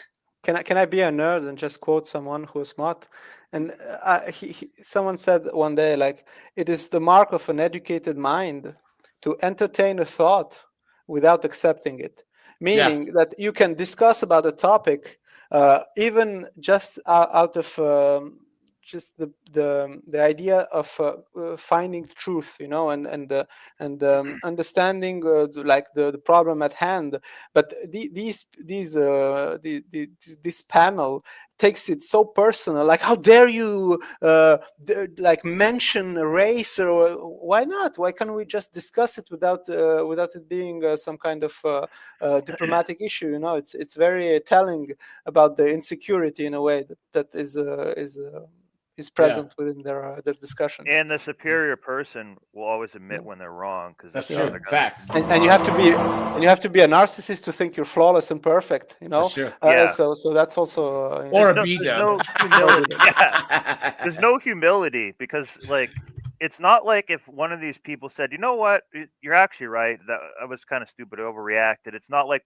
Can I be a nerd and just quote someone who's smart? And someone said one day, like, it is the mark of an educated mind to entertain a thought without accepting it, meaning that you can discuss about a topic even just out of just the idea of finding truth, you know, and understanding like the problem at hand. But this panel takes it so personal, like how dare you like mention race, or why not? Why can't we just discuss it without it being some kind of diplomatic issue? You know, it's very telling about the insecurity in a way that is present within their discussions.
And the superior person will always admit when they're wrong, because
that's true. Facts.
And you have to be a narcissist to think you're flawless and perfect. You know.
That's true.
So that's also
or a
there's
B-dub.
no humility. There's no humility, because like it's not like if one of these people said, you know what, you're actually right, that I was kind of stupid, I overreacted. It's not like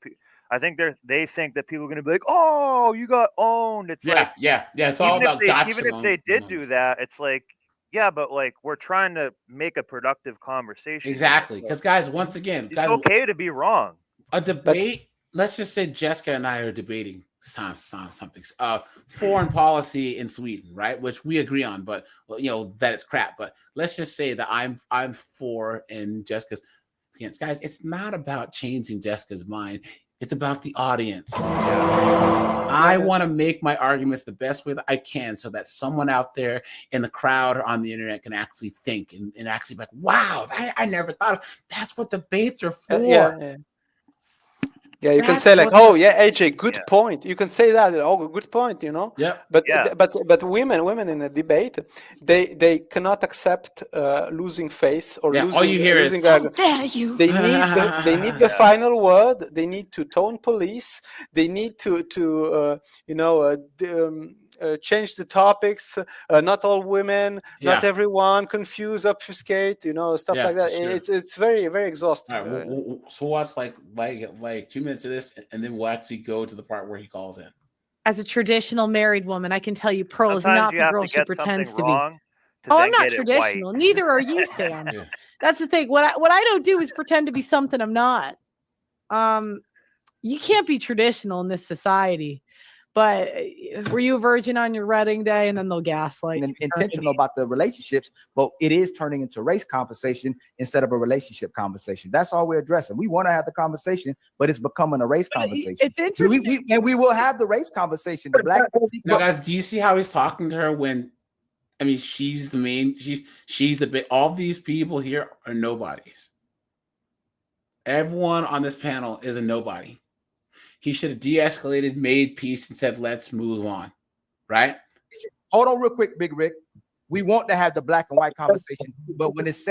I think they think that people are going to be like, oh, you got owned. It's like,
it's all about gotcha.
Even if they did do that, it's like, yeah, but like we're trying to make a productive conversation.
Exactly, because guys, once again,
it's okay to be wrong.
A debate. Let's just say Jessica and I are debating something, foreign policy in Sweden, right? Which we agree on, but you know that it's crap. But let's just say that I'm for and Jessica's against. Guys, it's not about changing Jessica's mind. It's about the audience. I want to make my arguments the best way that I can so that someone out there in the crowd or on the internet can actually think and actually be like, wow, I never thought of that's what debates are for.
Yeah, you can say like, oh yeah, AJ, good point. You can say that. Oh, good point. You know.
Yeah.
But women in a debate, they cannot accept losing face or losing.
All you hear is,
how dare you? They need the final word. They need to tone police. They need to change the topics. Not all women, not everyone, confuse, obfuscate, you know, stuff like that. Sure. It's very, very exhausting.
All right, so we'll watch like 2 minutes of this, and then we'll actually go to the part where he calls in.
As a traditional married woman, I can tell you, Pearl is not the girl she pretends to be. Oh, I'm not traditional. Neither are you, Sam. That's the thing. What I don't do is pretend to be something I'm not. You can't be traditional in this society. But were you a virgin on your wedding day? And then they'll gaslight.
Intentional about the relationships, but it is turning into a race conversation instead of a relationship conversation. That's all we're addressing. We want to have the conversation, but it's becoming a race conversation.
It's interesting.
We will have the race conversation. The black
now, guys, do you see how he's talking to her when? I mean, she's the main. She's the bit. All these people here are nobodies. Everyone on this panel is a nobody. He should have de-escalated, made peace, and said, let's move on. Right?
Hold on real quick, Big Rick. We want to have the black and white conversation, but when it's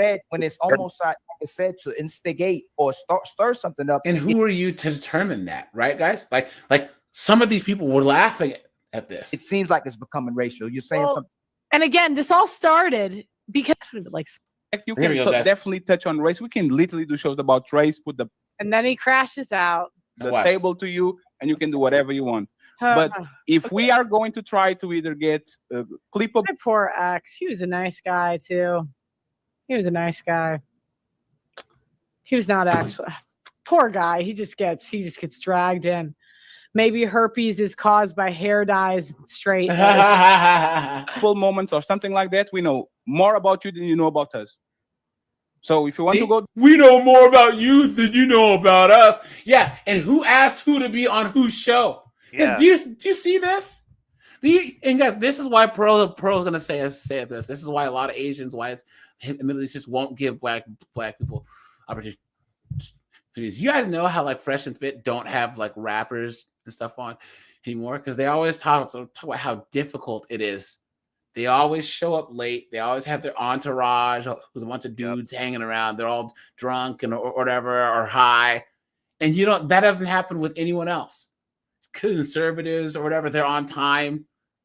almost like it's said to instigate or stir something up.
And who are you to determine that, right, guys? Like some of these people were laughing at this.
It seems like it's becoming racial. You're saying something.
And again, this all started because like
you can definitely touch on race. We can literally do shows about race,
and then he crashes out.
The table to you, and you can do whatever you want. But if we are going to try to either get a clip of
my poor ex, he was a nice guy too. He was a nice guy. He was not actually poor guy. He just gets dragged in. Maybe herpes is caused by hair dyes and straight.
Full moments or something like that. We know more about you than you know about us. So if you want to go,
we know more about you than you know about us. Yeah, and who asked who to be on whose show? Because do you see this? And guys, this is why Pearl's gonna say this. This is why a lot of Asians, why it's Middle East just won't give black people opportunities. You guys know how like Fresh and Fit don't have like rappers and stuff on anymore because they always talk about how difficult it is. They always show up late. They always have their entourage with a bunch of dudes hanging around. They're all drunk and or whatever or high. And that doesn't happen with anyone else. Conservatives or whatever, they're on time.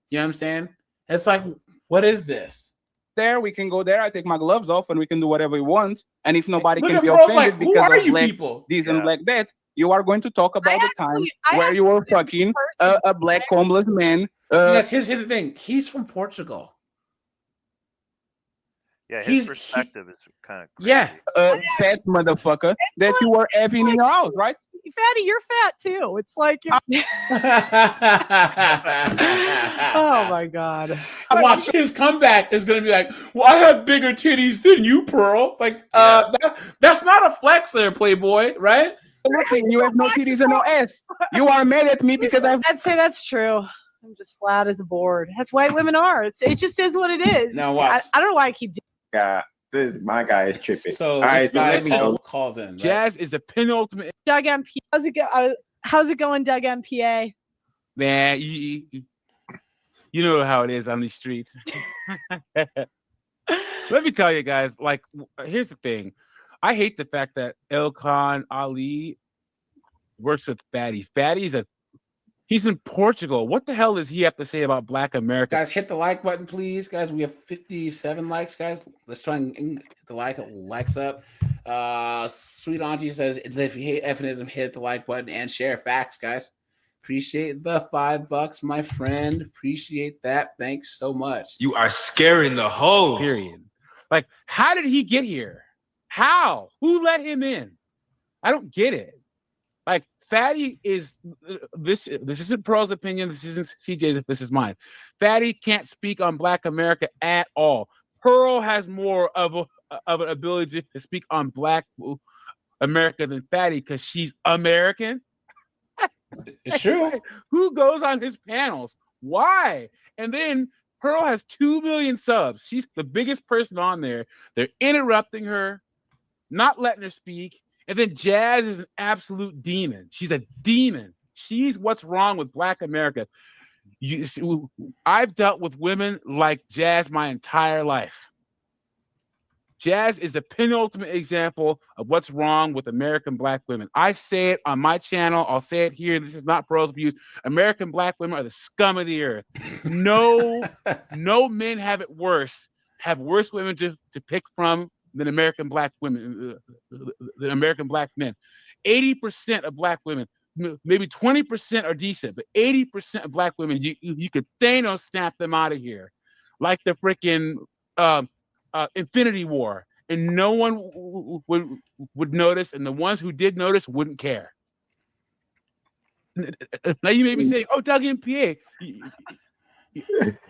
You know what I'm saying? It's like, what is this?
There, we can go there. I take my gloves off and we can do whatever we want. And if nobody can be offended because of black this and black that, you are going to talk about the time where you were fucking a black homeless man.
Yes, here's the thing. He's from Portugal.
Yeah, his
He's-
perspective is kind of
Yeah.
Fat motherfucker that you were effing in your house, right?
Fatty, you're fat too. It's like, oh my god.
Watch his comeback is gonna be like, well, I have bigger titties than you, Pearl. Like, that's not a flex there, Playboy, right?
Nothing. You have no titties and no ass. You are mad at me because
I'd say that's true. I'm just flat as a board. That's white women are. It just is what it is.
Now watch.
I don't know why I keep doing
My guy is tripping.
So
all right,
this
so
guy
let me go.
calls in. Right?
Jazz is the penultimate.
Doug MP. How's it going, Doug MPA?
Man, you know how it is on these streets. Let me tell you guys, like, here's the thing. I hate the fact that Ilkan Ali works with Fatty. He's in Portugal. What the hell does he have to say about Black America?
Guys, hit the like button, please. Guys, we have 57 likes, guys. Let's try and get the likes up. Sweet Auntie says, if you hate feminism, hit the like button and share facts, guys. Appreciate the $5, my friend. Appreciate that. Thanks so much.
You are scaring the hoes.
Period. Like, how did he get here? How? Who let him in? I don't get it. Like, Fatty is this isn't Pearl's opinion. This isn't CJ's. This is mine. Fatty can't speak on Black America at all. Pearl has more of an ability to speak on Black America than Fatty because she's American.
It's true.
Who goes on his panels? Why? And then Pearl has 2 million subs. She's the biggest person on there. They're interrupting her, not letting her speak. And then Jazz is an absolute demon. She's a demon. She's what's wrong with Black America. I've dealt with women like Jazz my entire life. Jazz is the penultimate example of what's wrong with American Black women. I say it on my channel. I'll say it here. This is not Pearl's abuse. American Black women are the scum of the earth. No men have worse women to pick from than American Black women, than American Black men. 80% of Black women, maybe 20% are decent, but 80% of Black women, you could Thanos snap them out of here, like the freaking Infinity War, and no one would notice, and the ones who did notice wouldn't care. Now you may be saying, "Oh, Doug MPA."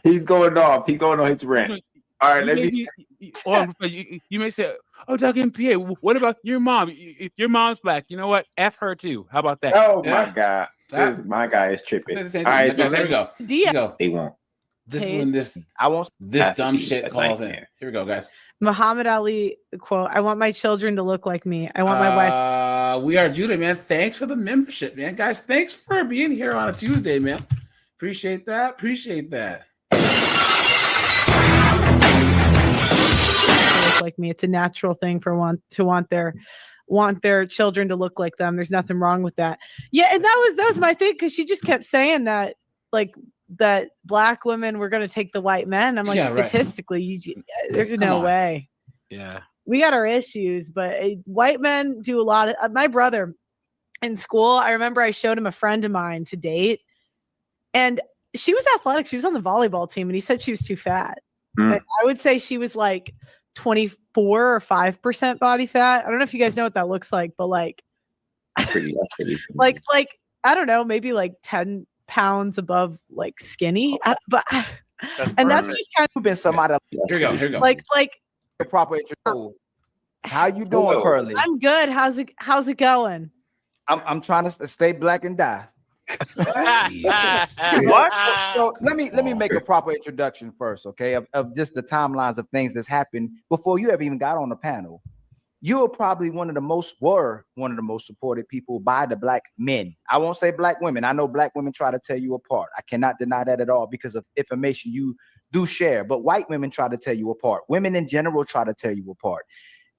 He's going off. He's going on his rant. All right,
you may say, "Oh, Doug MPA, what about your mom? Your mom's Black. You know what? F her too. How about that?"
Oh my God, my guy is tripping. All right, so
there we go.
They won't.
This is when this dumb shit calls in. Here we go, guys.
Muhammad Ali quote: "I want my children to look like me. I want my wife."
We are Judah, man. Thanks for the membership, man. Guys, thanks for being here on a Tuesday, man. Appreciate that.
Look like me. It's a natural thing for want their children to look like them. There's nothing wrong with that. Yeah, and that was my thing, because she just kept saying that, like, that Black women were going to take the white men. I'm like,
Yeah, right.
statistically, there's no way.
Yeah,
we got our issues, but white men do a lot of. My brother in school, I remember I showed him a friend of mine to date, and she was athletic. She was on the volleyball team, and he said she was too fat. But I would say she was like 24 or 5% body fat. I don't know if you guys know what that looks like, but like, like I don't know, maybe like 10 pounds above like skinny. That's just kind
of been somebody.
Here we go.
Like
a proper intro. How you doing, Pearly?
I'm good. How's it going?
I'm trying to stay black and die.
What?
So let me make a proper introduction first, okay? Of just the timelines of things that's happened before you ever even got on the panel. You were probably one of the most supported people by the Black men. I won't say Black women. I know Black women try to tear you apart. I cannot deny that at all because of information you do share. But white women try to tear you apart. Women in general try to tear you apart.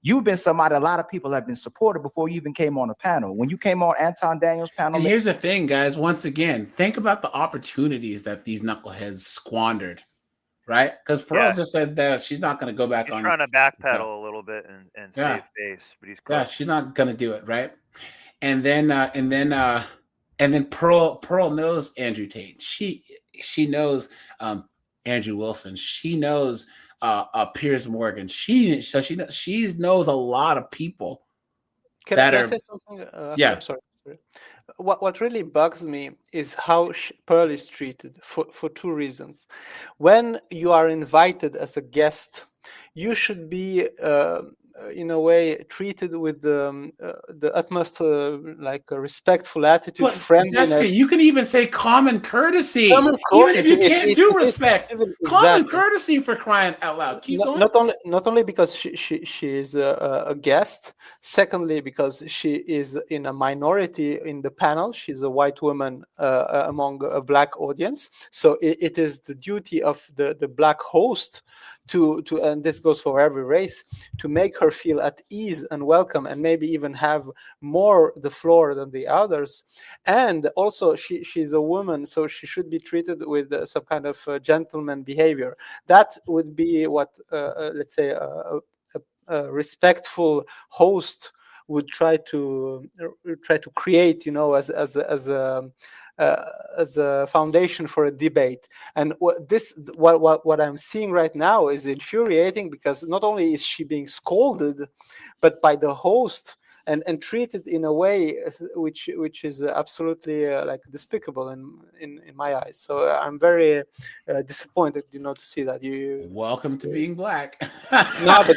You've been somebody a lot of people have been supported before you even came on the panel. When you came on Anton Daniels' panel.
And here's the thing, guys. Once again, think about the opportunities that these knuckleheads squandered, right? Because Pearl just said that she's not going to go back on.
He's trying to backpedal a little bit and save face, but he's close.
Yeah, she's not going to do it, right? And then Pearl knows Andrew Tate. She knows Andrew Wilson. She knows Piers Morgan. She knows a lot of people
Can
that
I
are
say something?
yeah.
I'm sorry. What really bugs me is how Pearl is treated for two reasons. When you are invited as a guest, you should be in a way treated with the utmost respectful attitude,
But
friendliness.
Jessica, you can even say common courtesy.
Common
Even if
courtesy,
you can't do
it is
respect. Common
exactly.
courtesy, for crying out loud. Keep going.
Not only because she is a guest, secondly because she is in a minority in the panel. She's a white woman among a black audience, so it is the duty of the black host to and this goes for every race, to make her feel at ease and welcome, and maybe even have more the floor than the others. And also she's a woman, so she should be treated with some kind of gentleman behavior. That would be what let's say a respectful host would try to create, as a foundation for a debate. And what I'm seeing right now is infuriating, because not only is she being scolded, but by the host and treated in a way which is absolutely despicable in my eyes. So I'm very disappointed, to see that.
Welcome to being black.
No, but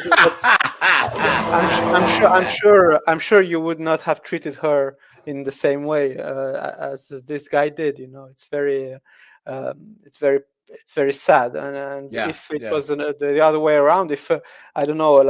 I'm sure you would not have treated her in the same way as this guy did. It's very sad. And if it was the other way around, if I don't know,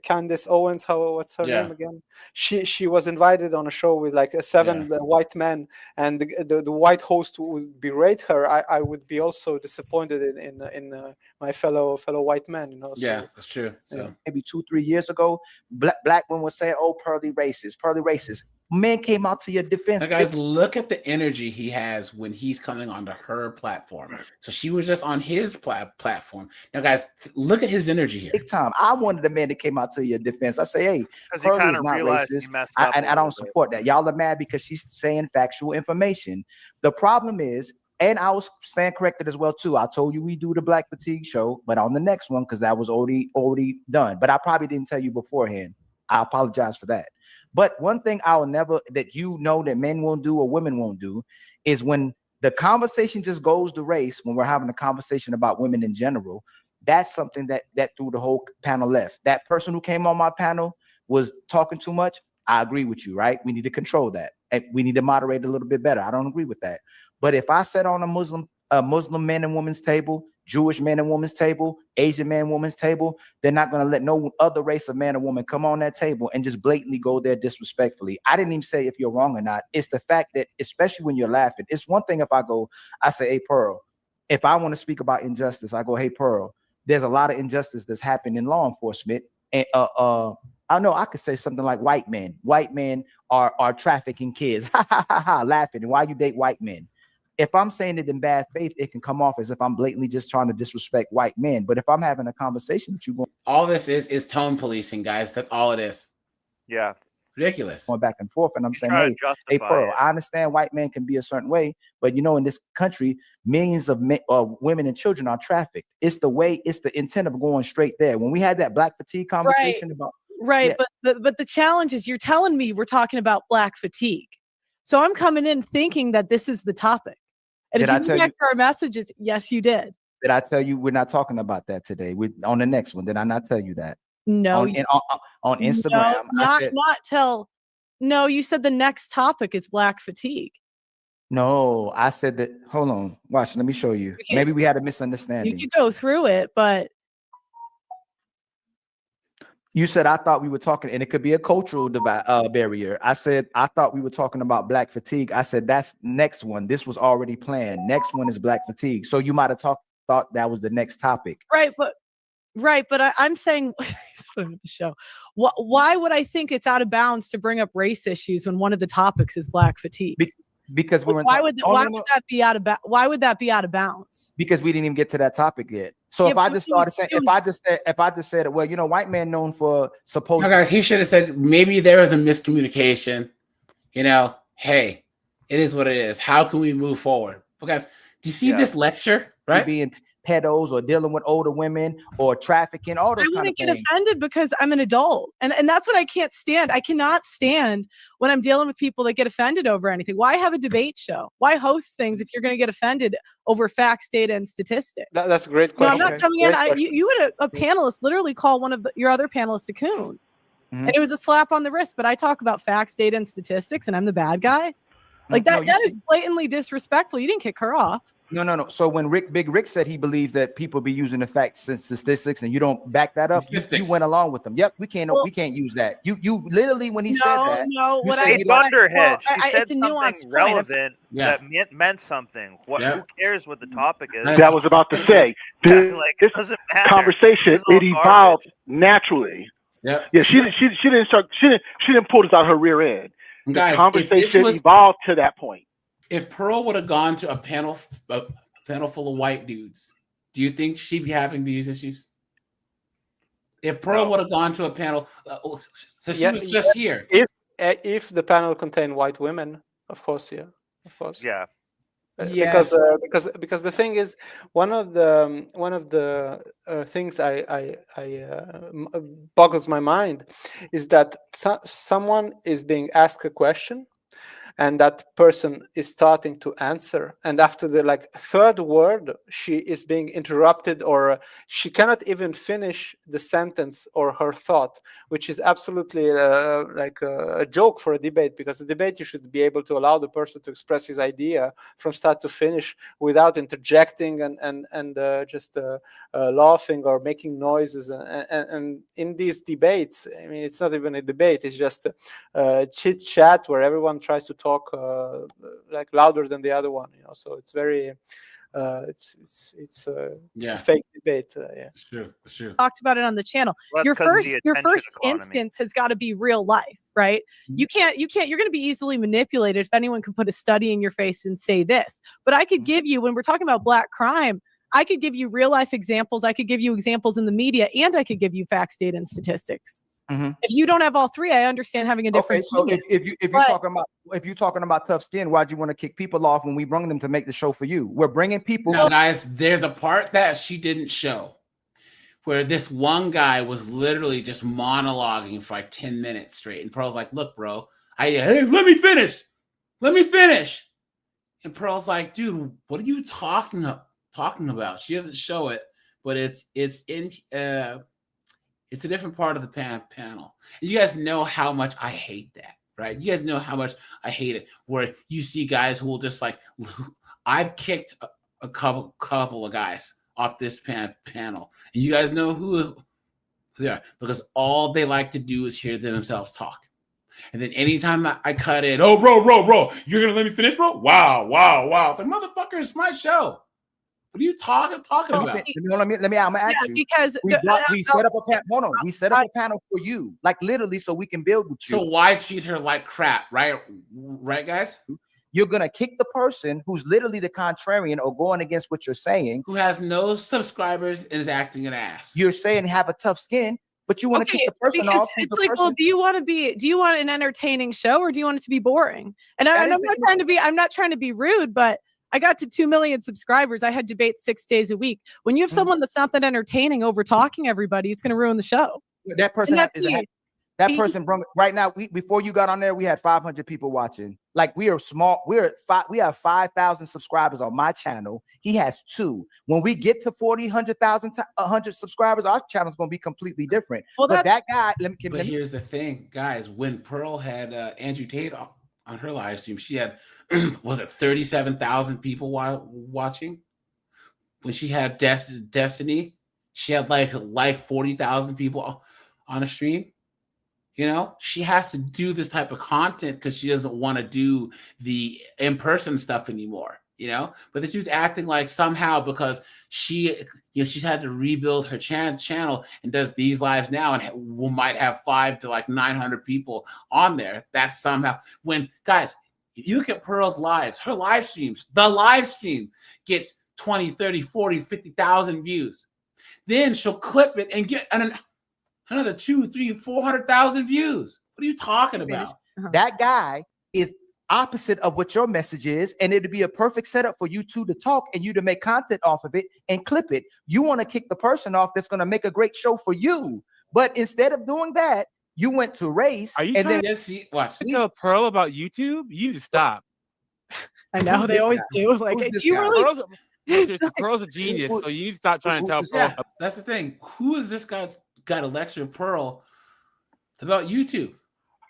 Candace Owens, what's her name again? She was invited on a show with seven white men, and the white host would berate her. I would be also disappointed in my fellow white men. So,
yeah, that's true. So
maybe 2-3 years ago, black women would say, "Oh, Pearly racist." Men came out to your defense.
Now, guys, look at the energy he has when he's coming onto her platform. So she was just on his platform. Now, guys, look at his energy here.
Big time. I wanted the man that came out to your defense. I say, hey, Pearly is not racist. I don't support that. Y'all are mad because she's saying factual information. The problem is, and I was stand corrected as well too. I told you we do the Black Fatigue show, but on the next one, because that was already done. But I probably didn't tell you beforehand. I apologize for that. But one thing I will never, that that men won't do or women won't do, is when the conversation just goes to race, when we're having a conversation about women in general, that's something that threw the whole panel left. That person who came on my panel was talking too much. I agree with you, right? We need to control that. And we need to moderate a little bit better. I don't agree with that. But if I sat on a Muslim man and woman's table, Jewish man and woman's table, Asian man and woman's table, they're not going to let no other race of man or woman come on that table and just blatantly go there disrespectfully. I didn't even say if you're wrong or not. It's the fact that, especially when you're laughing, it's one thing if I say, hey, Pearl, if I want to speak about injustice, I go, hey, Pearl, there's a lot of injustice that's happened in law enforcement. And I know I could say something like white men are trafficking kids, laughing. And why you date white men? If I'm saying it in bad faith, it can come off as if I'm blatantly just trying to disrespect white men. But if I'm having a conversation with you,
all this is tone policing, guys. That's all it is.
Yeah,
ridiculous.
Going back and forth, and I'm saying, hey, Pearl, I understand white men can be a certain way, but in this country, millions of women and children are trafficked. It's the intent of going straight there. When we had that Black Fatigue conversation about
but the challenge is, you're telling me we're talking about Black fatigue, so I'm coming in thinking that this is the topic. And if you look back to our messages, yes, you did.
Did I tell you we're not talking about that today? On the next one, did I not tell you that?
No.
On Instagram,
No, you said the next topic is Black fatigue.
No, I said that. Hold on, watch. Let me show you. Maybe we had a misunderstanding.
You could go through it, but
you said I thought we were talking, and it could be a cultural barrier. I said I thought we were talking about Black fatigue. I said that's next one. This was already planned. Next one is Black fatigue. So you might have thought that was the next topic.
Right, but I'm saying the show. Why would I think it's out of bounds to bring up race issues when one of the topics is Black fatigue?
Because we were.
Why would that be out of bounds?
Because we didn't even get to that topic yet. So if I just started saying, if I just said, well, white man known for supposed.
No, guys, he should have said maybe there was a miscommunication. Hey, it is what it is. How can we move forward? Because do you see this lecture? Right.
pedos or dealing with older women or trafficking, all those
I
kind
wouldn't
of
get
things.
offended because I'm an adult. And that's what I can't stand. I cannot stand when I'm dealing with people that get offended over anything. Why have a debate show? Why host things if you're going to get offended over facts, data, and statistics?
That's a great
No, I'm
question.
not coming in.
Great question.
You had a panelist literally call one of your other panelists a coon.
Mm-hmm.
And it was a slap on the wrist. But I talk about facts, data, and statistics, and I'm the bad guy. Like
No,
that,
you
that
see-
is blatantly disrespectful. You didn't kick her off.
No. So when Big Rick said he believes that people be using the facts and statistics, and you don't back that up, you went along with them. Yep, we can't use that. You literally when he said that,
No,
you
what
said
I
he liked-
Thunderhead.
well,
She said
it's a
something
nuanced point.
relevant
Yeah.
that meant something. What?
Yeah.
Who cares what the topic is?
That was about to say.
Like, it doesn't matter.
Conversation,
This is all
it evolved naturally.
Yeah.
Yeah, she didn't pull this out her rear end. The
Guys, if this
conversation
was-
evolved to that point.
If Pearl would have gone to a panel full of white dudes, do you think she'd be having these issues? If Pearl would have gone to a panel, so she was just here.
If the panel contained white women, of course, yeah, of course.
Yeah.
Yeah.
Because the thing is, one of the things I boggles my mind is that someone is being asked a question, and that person is starting to answer, and after the third word, she is being interrupted, or she cannot even finish the sentence or her thought, which is absolutely a joke for a debate. Because a debate, you should be able to allow the person to express his idea from start to finish without interjecting and just laughing or making noises. And in these debates, I mean, it's not even a debate; it's just a chit chat where everyone tries to talk louder than the other one. So it's very, it's a fake debate. Yeah,
sure.
Talked about it on the channel.
Well,
Your
that's 'cause of
first
the attention economy.
instance has got to be real life, right? You can't. You're going to be easily manipulated if anyone can put a study in your face and say this. But I could give you, when we're talking about black crime, I could give you real life examples. I could give you examples in the media, and I could give you facts, data, and statistics.
Mhm.
If you don't have all three, I understand having a different.
Okay, so
opinion.
if you're talking about tough skin, why'd you want to kick people off when we bring them to make the show for you? We're bringing people.
Now, guys, there's a part that she didn't show where this one guy was literally just monologuing for like 10 minutes straight. And Pearl's like, look, bro, hey, let me finish. Let me finish. And Pearl's like, dude, what are you talking about? She doesn't show it, but it's a different part of the panel. And you guys know how much I hate that, right? You guys know how much I hate it, where you see guys who will just I've kicked a couple of guys off this panel. And you guys know who they are, because all they like to do is hear themselves talk. And then anytime I cut in, oh, bro, you're going to let me finish, bro? Wow. It's like, motherfucker, it's my show. What are you talking about?
Let me I'm gonna ask you.
Because
we set up a panel. Hold on, we set up a panel for you, literally, so we can build with you.
So why treat her like crap, right? Right, guys?
You're gonna kick the person who's literally the contrarian or going against what you're saying,
who has no subscribers and is acting an ass.
You're saying have a tough skin, but you want to kick the person
because
off.
It's like, well, do you want an entertaining show, or do you want it to be boring? And I'm not trying to be rude, but I got to 2 million subscribers. I had debates 6 days a week. When you have someone that's not that entertaining over talking everybody, it's going to ruin the show.
That person person brought right now. Before you got on there, we had 500 people watching. We are small. We have 5,000 subscribers on my channel. He has 2. When we get to 40, 100,000, 100 subscribers, our channel's going to be completely different.
Well,
but that guy.
But here's the thing, guys. When Pearl had Andrew Tate on her live stream, she had was it 37,000 people watching? When she had Destiny, she had like 40,000 people on a stream. She has to do this type of content because she doesn't want to do the in-person stuff anymore. But she was acting like somehow because she's had to rebuild her channel and does these lives now and might have 500 to 900 people on there. That's somehow when, guys, you look at Pearl's lives, her live streams, the live stream gets 20, 30, 40, 50,000 views. Then she'll clip it and get another 200,000, 300,000, 400,000 views. What are you talking about?
That guy is opposite of what your message is, and it'd be a perfect setup for you two to talk and you to make content off of it and clip it. You want to kick the person off that's going to make a great show for you. But instead of doing that, you went to race.
Are you
and
trying
then
to tell Pearl about YouTube? You need to stop.
I know they always do. Like, do you really?
Pearl's a genius, so you need to stop trying to tell Pearl.
Yeah, that's the thing. Who is this guy got to lecture Pearl about YouTube?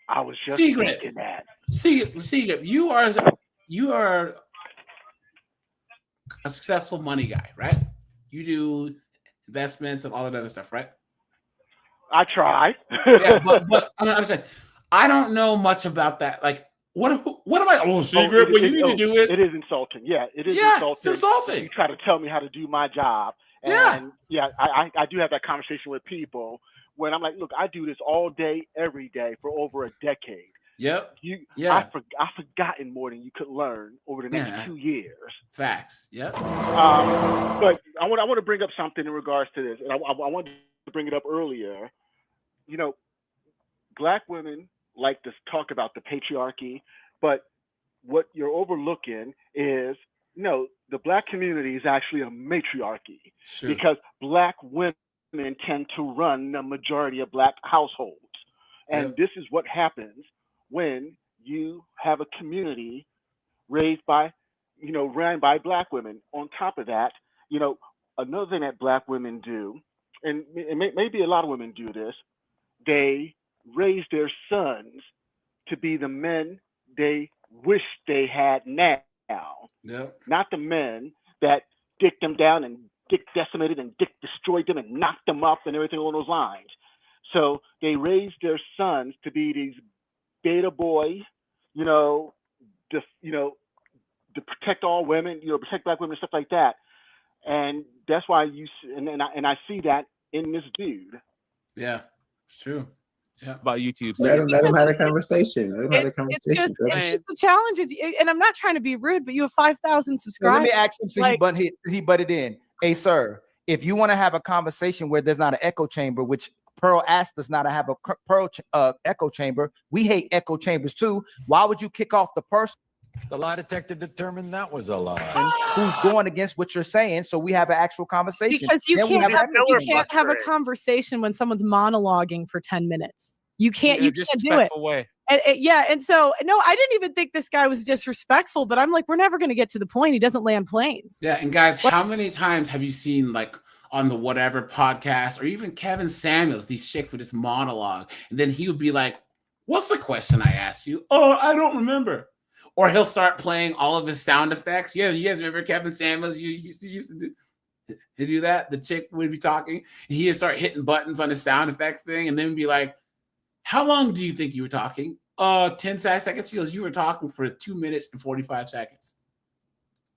I was just
Secret.
thinking that.
Secret. You are a successful money guy, right? You do investments and all that other stuff, right?
I try.
Yeah, but I'm saying I don't know much about that. Like, what am I? Oh, Secret. What you need to do is
it is insulting. Yeah, it is
Yeah,
insulting.
it's insulting.
You try to tell me how to do my job. And I do have that conversation with people when I'm like, look, I do this all day, every day for over a decade.
Yep.
I've forgotten more than you could learn over the next 2 years.
Facts. Yep.
But I want to bring up something in regards to this, and I wanted to bring it up earlier. You know, Black women like to talk about the patriarchy, but what you're overlooking is, no, the Black community is actually a matriarchy because Black women tend to run the majority of Black households. And this is what happens when you have a community raised by, ran by Black women. On top of that, another thing that Black women do, and maybe a lot of women do this, they raise their sons to be the men they wish they had now.
Yep.
Not the men that dick them down and dick decimated and dick destroyed them and knocked them up and everything along those lines. So they raise their sons to be these beta boys, to protect all women, protect Black women and stuff like that. And that's why I see that in this dude.
Yeah, it's true. Yeah,
about YouTube.
Let him have a conversation. Let him have a conversation.
It's just the challenge. And I'm not trying to be rude, but you have 5,000 subscribers.
Let me ask him so he butted in. Hey, sir, if you want to have a conversation where there's not an echo chamber, which Pearl asked us not to have a echo chamber, we hate echo chambers too. Why would you kick off the person?
The lie detector determined that was a lie.
Who's going against what you're saying? So we have an actual conversation.
Because you can't have a conversation when someone's monologuing for 10 minutes. You can't do it.
Way.
And so no, I didn't even think this guy was disrespectful, but I'm like, we're never going to get to the point. He doesn't land planes.
Yeah, and guys, how many times have you seen like on the whatever podcast or even Kevin Samuels, these chicks with this monologue, and then he would be like, "What's the question I asked you?" "Oh, I don't remember." Or he'll start playing all of his sound effects. Yeah, you guys remember Kevin Samuels? You used to do that. The chick would be talking, and he'd start hitting buttons on his sound effects thing, and then be like, "How long do you think you were talking?" 10 seconds. He goes, "You were talking for 2 minutes and 45 seconds."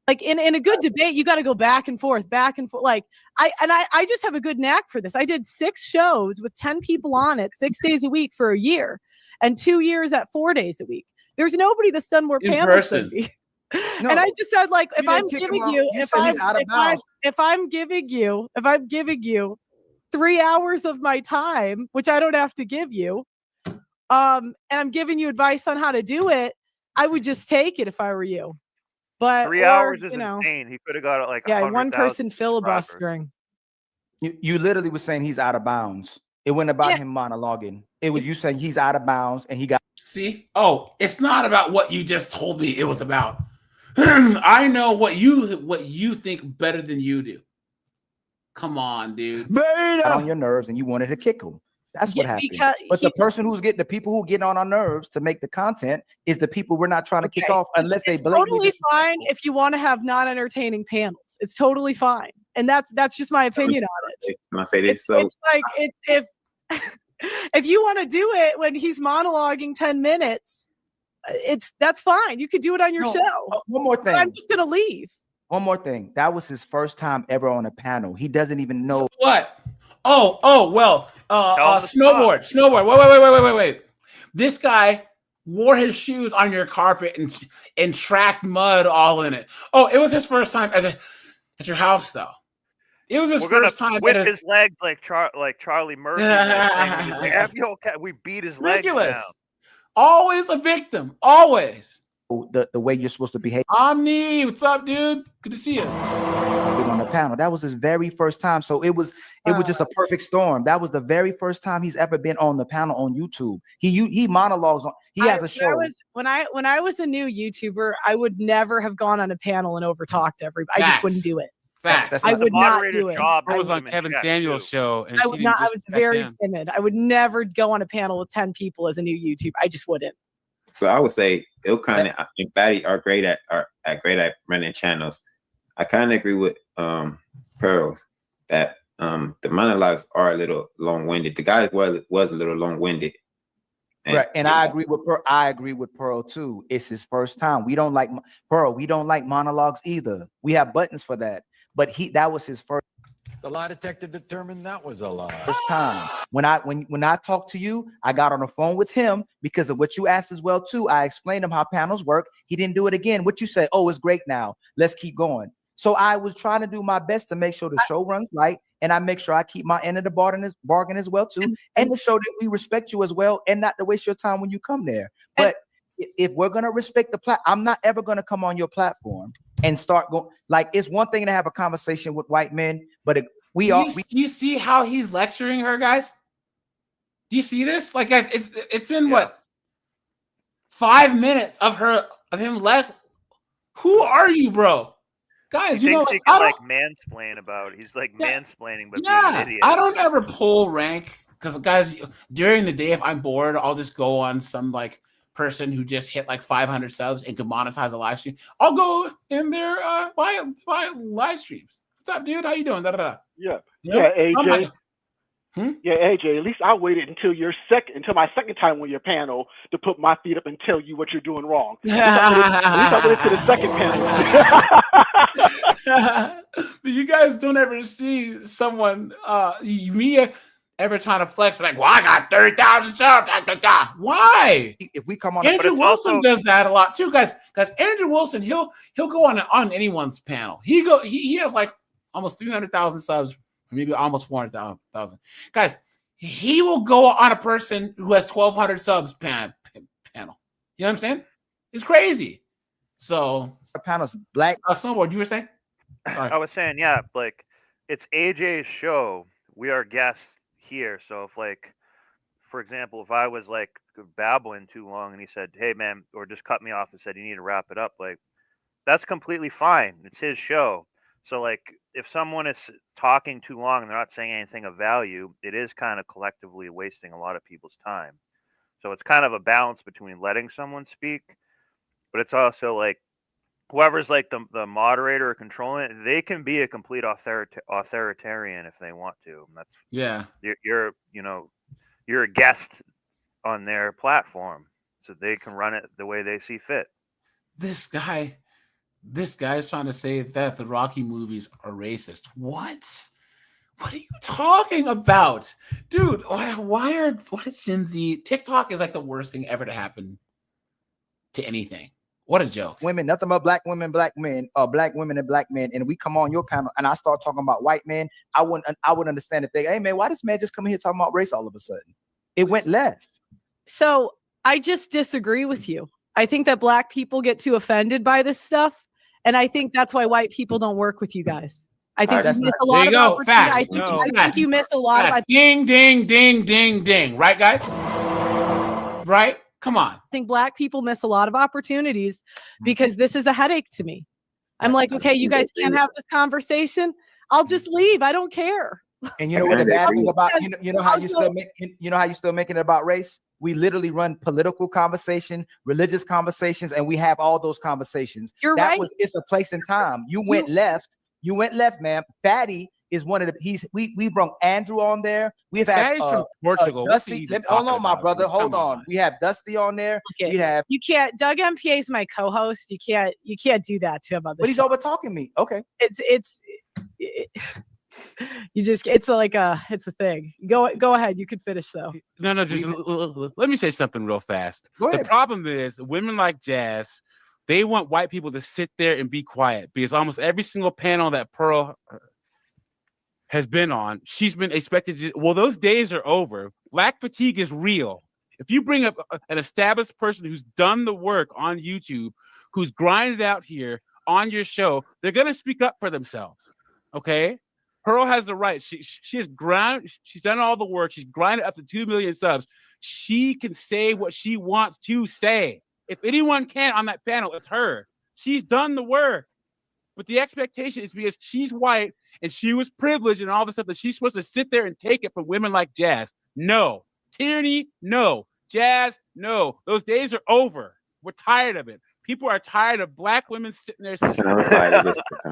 Like in a good debate, you got to go back and forth. Like I just have a good knack for this. I did 6 shows with 10 people on it, 6 days a week for a year, and 2 years at 4 days a week. There's nobody that's done more panels than me. No, and I just said, like, if I'm giving you 3 hours of my time, which I don't have to give you, and I'm giving you advice on how to do it, I would just take it if I were you. But
3 hours is insane. He could have got it like
1 person filibustering.
You literally was saying he's out of bounds. It wasn't about him monologuing. It was you saying he's out of bounds and he got.
See? Oh, it's not about what you just told me. It was about I know what you think better than you do. Come on, dude.
Got on your nerves and you wanted to kick him. That's what happened. But the people who get on our nerves to make the content is the people we're not trying to kick off unless they blatantly.
It's totally fine if you want to have non-entertaining panels. It's totally fine, and that's just my opinion on it.
Can I say this?
It's like if you want to do it when he's monologuing 10 minutes, that's fine. You could do it on your show.
One more thing.
But I'm just gonna leave.
One more thing. That was his first time ever on a panel. He doesn't even know
what. Well, snowboard. Wait. This guy wore his shoes on your carpet and tracked mud all in it. Oh, it was his first time at your house, though. It was his first time.
Whip his legs like Charlie Murphy. We beat his legs down.
Always a victim. Always.
the way you're supposed to behave.
Omni, what's up, dude? Good to see you.
On the panel, that was his very first time, so it was just a perfect storm. That was the very first time he's ever been on the panel on YouTube. He monologues on. He has a show.
When I was a new YouTuber, I would never have gone on a panel and overtalked everybody. I just wouldn't do it.
Facts.
I would not do it.
I was on Kevin Samuel's show, and
I would not. I was very timid. I would never go on a panel with 10 people as a new YouTuber. I just wouldn't.
So I would say Ilkan and Fatty are great at running channels. I kind of agree with Pearl that the monologues are a little long-winded. The guy was a little long-winded.
Right, and I agree with Pearl. I agree with Pearl too. It's his first time. We don't like Pearl. We don't like monologues either. We have buttons for that, but that was his first.
The lie detector determined that was a lie.
First time. When I talked to you, I got on the phone with him because of what you asked as well too. I explained him how panels work. He didn't do it again. What you said? Oh, it's great now. Let's keep going. So I was trying to do my best to make sure the show runs right, and I make sure I keep my end of the bargain as well too, and to show that we respect you as well, and not to waste your time when you come there. But if we're gonna respect the I'm not ever gonna come on your platform and start going like it's one thing to have a conversation with white men, but do
you see how he's lecturing her, guys? Do you see this? Like, guys, it's been what 5 minutes of him left. Who are you, bro? Guys,
he
you know,
thinks
like,
he can mansplain about it. He's like mansplaining, but being an idiot.
I don't ever pull rank because, guys, during the day, if I'm bored, I'll just go on some like person who just hit like 500 subs and can monetize a live stream. I'll go in there buy live streams. What's up, dude? How you doing?
Yeah,
You know?
AJ. Yeah, AJ. At least I waited until my second time on your panel to put my feet up and tell you what you're doing wrong. At least I waited to the second panel.
But you guys don't ever see someone me ever trying to flex like, well, I got 30,000 subs. Why?
If we come on,
Andrew Wilson does that a lot too, guys. Andrew Wilson, he'll go on anyone's panel. He has like almost 300,000 subs, maybe almost 400,000. Guys, he will go on a person who has 1,200 subs panel. You know what I'm saying? It's crazy. So
panels black.
Snowboard, you were saying? Sorry.
I was saying, yeah, like it's AJ's show. We are guests here. So if like, for example, if I was like babbling too long and he said, hey man, or just cut me off and said, you need to wrap it up, like that's completely fine. It's his show. So like if someone is talking too long and they're not saying anything of value, it is kind of collectively wasting a lot of people's time. So it's kind of a balance between letting someone speak, but it's also like whoever's like the moderator or controlling it, they can be a complete authoritarian if they want to. And that's you're a guest on their platform, so they can run it the way they see fit.
This guy is trying to say that the Rocky movies are racist. What are you talking about, dude? Why is Gen Z? TikTok is like the worst thing ever to happen to anything. What a joke.
Women, nothing but black women, black men, black women and black men. And we come on your panel and I start talking about white men. I would understand if they, hey man, why this man just come here talking about race all of a sudden? It went left.
So I just disagree with you. I think that black people get too offended by this stuff. And I think that's why white people don't work with you guys. I think you miss a lot of opportunity. I think you miss a lot of
ding, ding, ding, ding, ding. Right, guys? Right? Come on.
I think black people miss a lot of opportunities because this is a headache to me. I'm like, okay, you guys can't have this conversation. I'll just leave. I don't care.
And you know what the bad thing about you know how you still making it about race? We literally run political conversation, religious conversations, and we have all those conversations.
You're right.
It's a place and time. You went left. You went left, man. Fatty is one of the. We brought Andrew on there. We've had
from Portugal.
Dusty. Hold on, my brother. Hold on. We have Dusty on there.
Okay.
We have.
You can't. Doug MPA is my co-host. You can't do that to him on this.
But he's over talking me. Okay.
It's a thing. Go ahead. You can finish though.
No, just let me say something real fast.
Go ahead.
The problem is women like Jazz, they want white people to sit there and be quiet because almost every single panel that Pearl has been on, she's been expected to. Well, those days are over. Black fatigue is real. If you bring up an established person who's done the work on YouTube, who's grinded out here on your show, they're gonna speak up for themselves. Okay? Pearl has the right. She has she's done all the work. She's grinded up to 2 million subs. She can say what she wants to say. If anyone can on that panel, it's her. She's done the work. But the expectation is because she's white and she was privileged and all the stuff that she's supposed to sit there and take it from women like Jazz. No. Tyranny, no. Jazz, no. Those days are over. We're tired of it. People are tired of black women sitting there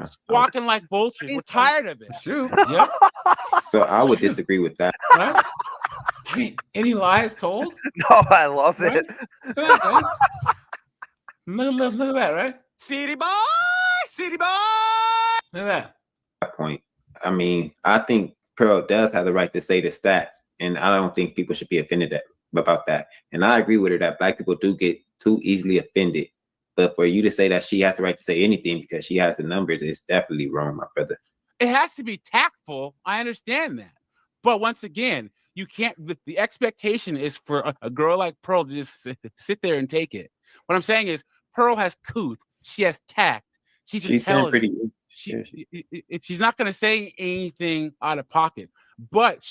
squawking like vultures. We're tired of it.
It's true. Yeah.
So I would disagree with that.
Right? I mean, any lies told?
No, I love it.
Look at that, look at that, right?
City boy, city boy.
Look at
that point. I mean, I think Pearl does have the right to say the stats, and I don't think people should be offended about that. And I agree with her that black people do get too easily offended. But for you to say that she has the right to say anything because she has the numbers is definitely wrong, my brother.
It has to be tactful. I understand that. But once again, you can't, the expectation is for a girl like Pearl to just sit there and take it. What I'm saying is Pearl has couth. She has tact. She's intelligent. She's not going to say anything out of pocket, but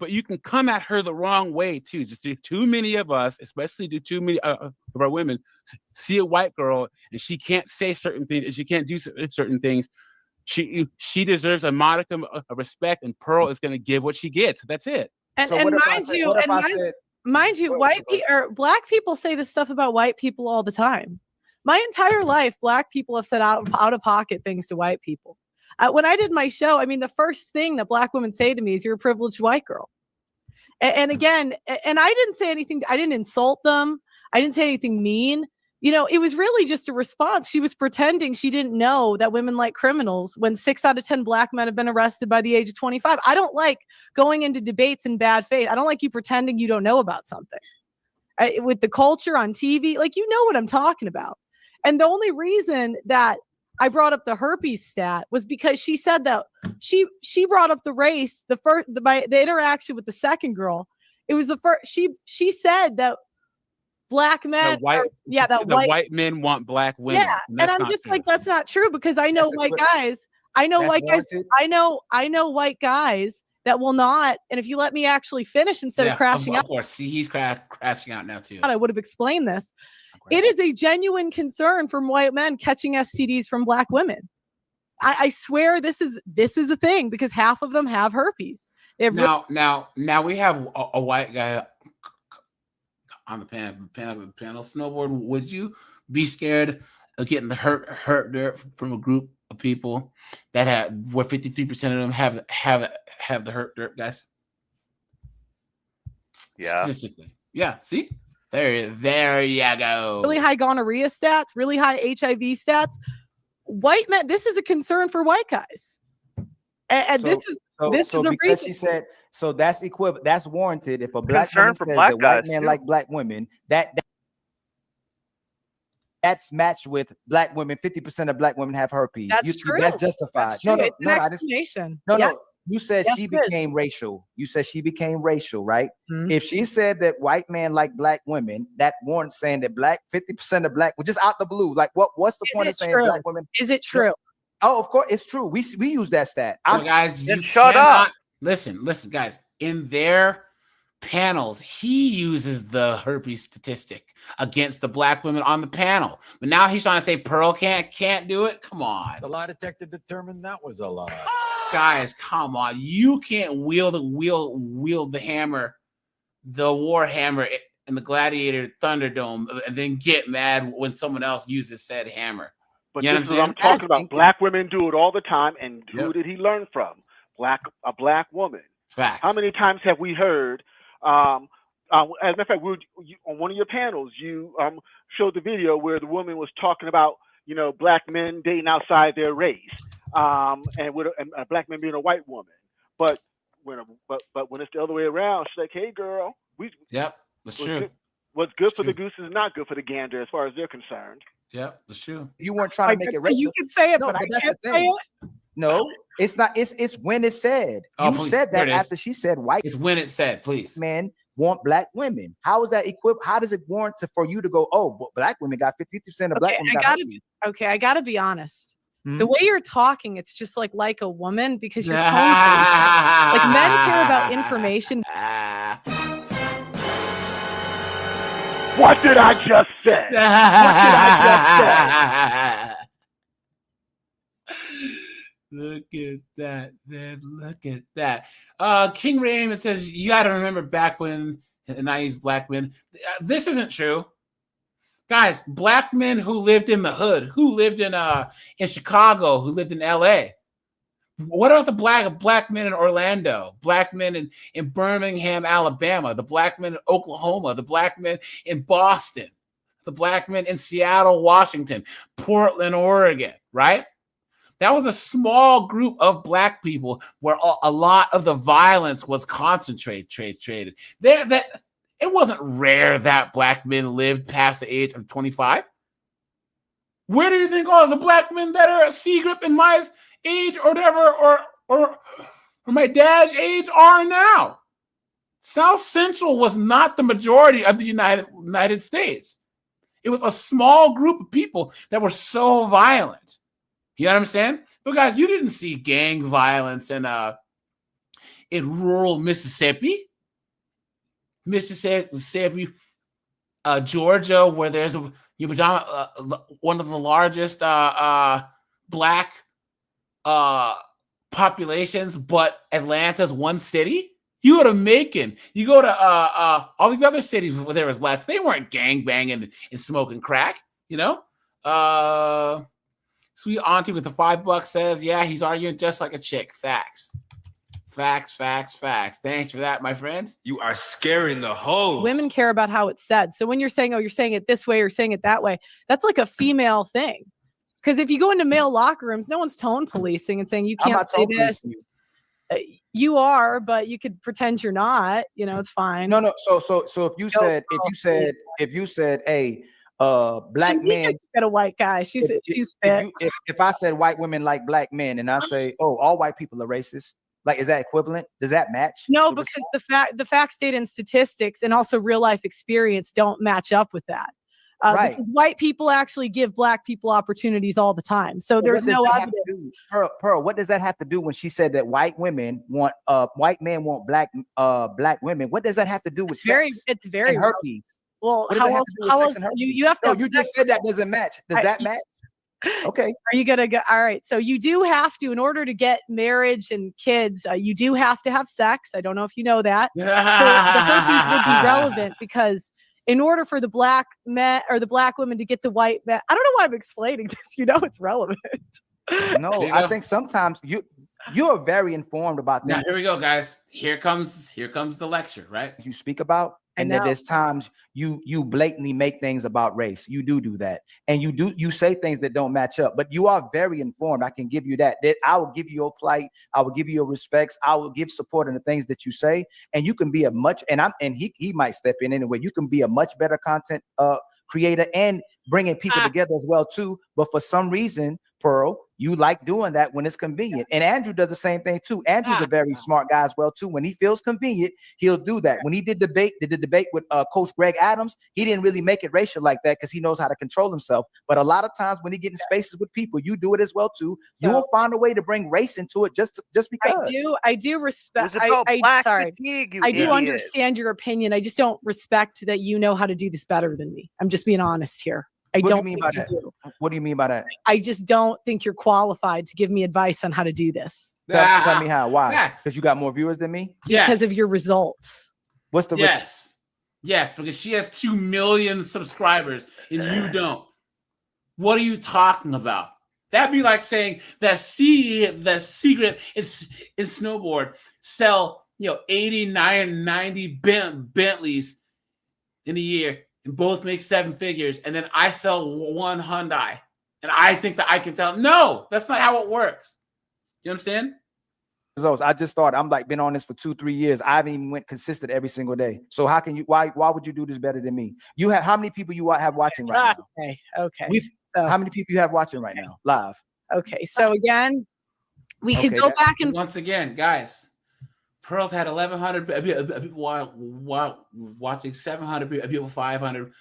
you can come at her the wrong way too. Just too many of us, especially too many of our women, see a white girl and she can't say certain things and she can't do certain things. She deserves a modicum of respect, and Pearl is going to give what she gets. That's it.
And mind you, white people or black people say this stuff about white people all the time. My entire life, black people have said out of pocket things to white people. When I did my show, I mean, the first thing that black women say to me is, "You're a privileged white girl." And again, and I didn't say anything. I didn't insult them. I didn't say anything mean. You know, it was really just a response. She was pretending she didn't know that women like criminals when 6 out of 10 black men have been arrested by the age of 25. I don't like going into debates in bad faith. I don't like you pretending you don't know about something. With the culture on TV, like, you know what I'm talking about. And the only reason that I brought up the herpes stat was because she said that she brought up the race, the interaction with the second girl. It was the first, she said that black men,
white men want black women.
Yeah, and I'm just like, that's not true, because I know white guys. I know white guys. I know white guys that will not. And if you let me actually finish instead of crashing out,
of course, see, he's crashing out now too.
I would have explained this. It is a genuine concern from white men catching STDs from black women. I swear this is a thing, because half of them have herpes.
Now we have a white guy on the panel. Snowboard, would you be scared of getting the hurt dirt from a group of people that where 53% of them have the hurt dirt, guys?
Yeah.
Statistically. Yeah, see? There you go.
Really high gonorrhea stats, really high HIV stats. White men, this is a concern for white guys. And this is a reason.
She said, so that's equivalent. That's warranted. If a black woman says that white men like black women, that's matched with black women. 50% of black women have herpes.
That's true.
That's justified.
That's true. It's an explanation.
No. You said she became racial. You said she became racial, right? Mm-hmm. If she said that white men like black women, that warrants saying that 50% of black, just out the blue. Like, what's the point of saying black women?
Is it true?
Oh, of course, it's true. We use that stat.
Guys, you shut up. Listen, guys. In their panels, he uses the herpes statistic against the black women on the panel, but now he's trying to say Pearl can't do it. Come on,
the lie detector determined that was a lie.
Guys, come on, you can't wield the hammer, the war hammer in the Gladiator Thunderdome, and then get mad when someone else uses said hammer.
But this is what I'm talking about. Black women do it all the time, and who did he learn from? A black woman.
Facts.
How many times have we heard? As a matter of fact, on one of your panels, you showed the video where the woman was talking about, black men dating outside their race, and with a black man being a white woman. But when it's the other way around, she's like, "Hey, girl,
that's true.
What's good for the goose is not good for the gander, as far as they're concerned."
Yep, that's true.
You weren't trying to make it racial.
You can say it, but I can't say it.
No, it's not. It's when it's said. You said that after she said white.
It's when it's said, please.
Man, want black women. How is that equipped? How does it warrant for you to go, oh, but black women got 50% of black women got herpes?
I gotta be honest.
Mhm.
The way you're talking, it's just like a woman because you're tone policing. Like men care about information.
What did I just say? What did I just say?
Look at that, man. Look at that. King Raymond says, you got to remember back when in the 90s, black men. This isn't true. Guys, black men who lived in the hood, who lived in Chicago, who lived in LA. What about the black men in Orlando, black men in Birmingham, Alabama, the black men in Oklahoma, the black men in Boston, the black men in Seattle, Washington, Portland, Oregon, right? That was a small group of black people where a lot of the violence was concentrated. It wasn't rare that black men lived past the age of 25. Where do you think all the black men that are at Seagrip in my age or whatever, or my dad's age are now? South Central was not the majority of the United States. It was a small group of people that were so violent. You know what I'm saying? But guys, you didn't see gang violence in rural Mississippi, Georgia, where there's one of the largest black populations, but Atlanta's one city. You go to Macon, you go to all these other cities where there was blacks. They weren't gang banging and smoking crack, you know. Sweet Auntie with the $5 says, yeah, he's arguing just like a chick. Facts. Thanks for that, my friend.
You are scaring the hoes.
Women care about how it's said. So when you're saying, oh, you're saying it this way or saying it that way, that's like a female thing. Because if you go into male locker rooms, no one's tone policing and saying you can't say this. You are, but you could pretend you're not. You know, it's fine.
No. So if you said, hey, black men
get a white guy. She's fit.
If I said white women like black men, and I say, oh, all white people are racist. Like, is that equivalent? Does that match?
No, because the facts, data, and statistics, and also real life experience don't match up with that.
Right.
Because white people actually give black people opportunities all the time. So there's no evidence.
Pearl, what does that have to do when she said that white men want black women? What does that have to do with sex?
It's very
and herpes.
Well, how else you have to?
No, you just said that doesn't match. Does that match? Okay.
Are you gonna go? All right. So you do have to, in order to get marriage and kids, you do have to have sex. I don't know if you know that. So the herpes would be relevant because in order for the black men or the black women to get the white men, I don't know why I'm explaining this. You know, it's relevant.
No, I think sometimes you are very informed about
now.
things.
Here we go, guys. Here comes the lecture, right?
You speak about. And then there's times you blatantly make things about race. You do that. And you say things that don't match up, but you are very informed. I can give you that. That I will give you your plight. I will give you your respects. I will give support in the things that you say. And you can be he might step in anyway. You can be a much better content creator and bringing people together as well too. But for some reason, Pearl, you like doing that when it's convenient. And Andrew does the same thing too. Andrew's a very smart guy as well too. When he feels convenient, he'll do that. When he did the debate with Coach Greg Adams, he didn't really make it racial like that because he knows how to control himself. But a lot of times when he get in spaces with people, you do it as well too. You will find a way to bring race into it just because.
I do respect.
Fatigue,
I do understand your opinion. I just don't respect that you know how to do this better than me. I'm just being honest here.
What do you mean by that? What do you mean by that?
I just don't think you're qualified to give me advice on how to do this.
Tell me how. Why? Because you got more viewers than me?
Because of your results.
What's the
Yes, because she has 2 million subscribers and you don't. What are you talking about? That'd be like saying that Secret is in snowboard sell 89, 90 Bentleys in a year. And both make 7 figures, and then I sell one Hyundai, and I think that I can tell. No, that's not how it works. You know what I'm saying?
I just thought I'm like been on this for 2-3 years. I haven't even went consistent every single day. So how can you? Why would you do this better than me? You have how many people you have watching right now?
Okay.
How many people you have watching right now live?
Okay. So again, we could go back and
once again, guys. Pearl's had 1,100 people watching, 700 people, 500.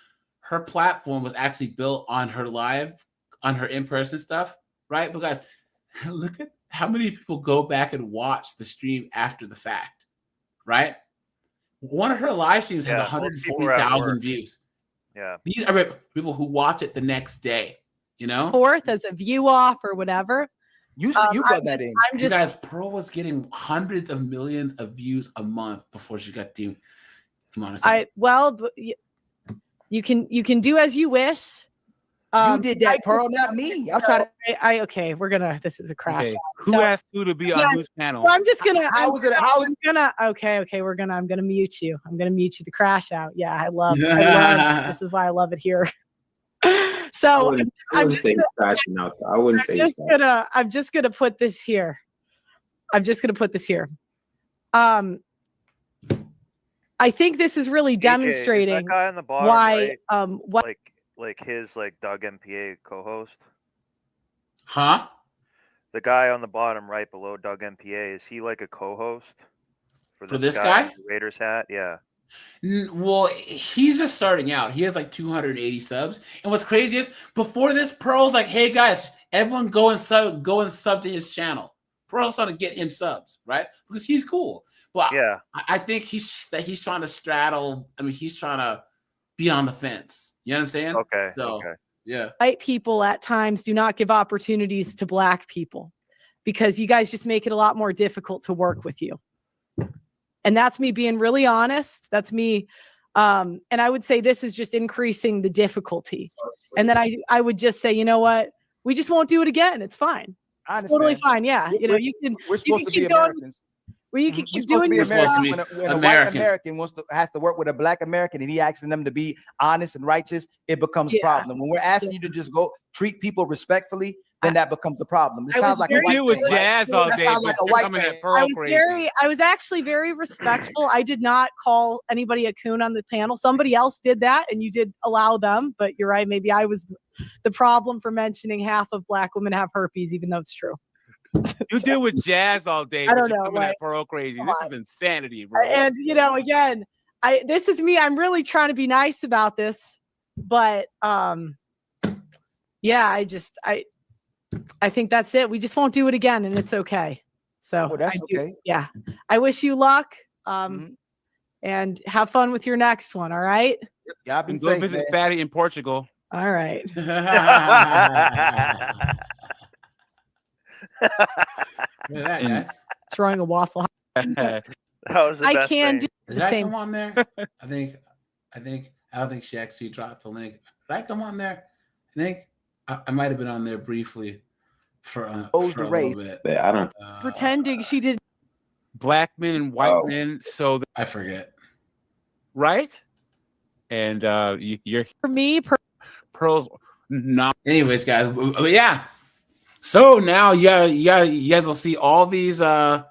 Her platform was actually built on her live, on her in-person stuff, right? But guys, look at how many people go back and watch the stream after the fact, right? One of her live streams has 140,000 views.
Yeah.
These are people who watch it the next day, you know?
Fourth as a view off or whatever.
You
I'm
that in.
I'm
You
just
guys, Pearl was getting hundreds of millions of views a month before she got demonetized.
You can do as you wish.
You did that, Pearl, not me. I'm trying to.
Okay, we're gonna. This is a crash.
Okay. Who asked who to be on whose panel?
Well, I'm just gonna.
Okay.
I'm gonna mute you. I'm gonna mute you. The crash out. Yeah, I love. This is why I love it here. So
I wouldn't say crashing out. I wouldn't say.
I'm just gonna put this here. I think this is really
DJ,
demonstrating
is that guy on the bottom
why
right, like his Doug MPA co-host.
Huh?
The guy on the bottom right below Doug MPA, is he like a co-host
For this guy?
in the Raiders hat? Yeah.
Well, he's just starting out. He has like 280 subs. And what's crazy is before this, Pearl's like, "Hey guys, everyone go and sub to his channel." Pearl's trying to get him subs, right? Because he's cool. Well,
yeah,
I think he's trying to straddle. I mean, he's trying to be on the fence. You know what I'm saying?
Okay.
So, yeah.
white people at times do not give opportunities to black people because you guys just make it a lot more difficult to work with you. And that's me being really honest. That's me. And I would say this is just increasing the difficulty. And then I would just say, you know what? We just won't do it again. It's fine. It's totally fine. Yeah. You know, you can keep going. Where you can keep doing your stuff.
When a white American has to work with a black American and he asking them to be honest and righteous, it becomes a problem. When we're asking you to just go treat people respectfully, then that becomes a problem. It sounds like a white thing.
Jazz all
That
day,
sounds like a
but
white
coming
thing.
at Pearl crazy.
I was actually very respectful. I did not call anybody a coon on the panel. Somebody else did that, and you did allow them. But you're right. Maybe I was the problem for mentioning half of black women have herpes, even though it's true.
You deal with Jazz all day.
I
but
don't
you're
know,
coming
like,
at Pearl crazy. This is insanity, bro.
And you know, again, this is me. I'm really trying to be nice about this, but yeah, I think that's it. We just won't do it again, and it's okay. So
that's okay.
Yeah, I wish you luck. And have fun with your next one. All right.
Yeah,
and go visit Fatty in Portugal.
All right. Throwing a waffle.
That was the
I
best
can
thing.
do
Did
the
I
same.
come on there? I don't think Shaq C dropped the link. Did I come on there? I think I might have been on there briefly for a little bit.
But I don't.
Pretending she did.
Black men and white men. So
I forget.
Right? And you're
for me.
Pearl's not.
Anyways, guys, yeah. So now, you guys will see all these channels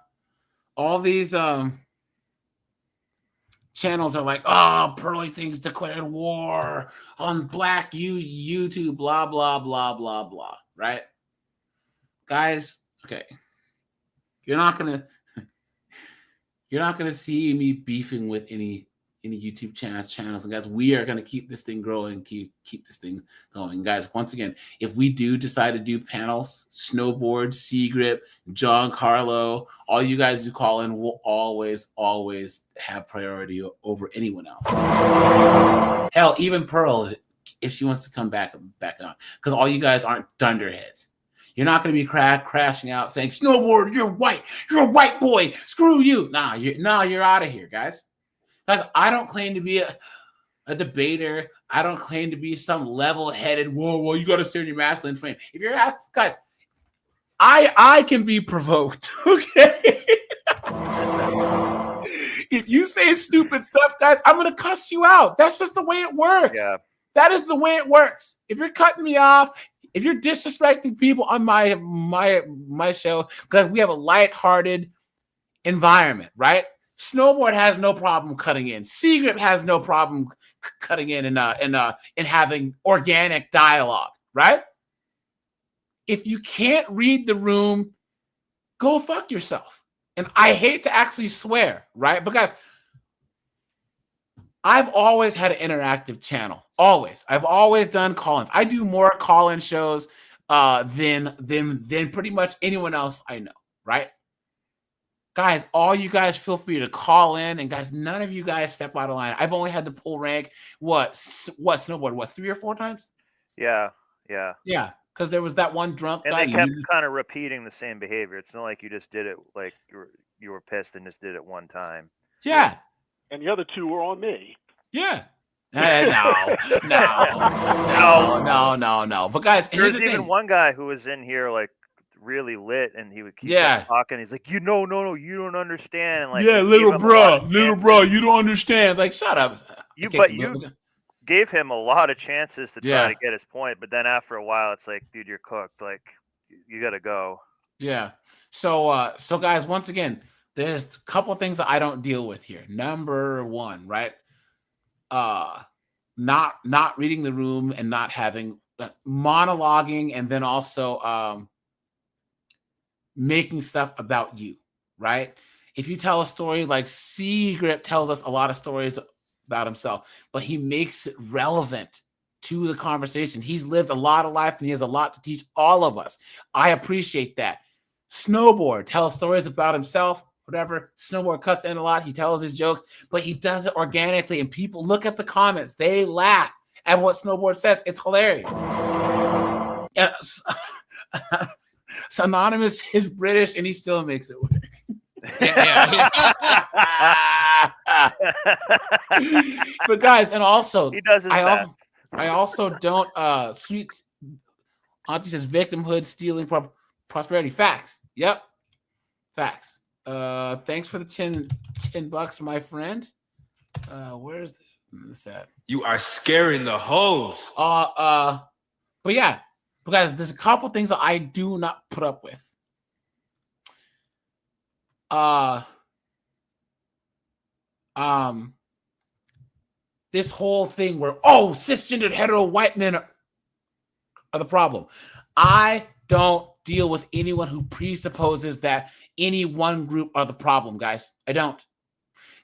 are like, "Oh, Pearly Things declared war on Black YouTube, blah blah blah blah blah." Right, guys? Okay, you're not gonna see me beefing with any YouTube channels, and guys, we are gonna keep this thing growing, keep this thing going, guys. Once again, if we do decide to do panels, Snowboard, Seagrip, John Carlo, all you guys who call in will always have priority over anyone else. Hell, even Pearl, if she wants to come back on, because all you guys aren't dunderheads. You're not going to be crashing out saying, "Snowboard, you're white boy, screw you." You're out of here, guys. Guys, I don't claim to be a debater. I don't claim to be some level-headed, whoa, you got to stay in your masculine frame. If you're guys, I can be provoked, okay? If you say stupid stuff, guys, I'm going to cuss you out. That's just the way it works.
Yeah.
That is the way it works. If you're cutting me off, if you're disrespecting people on my show, because we have a lighthearted environment, right? Snowboard has no problem cutting in. Seagrip has no problem cutting in and having organic dialogue, right? If you can't read the room, go fuck yourself. and I hate to actually swear, right? Because I've always had an interactive channel. Always. I've always done call-ins. I do more call-in shows than pretty much anyone else I know, right? Guys, all you guys feel free to call in, and guys, none of you guys step out of line. I've only had to pull rank snowboard 3 or 4 times?
Yeah.
Yeah, because there was that one drunk
And
guy.
they kept kind of repeating the same behavior. It's not like you just did it like you were pissed and just did it one time.
Yeah.
And the other 2 were on me.
Yeah. No. But guys, here's
there's
the
even
thing.
one guy who was in here like really lit, and he would keep talking. He's like, no, you don't understand. And like,
Yeah,
he
little
gave him a lot of
bro, you don't understand. Like, shut up.
You
Okay,
but you gave him a lot of chances to try
Yeah.
to get his point, but then after a while, it's like, dude, you're cooked. Like, you got to go.
Yeah. So guys, once again, there's a couple of things that I don't deal with here. Number 1, right? Not reading the room and not having monologuing, and then also making stuff about you, right? If you tell a story, like Seagrip tells us a lot of stories about himself, but he makes it relevant to the conversation. He's lived a lot of life and he has a lot to teach all of us. I appreciate that. Snowboard tells stories about himself, whatever. Snowboard cuts in a lot. He tells his jokes, but he does it organically. And people look at the comments. They laugh at what Snowboard says. It's hilarious. And so Anonymous is British and he still makes it work. But guys, and also
he does his best.
I also don't sweet Auntie says victimhood, stealing, prosperity. Facts. Yep. Facts. Thanks for the 10 bucks, my friend. Where's this at?
You are scaring the hoes.
But yeah, but guys, there's a couple things that I do not put up with. This whole thing where cisgendered hetero white men are the problem. I don't deal with anyone who presupposes that any one group are the problem, guys. I don't.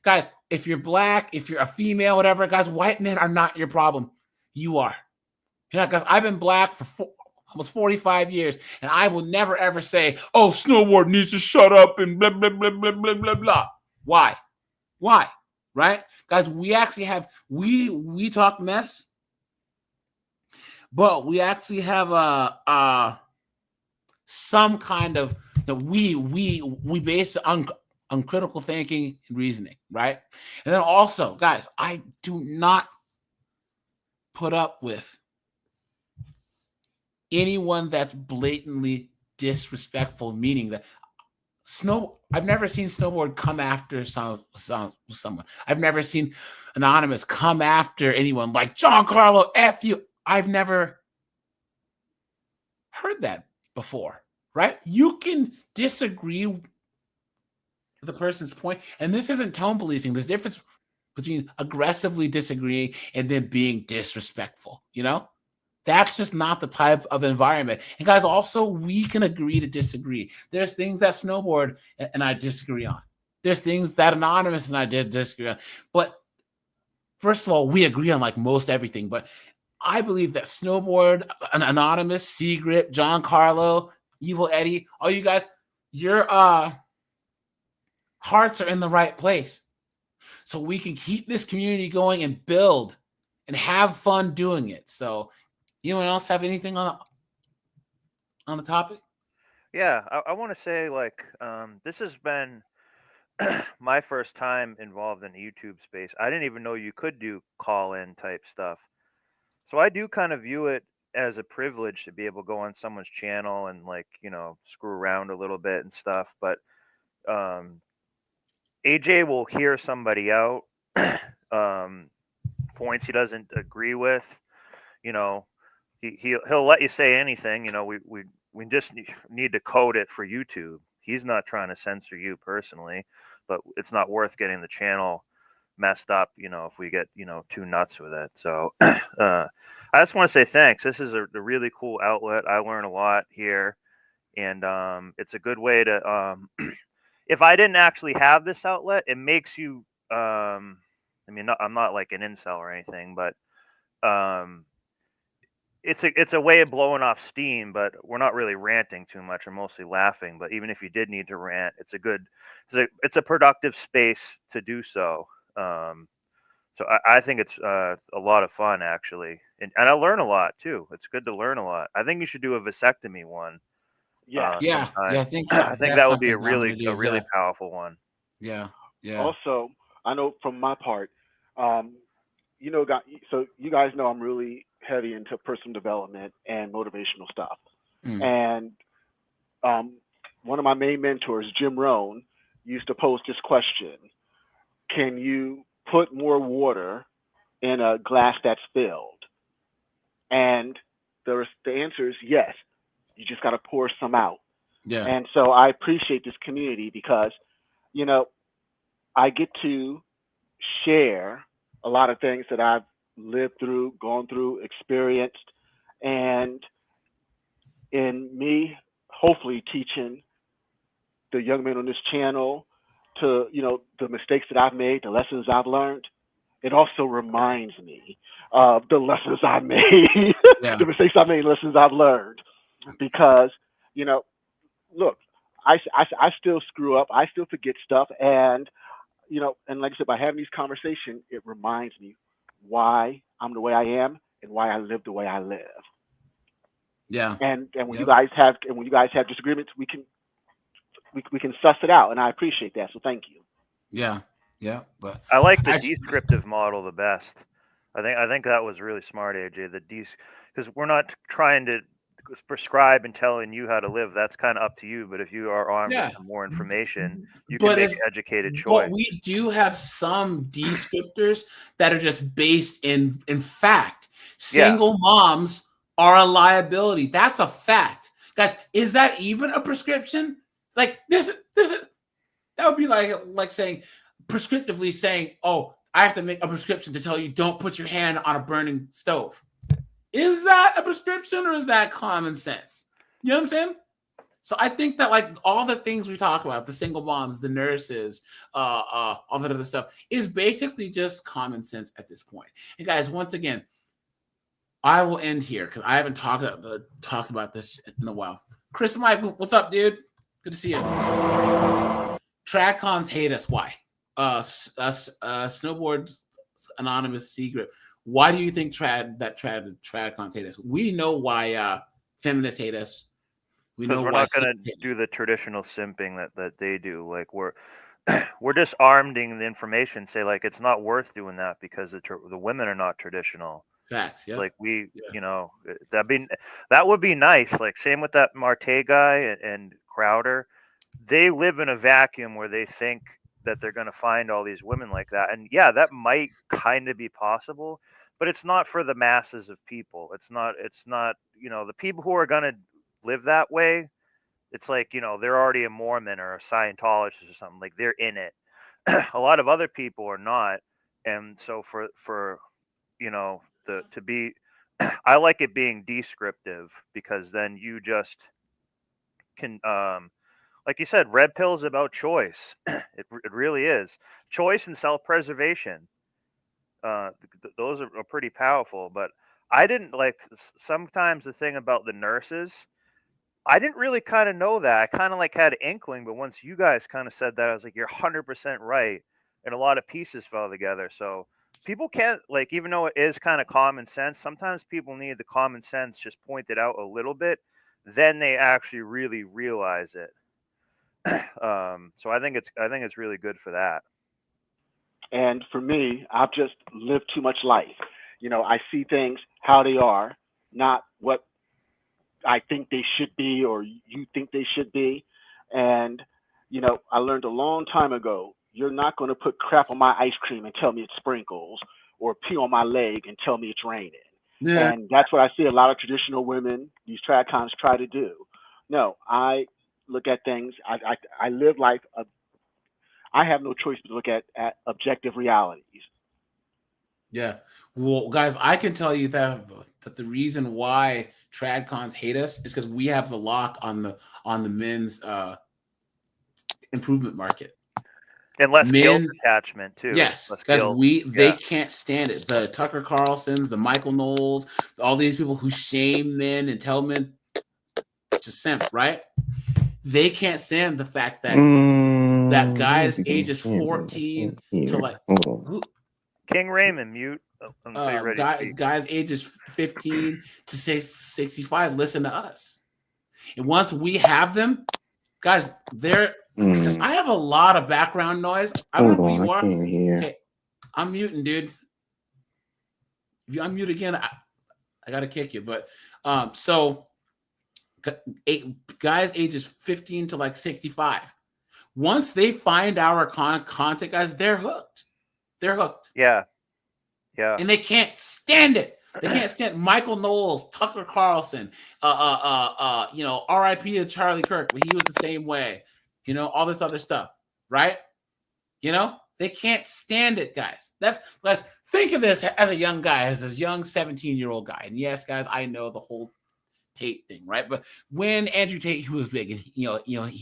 Guys, if you're black, if you're a female, whatever, guys, white men are not your problem. You are. Yeah, guys, I've been black for almost 45 years, and I will never, ever say, Snowboard needs to shut up and blah, blah, blah, blah, blah, blah, blah. Why? Right? Guys, we actually have, we talk mess, but we actually have some kind of, we base it on critical thinking and reasoning, right? And then also, guys, I do not put up with anyone that's blatantly disrespectful, meaning that I've never seen Snowboard come after someone. I've never seen Anonymous come after anyone like Giancarlo F you. I've never heard that before, right? You can disagree with the person's point, and this isn't tone policing. There's a difference between aggressively disagreeing and then being disrespectful, That's just not the type of environment. And guys, also, we can agree to disagree. There's things that Snowboard and I disagree on. There's things that Anonymous and I did disagree on. But first of all, we agree on like most everything. But I believe that Snowboard, an Anonymous, Seagrip, Giancarlo, Evil Eddie, all you guys, your hearts are in the right place. So we can keep this community going and build and have fun doing it. So anyone else have anything on the topic?
Yeah, I want to say this has been my first time involved in the YouTube space. I didn't even know you could do call-in type stuff. So I do kind of view it as a privilege to be able to go on someone's channel and screw around a little bit and stuff. But AJ will hear somebody out, points he doesn't agree with, he'll let you say anything. We just need to code it for YouTube. He's not trying to censor you personally, but it's not worth getting the channel messed up, if we get, too nuts with it. So I just want to say thanks. This is a really cool outlet. I learn a lot here, and it's a good way to if I didn't actually have this outlet, it makes you. I mean, I'm not like an incel or anything, but it's a way of blowing off steam. But we're not really ranting too much. We're mostly laughing. But even if you did need to rant, it's a productive space to do so. So I think it's a lot of fun actually, and I learn a lot too. It's good to learn a lot. I think you should do a vasectomy one.
Yeah, I think
that would be a
something I'm
really
gonna do, yeah.
powerful one.
Yeah.
Also, I know from my part, so you guys know I'm really heavy into personal development and motivational stuff. And one of my main mentors, Jim Rohn, used to pose this question: can you put more water in a glass that's filled? And the answer is yes. You just got to pour some out.
Yeah.
And so I appreciate this community because, I get to share a lot of things that I've lived through, gone through, experienced, and in me, hopefully teaching the young men on this channel to, the mistakes that I've made, the lessons I've learned. It also reminds me of the lessons I made, the mistakes I made, lessons I've learned. Because, look, I still screw up. I still forget stuff. And, and like I said, by having these conversations, it reminds me why I'm the way I am and why I live the way I live.
Yeah.
And when you guys have disagreements, we can suss it out. And I appreciate that. So thank you.
Yeah. But
I like the descriptive model the best. I think that was really smart, AJ. Because we're not trying to prescribe and telling you how to live. That's kind of up to you. But if you are armed with some more information, you can make an educated choice.
But we do have some descriptors that are just based in fact. Single moms are a liability. That's a fact, guys. Is that even a prescription? Like that would be like saying prescriptively saying, "Oh, I have to make a prescription to tell you don't put your hand on a burning stove." Is that a prescription or is that common sense? You know what I'm saying? So I think that like all the things we talk about, the single moms, the nurses, all that other stuff is basically just common sense at this point. And guys, once again, I will end here because I haven't talked about this in a while. Chris Mike, what's up, dude? Good to see you. TradCons hate us. Why? Snowboard Anonymous Secret. Why do you think TradCons hate us? We know why feminists hate us. We know
we're
why
not going to do the traditional simping that they do. Like we're disarming the information. Say like it's not worth doing that because the women are not traditional.
Facts. Yeah.
Like that would be nice. Like same with that Marte guy and Crowder. They live in a vacuum where they think that they're going to find all these women like that. And yeah, that might kind of be possible, but it's not for the masses of people. It's not, the people who are going to live that way. It's like, they're already a Mormon or a Scientologist or something, like they're in it. A lot of other people are not. And so I like it being descriptive because then you just can, like you said, red pill is about choice. It really is. Choice and self-preservation. Those are pretty powerful. But I didn't sometimes the thing about the nurses, I didn't really kind of know that. I kind of had an inkling, but once you guys kind of said that, I was like, you're 100% right. And a lot of pieces fell together. So people can't, even though it is kind of common sense, sometimes people need the common sense just pointed out a little bit. Then they actually really realize it. So I think it's really good for that.
And for me, I've just lived too much life. I see things how they are, not what I think they should be or you think they should be. And, I learned a long time ago, you're not going to put crap on my ice cream and tell me it's sprinkles or pee on my leg and tell me it's raining. Yeah. And that's what I see a lot of traditional women, these TradCons try to do. No, I look at things. I live life. I have no choice but to look at objective realities.
Yeah. Well, guys, I can tell you that the reason why TradCons hate us is because we have the lock on the men's improvement market.
And less guilt
Men-
attachment too.
Yes,
Less
because
guilt.
they
Yeah.
can't stand it. The Tucker Carlsons, the Michael Knowles, all these people who shame men and tell men to simp, right? They can't stand the fact that that guys ages 14 to like who,
King Raymond, mute until you're ready to speak.
guys ages 15 to 65 listen to us. And once we have them, guys, they're I have a lot of background noise. I don't know who you are.
can't hear.
Hey, I'm muting, dude. If you unmute again, I gotta kick you. But so guys ages 15 to like 65. Once they find our content, guys, they're hooked. They're hooked.
Yeah. Yeah.
And they can't stand it. They can't stand Michael Knowles, Tucker Carlson, RIP to Charlie Kirk, but he was the same way. All this other stuff, right? They can't stand it, guys. Let's think of this as a young guy, as a young 17-year-old guy. And yes, guys, I know the whole Tate thing, right? But when Andrew Tate, he was big, and he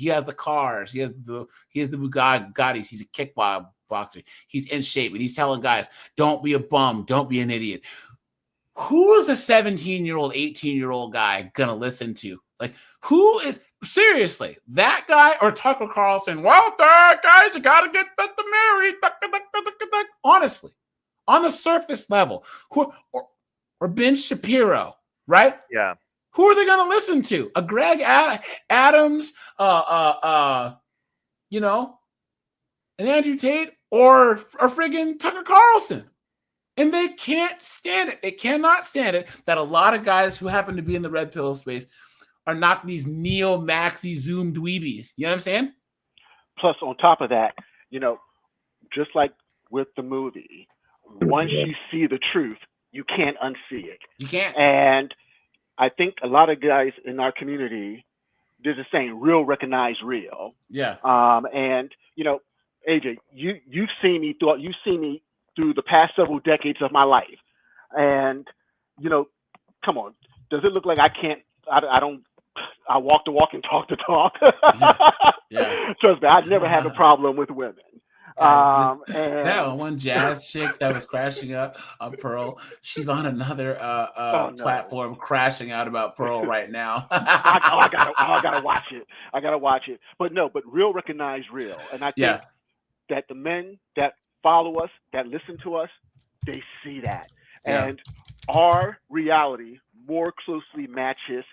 has the cars, he has the Bugattis, he's a kickboxer, he's in shape, and he's telling guys, don't be a bum, don't be an idiot. Who is a 17-year-old, 18-year-old guy gonna listen to? Like, who is seriously that guy or Tucker Carlson? Well, guys, you gotta get the married. Honestly, on the surface level, or Ben Shapiro, right?
Yeah.
Who are they gonna listen to? A Greg Adams, an Andrew Tate, or friggin' Tucker Carlson? And they can't stand it. They cannot stand it that a lot of guys who happen to be in the red pill space are not these neo-maxi Zoom dweebies. You know what I'm saying?
Plus, on top of that, just like with the movie, once you see the truth, you can't unsee it.
You can't.
And I think a lot of guys in our community, there's a saying, real recognize real.
Yeah.
And AJ, you've seen me through the past several decades of my life, and come on, does it look like I can't? I walk the walk and talk the talk.
Yeah.
Trust me, I've never had a problem with women. And
that one jazz chick that was crashing out on Pearl, she's on another platform crashing out about Pearl right now.
I gotta watch it. I gotta watch it. But real recognize real, and I think that the men that follow us, that listen to us, they see that, and our reality more closely matches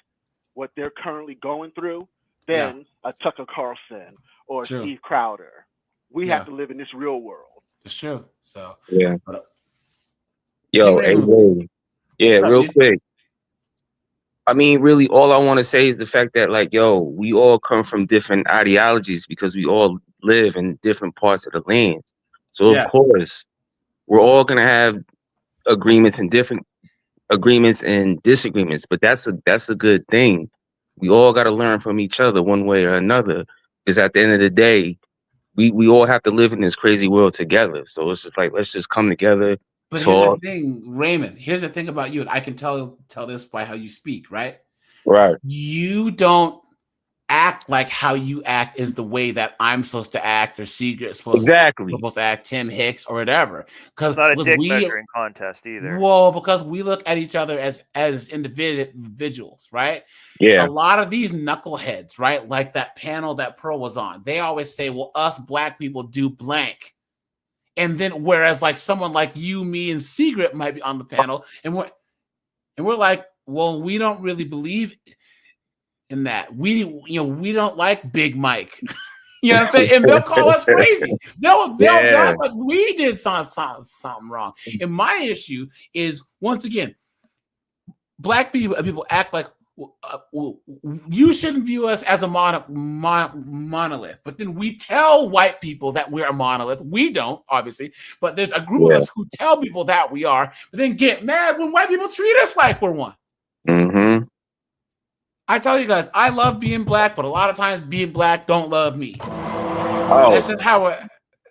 what they're currently going through than a Tucker Carlson or Steve Crowder. We have to live in this real world.
It's true. So
Yo, hey, real quick. I mean, really, all I want to say is the fact that, we all come from different ideologies because we all live in different parts of the land. So of course, we're all gonna have agreements and disagreements, but that's a good thing. We all got to learn from each other one way or another, because at the end of the day, we all have to live in this crazy world together. So it's just let's just come together.
But
talk.
Here's the thing, Raymond. Here's the thing about you, and I can tell this by how you speak, right?
Right.
You don't act like how you act is the way that I'm supposed to act, or Secret's supposed to act, Tim Hicks or whatever. Because
It's not a dick measuring contest either.
Well, because we look at each other as individuals, right?
Yeah.
A lot of these knuckleheads, right? Like that panel that Pearl was on, they always say, well, us black people do blank. And then whereas like someone like you, me, and Secret might be on the panel, and we're like, well, we don't really believe in that. We don't like Big Mike. You know what I'm saying? And they'll call us crazy. They'll like we did something wrong. And my issue is, once again, black people act like you shouldn't view us as a monolith. But then we tell white people that we're a monolith. We don't, obviously, but there's a group of us who tell people that we are, but then get mad when white people treat us like we're one.
Mm-hmm.
I tell you guys, I love being black, but a lot of times being black don't love me.
Oh,
that's just how it.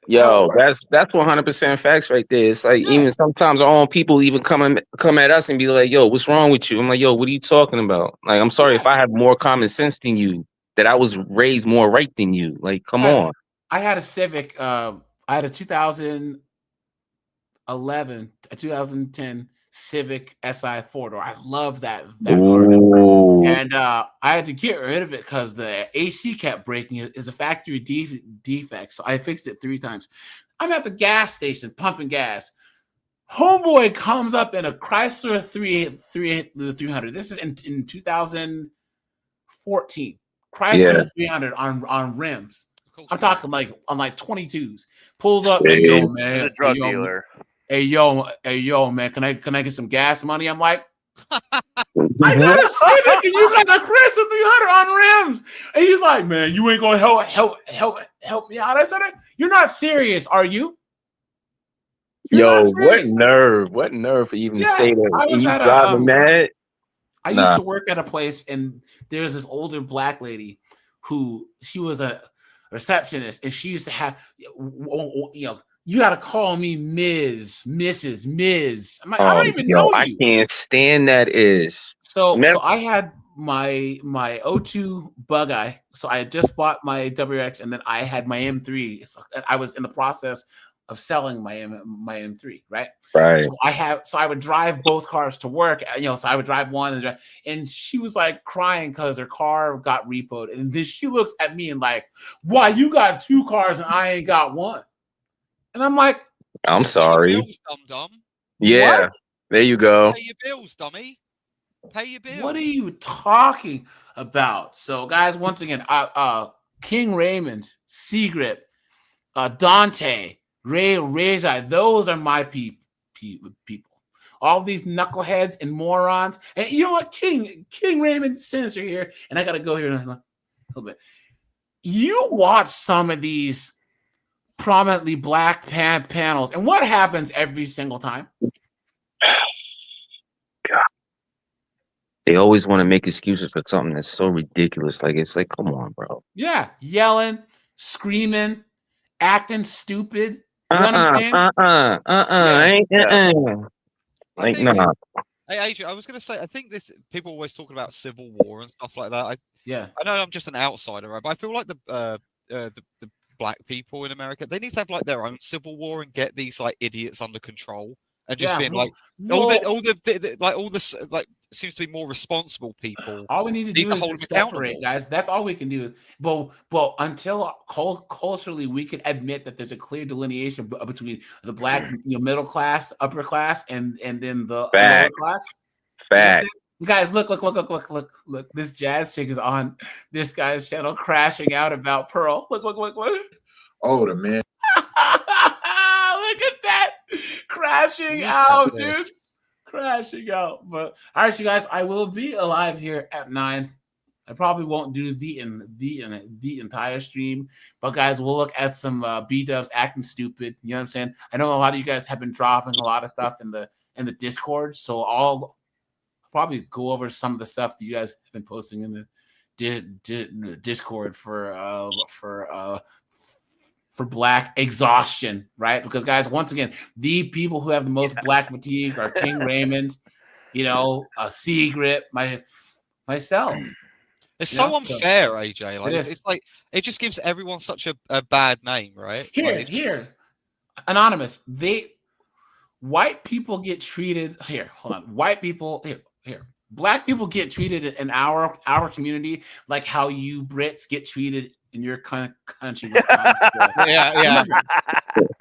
Yo, that's 100% facts right there. It's like even sometimes our own people even come at us and be like, "Yo, what's wrong with you?" I'm like, "Yo, what are you talking about?" Like, I'm sorry if I have more common sense than you. that I was raised more right than you. Like, come on.
I had a Civic. I had a 2011, a 2010 Civic Si 4-door. I love that car. And I had to get rid of it because the AC kept breaking. It is a factory defect. So I fixed it 3 times. I'm at the gas station pumping gas. Homeboy comes up in a Chrysler 300. This is in 2014. Chrysler 300 on rims. I'm talking like on like 22s. Pulls up, hey, yo, man.
He's a drug dealer.
Hey yo, man. Can I get some gas money? I'm like, I got a Civic and you got a Chrysler 300 on rims. And he's like, man, you ain't gonna help me out. I said, you're not serious, are you?
Yo, what nerve for even to say that? And you driving mad?
I used to work at a place, and there's this older black lady who she was a receptionist, and she used to have, you got to call me Ms., Mrs., Ms. I'm like, I don't even know you.
I can't stand that is.
So I had my 02 Bug-Eye. So I had just bought my WRX, and then I had my M3. So I was in the process of selling my M3, right?
Right.
So I would drive both cars to work, so I would drive one and she was like crying because her car got repoed. And then she looks at me and like, why you got 2 cars and I ain't got 1? And I'm like,
I'm sorry.
Pay your bills, dum-dum.
Yeah.
What?
There you go.
Pay your bills, dummy. Pay your bills.
What are you talking about? So guys, once again, King Raymond, Seagrip, Dante, Ray, those are my people. All these knuckleheads and morons. And you know what? King Raymond Sinister here, and I gotta go here in a little bit. You watch some of these prominently black panels, and what happens every single time?
God. They always want to make excuses for something that's so ridiculous. Like, it's like, come on, bro.
Yeah, yelling, screaming, acting stupid. You know what I'm saying?
Like, nah.
Hey, Adrian, I was going to say, I think people always talk about civil war and stuff like that. I know I'm just an outsider, right? But I feel like the black people in America, they need to have like their own civil war and get these like idiots under control and just being like all the seems to be more responsible people.
All we need to do is separate, guys. That's all we can do. But until culturally we can admit that there's a clear delineation between the black middle class, upper class, and then the lower class.
Fact.
Guys, look. This jazz chick is on this guy's channel crashing out about Pearl. Look.
Oh, the man.
Look at that. Crashing out, dude. Crashing out. But all right, you guys, I will be alive here at 9. I probably won't do the entire stream, but guys, we'll look at some B-dubs acting stupid. You know what I'm saying? I know a lot of you guys have been dropping a lot of stuff in the Discord, so I'll probably go over some of the stuff that you guys have been posting in the Discord for black exhaustion, right? Because guys, once again, the people who have the most black fatigue are King Raymond, Seagrip, myself.
It's so unfair, AJ. Like it's like it just gives everyone such a bad name, right?
Here, anonymous. White people get treated here. Hold on, white people here. Black people get treated in our community like how you Brits get treated in your country.
Yeah.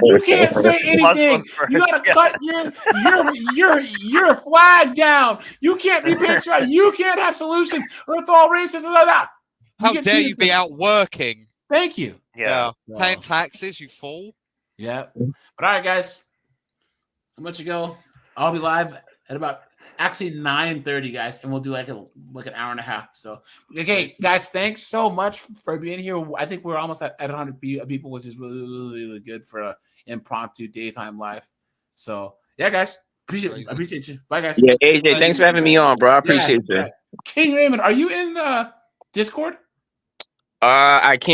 You can't say anything. You gotta cut your flag down. You can't be patriotic. You can't have solutions, or it's all racist like that.
How dare you be out working?
Thank you.
Yeah. Paying taxes, you fool.
Yeah. But all right, guys. How much ago? I'll be live at about 9:30, guys, and we'll do like an hour and a half. So, okay, guys, thanks so much for being here. I think we're almost at 100 people, which is really, really, really good for an impromptu daytime live. So, yeah, guys, I appreciate you. Bye, guys.
Yeah, AJ, thanks for having me on, bro. I appreciate you.
King Raymond, are you in the Discord?
I can't.